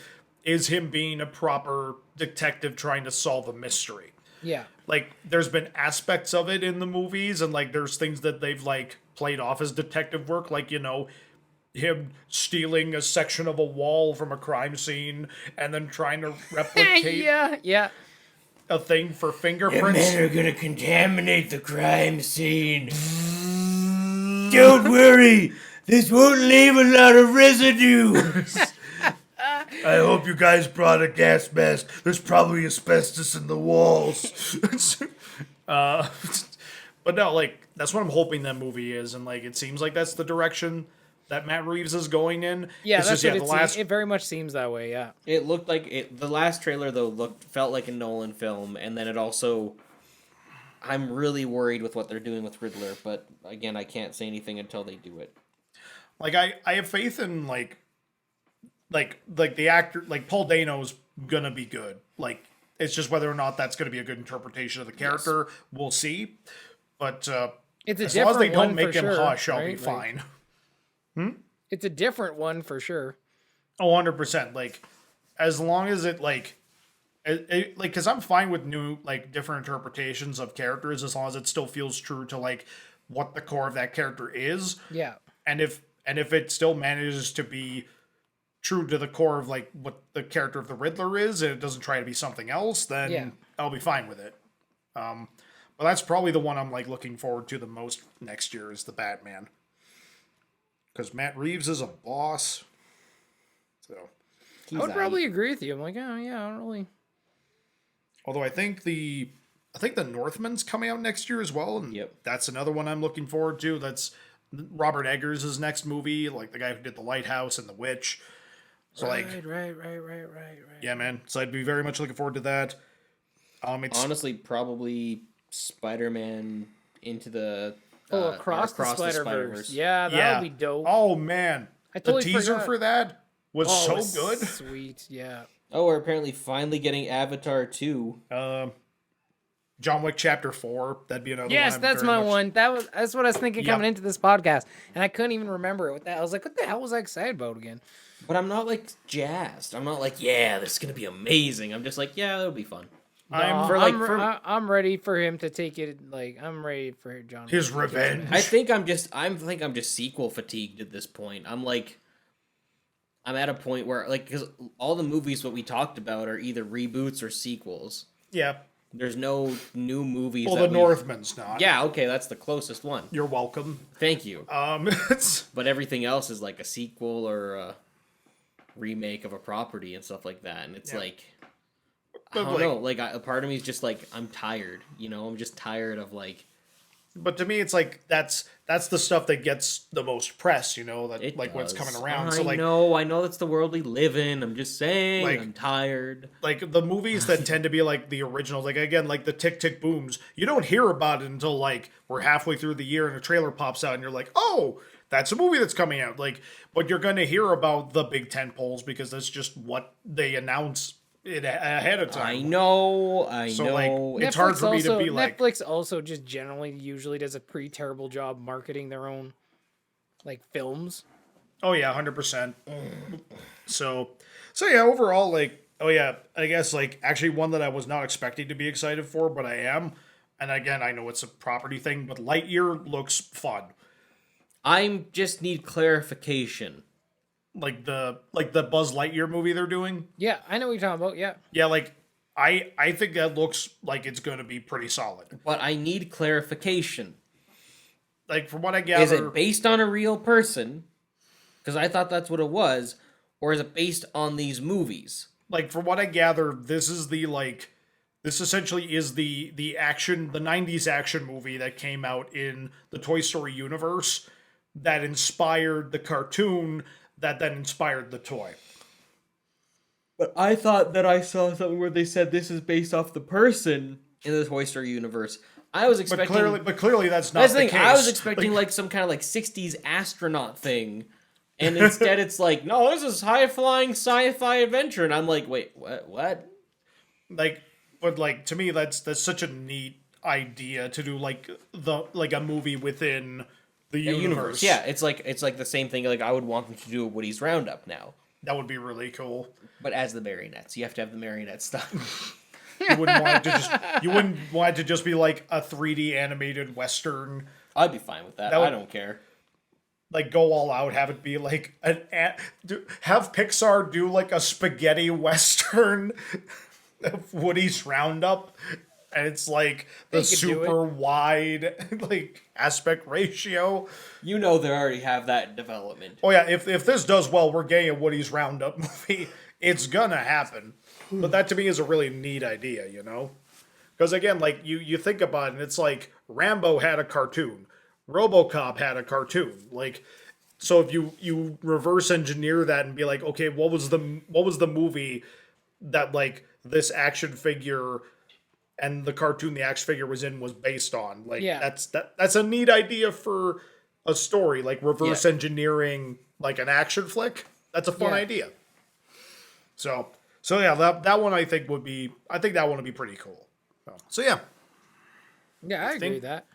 is him being a proper detective trying to solve a mystery. Yeah. Like, there's been aspects of it in the movies, and, like, there's things that they've, like, played off as detective work, like, you know, him stealing a section of a wall from a crime scene and then trying to replicate a thing for fingerprints. Men are gonna contaminate the crime scene. Don't worry, this won't leave a lot of residue. I hope you guys brought a gas mask. There's probably asbestos in the walls. But no, like, that's what I'm hoping that movie is, and like it seems like that's the direction that Matt Reeves is going in. Yeah, it's it very much seems that way, yeah. It looked like it. The last trailer though felt like a Nolan film, and then it also. I'm really worried with what they're doing with Riddler, but again, I can't say anything until they do it. Like I have faith in like the actor, like Paul Dano's gonna be good. Like, it's just whether or not that's gonna be a good interpretation of the character, we'll see. But it's a as long as they don't make him sure, hush, I'll right? be fine. It's a different one for sure. Oh, 100%. Like, as long as it like, because I'm fine with new, like, different interpretations of characters as long as it still feels true to like what the core of that character is. Yeah. And if it still manages to be true to the core of like what the character of the Riddler is, and it doesn't try to be something else, then I'll be fine with it. But that's probably the one I'm like looking forward to the most next year is the Batman, because Matt Reeves is a boss. So I would probably agree with you. I'm like, oh yeah, I don't really. Although I think the Northman's coming out next year as well, and that's another one I'm looking forward to. That's Robert Eggers' next movie, like the guy who did The Lighthouse and The Witch. So right. Yeah, man. So I'd be very much looking forward to that. It's honestly probably Spider-Man into the across the Spider-Verse. Yeah, that would be dope. Oh man, I totally the teaser for that was so good. Sweet, yeah. Oh, we're apparently finally getting Avatar 2. John Wick Chapter 4. That'd be another one. Yes, that's my one. That's what I was thinking coming into this podcast, and I couldn't even remember it. I was like, what the hell was I excited about again? But I'm not like jazzed. I'm not like, yeah, this is gonna be amazing. I'm just like, yeah, it'll be fun. I'm ready for him to take it. Like, I'm ready for John. His revenge. I think I'm just sequel fatigued at this point. I'm at a point where, like, because all the movies what we talked about are either reboots or sequels. Yeah. There's no new movies. Well, the Northman's not. Yeah, okay, that's the closest one. You're welcome. Thank you. But everything else is like a sequel or a remake of a property and stuff like that, and it's like, I don't know. Like, a part of me is just like, I'm tired. You know, I'm just tired of like. But to me, it's like that's the stuff that gets the most press, you know, that it like does. what's coming around. I know that's the world we live in. I'm just saying, like, I'm tired. Like the movies that tend to be like the original, like again, like the Tick Tick Booms, you don't hear about it until like we're halfway through the year and a trailer pops out and you're like, oh, that's a movie that's coming out. Like, but you're going to hear about the big tent poles because that's just what they announce it ahead of time. I know. Like, it's hard for me to be like. Netflix also just generally usually does a pretty terrible job marketing their own like films. Oh yeah, 100%. So yeah, overall, like, oh yeah, I guess like actually one that I was not expecting to be excited for, but I am. And again, I know it's a property thing, but Lightyear looks fun. I just need clarification. the Buzz Lightyear movie they're doing. Yeah, I know what you're talking about. Yeah. Yeah, like I think that looks like it's going to be pretty solid. But I need clarification. Like from what I gather, Is it based on a real person? Because I thought that's what it was. Or is it based on these movies? like from what I gather, this essentially is the action, the 90s action movie that came out in the Toy Story universe that inspired the cartoon that then inspired the toy. But I thought that I saw something where they said this is based off the person in the Toy Story universe. I was expecting... But clearly that's not That's the the thing. case. I was expecting like some kind of like 60s astronaut thing. And instead it's like, no, this is high-flying sci-fi adventure. And I'm like, wait, what? Like, but like to me that's such a neat idea to do like a movie within the universe. Yeah, it's like the same thing. Like I would want them to do a Woody's Roundup now. That would be really cool. But as the marionettes. You have to have the marionette stuff. You wouldn't want it to just be like a 3D animated Western. I'd be fine with that. That would- I don't care. Like go all out, have it be like have Pixar do like a spaghetti Western of Woody's Roundup, and it's like the could do super wide like aspect ratio. You know they already have that in development. Oh yeah, if this does well, we're getting a Woody's Roundup movie. It's gonna happen. But that to me is a really neat idea, you know? Because again, like you think about it, and it's like Rambo had a cartoon, RoboCop had a cartoon. Like, so if you reverse engineer that and be like, okay, what was the movie that like this action figure and the cartoon the action figure was in was based on? Like, Yeah. that's a neat idea for a story, like reverse engineering like an action flick. That's a fun idea. So yeah, that one I think would be pretty cool. So yeah. Yeah, I agree with that.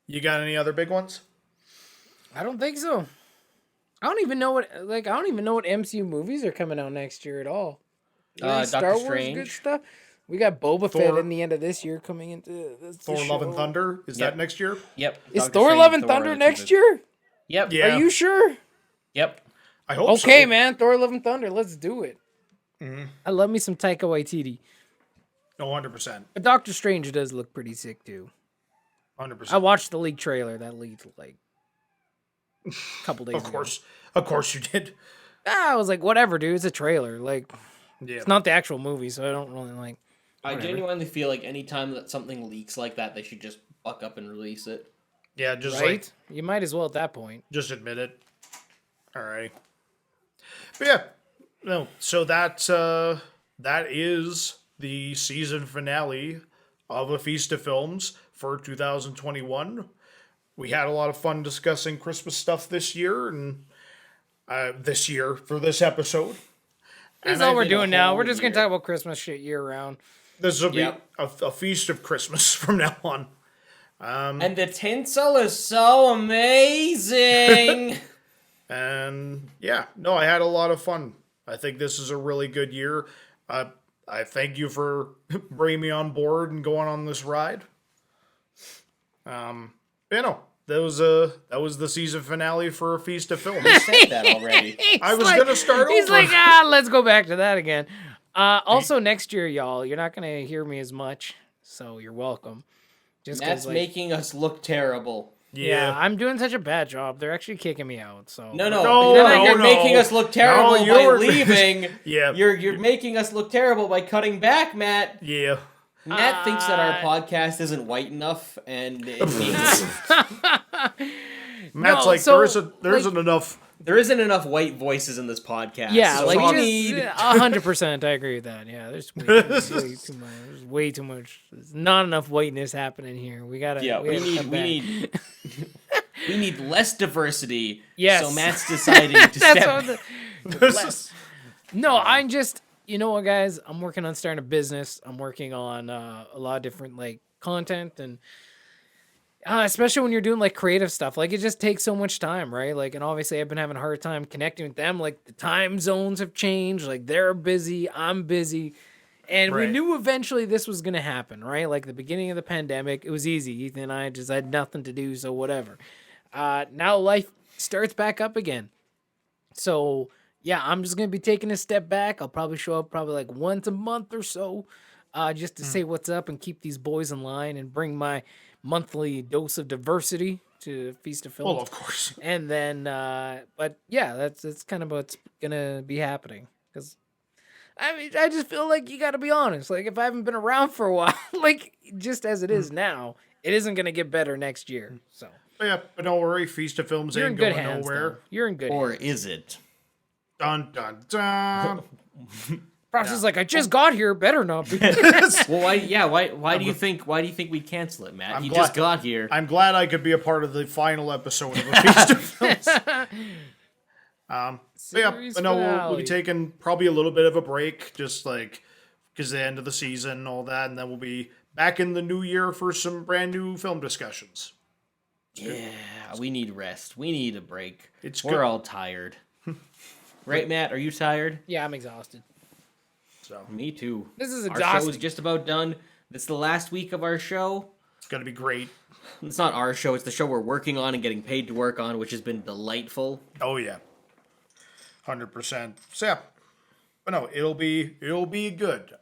You got any other big ones? I don't think so. I don't even know what MCU movies are coming out next year at all. Doctor Strange. good stuff. We got Boba Thor. Fett in the end of this year coming into this Thor: Love and show. Thunder is that next year? Yep. Is Dr. Thor: Strange, Love and Thor Thunder are the next two year? Yep. Yeah. Are you sure? Yep. I hope so. Okay, man. Thor: Love and Thunder. Let's do it. I love me some Taika Waititi. 100%. But Doctor Strange does look pretty sick too. 100%. I watched the leaked trailer. That leaked like a couple days ago. Of course you did. I was like, whatever, dude. It's a trailer. Like, Yeah. it's not the actual movie, so I don't really like. I genuinely feel like anytime that something leaks like that, they should just buck up and release it. Yeah, just Right? like You might as well at that point. just admit it. All right. But yeah, no. So that is the season finale of A Feast of Films for 2021. We had a lot of fun discussing Christmas stuff this year and for this episode. That's And all I we're think doing a now. whole We're just gonna year. talk about Christmas shit year round. This will be Yep. a feast of Christmas from now on. And the tinsel is so amazing. And yeah, no, I had a lot of fun. I think this is a really good year. I thank you for bringing me on board and going on this ride. You know, that was the season finale for A Feast of Films. Said that already. I was gonna start He's over. like, let's go back to that again. Also, next year, y'all, you're not gonna hear me as much, so you're welcome. Just 'cause, That's like, making us look terrible. yeah, I'm doing such a bad job. They're actually kicking me out. So No, no. you're making us look terrible No, by you're- leaving. Yeah. You're making us look terrible by cutting back, Matt. Yeah. Matt thinks that our podcast isn't white enough, and it needs, Matt's No, like, so, there isn't enough. there isn't enough white voices in this podcast. yeah, so like we just need 100%. I agree with that. Yeah, there's way too much. There's way too much. There's not enough whiteness happening here. We gotta. Yeah, we cut need back. we need less diversity. Yes. So Matt's deciding to That's step. what less. No, I'm just. You know what, guys? I'm working on starting a business. I'm working on a lot of different like content and. Especially when you're doing like creative stuff, like it just takes so much time, right? Like, and obviously I've been having a hard time connecting with them. Like the time zones have changed. Like they're busy, I'm busy, and we Right. knew eventually this was gonna happen, right? Like the beginning of the pandemic, it was easy. Ethan and I just had nothing to do, so whatever. Now life starts back up again. So yeah, I'm just gonna be taking a step back. I'll probably show up probably like once a month or so, just to say what's up and keep these boys in line and bring my monthly dose of diversity to Feast of Films. Well, of course. And then, but yeah, that's kind of what's gonna be happening. Because I mean, I just feel like you got to be honest. Like if I haven't been around for a while, like just as it is now, it isn't gonna get better next year. So Yeah, but don't worry, Feast of Films you're in ain't good going hands. nowhere. Though. You're in good Or hands. is it? Dun dun dun. Process like I just got here. Better not be. Well, why do you think we cancel it, Matt? I'm You glad- just got here. I'm glad I could be a part of the final episode of A Feast of Films. But yeah, Series but no, we'll finale. be taking probably a little bit of a break, just like because the end of the season and all that, and then we'll be back in the new year for some brand new film discussions. Yeah, we need rest. We need a break. Good. We're all tired. Right, Matt? Are you tired? Yeah, I'm exhausted. So Me too. This is Our exhausting. show is just about done. It's the last week of our show. it's gonna be great. It's not our show. It's the show we're working on and getting paid to work on, which has been delightful. Oh yeah, 100%. So yeah, but no, it'll be good.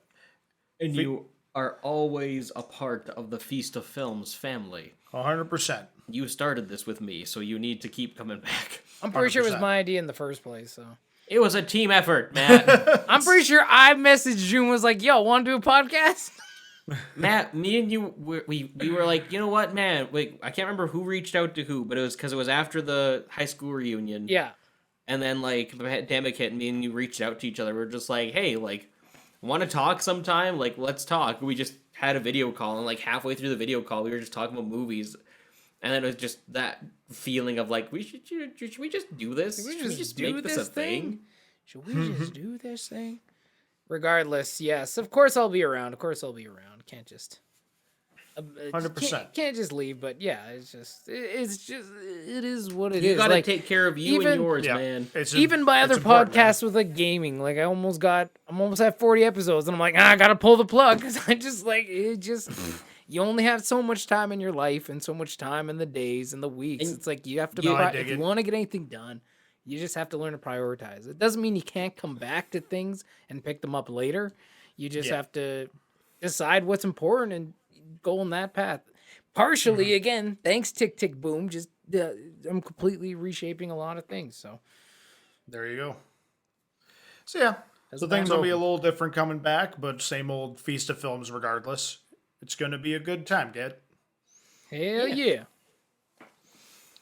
And you are always a part of the Feast of Films family. 100%. You started this with me, so you need to keep coming back. I'm pretty sure it was 100%. my idea in the first place. So It was a team effort, Matt. I'm pretty sure I messaged you and was like, "Yo, want to do a podcast?" Matt, me and you, we were like, you know what, man? Wait, I can't remember who reached out to who, but it was because it was after the high school reunion. Yeah. And then, like, the pandemic hit, and me and you reached out to each other. We are just like, hey, like, want to talk sometime? Like, let's talk. We just had a video call, and, like, halfway through the video call, we were just talking about movies. And then it was just that feeling of, like, should we just do this? Should we Should just make do this this a thing? Should we just do this thing? Regardless, yes. Of course I'll be around. Can't just 100%. Can't just leave, but yeah, it is what it is. You gotta Like, take care of you even- and yours, Yeah, man. even my other it's important, man. podcasts with like gaming, like I'm almost at 40 episodes, and I'm like, I gotta pull the plug because I just like it. Just you only have so much time in your life and so much time in the days and the weeks. And it's like you have to. No, I if dig you it. want to get anything done, you just have to learn to prioritize. It doesn't mean you can't come back to things and pick them up later. You just Yeah. have to decide what's important and go on that path. Partially, again, thanks Tick Tick Boom. Just I'm completely reshaping a lot of things. So There you go. So yeah, so things will be a little different coming back, but same old Feast of Films regardless. It's going to be a good time, Dad. hell yeah.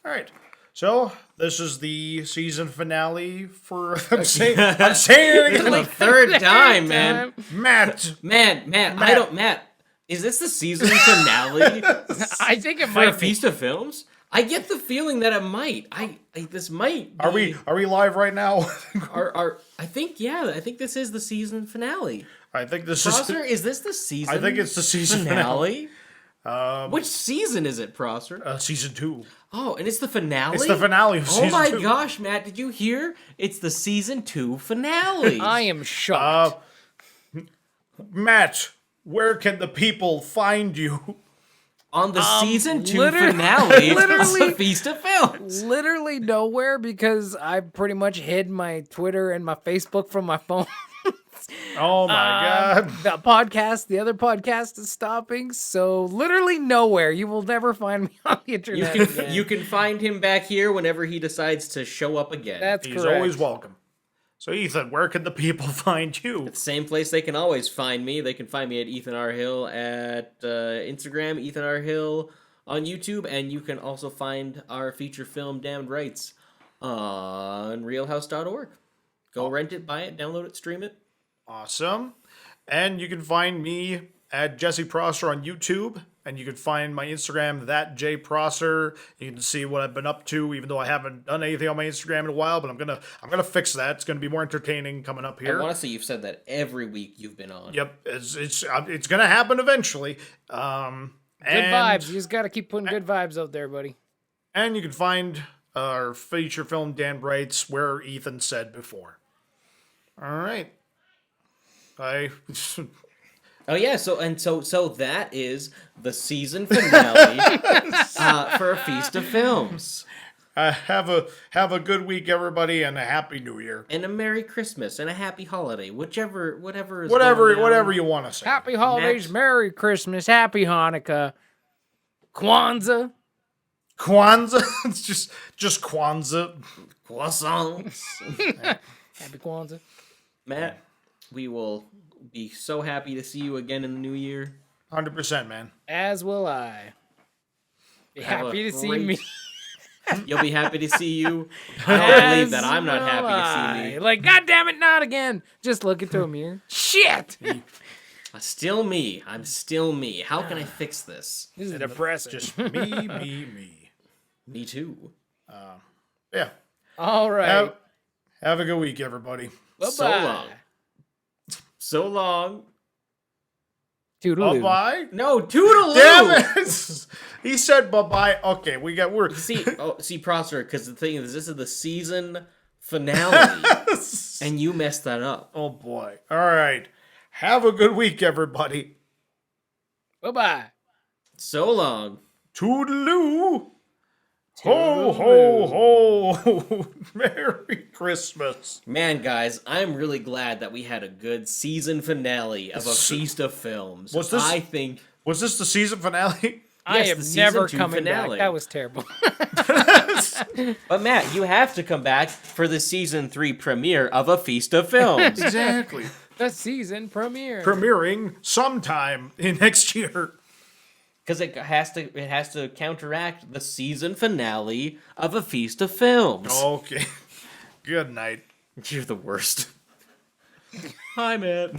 All right. So this is the season finale for. I'm saying it again. Like third time, man. Matt. Matt, is this the season finale I think it for might a be. Feast of Films? I get the feeling that it might. This might. Be, Are we live right now? I think this is the season finale. I think this Prosser, is. is this the season? I think it's the season finale. Which season is it, Prosser? Season 2. Oh, and it's the finale. It's the finale of season Oh my 2. gosh, Matt! Did you hear? It's the season 2 finale. I am shocked. Matt, where can the people find you? On the season 2 literally- finale of literally- the Feast of Films. Literally nowhere because I pretty much hid my Twitter and my Facebook from my phone. Oh my God. The other podcast is stopping, so literally nowhere. You will never find me on the internet. again. You can find him back here whenever he decides to show up again. That's He's correct. always welcome. So Ethan, where can the people find you? Same place they can always find me. They can find me at Ethan R. Hill at Instagram, Ethan R. Hill on YouTube, and you can also find our feature film Damned Rights on realhouse.org. Go rent it, buy it, download it, stream it. Awesome. And you can find me at Jesse Prosser on YouTube. And you can find my Instagram, that J Prosser. You can see what I've been up to, even though I haven't done anything on my Instagram in a while. But I'm gonna fix that. It's gonna be more entertaining coming up here. And honestly, you've said that every week you've been on. Yep, it's gonna happen eventually. Good vibes. You just got to keep putting good vibes out there, buddy. And you can find our feature film Dan Brights where Ethan said before. All right. Oh yeah, so that is the season finale for a Feast of Films. Have a good week, everybody, and a happy New Year. And a Merry Christmas and a Happy Holiday, whatever is Whatever going down. whatever you want to say. Happy holidays, Max. Merry Christmas, Happy Hanukkah, Kwanzaa. Kwanzaa. It's just Kwanzaa. Croissants. Happy Kwanzaa. Matt, we will be so happy to see you again in the new year. 100%, man. As will I. Be Have a happy to see great- me. You'll be happy to see you. I don't believe that I'm not As happy will to see I. me. Like, God damn it, not again. Just look into a mirror. Shit. Still me. I'm still me. How can I fix this? This is depressing. Just me. Me too. Yeah. All right. Have a good week, everybody. Bye-bye. So long. So long. Toodaloo. Bye-bye. No, toodaloo. Damn it. He said bye-bye. Okay, we're See, Prosser, because the thing is, this is the season finale, and you messed that up. Oh boy. All right. Have a good week, everybody. Bye-bye. So long. Toodaloo. Ho, ho, ho. Merry Christmas. Man, guys, I'm really glad that we had a good season finale of a feast of films. Was this- I think. Was this the season finale? I Yes, am the never season 2 coming finale. back. That was terrible. But Matt, you have to come back for the season 3 premiere of A Feast of Films. Exactly. The season premiere. Premiering sometime in next year. Because it has to counteract the season finale of A Feast of Films. Okay. Good night. You're the worst. Hi, Matt.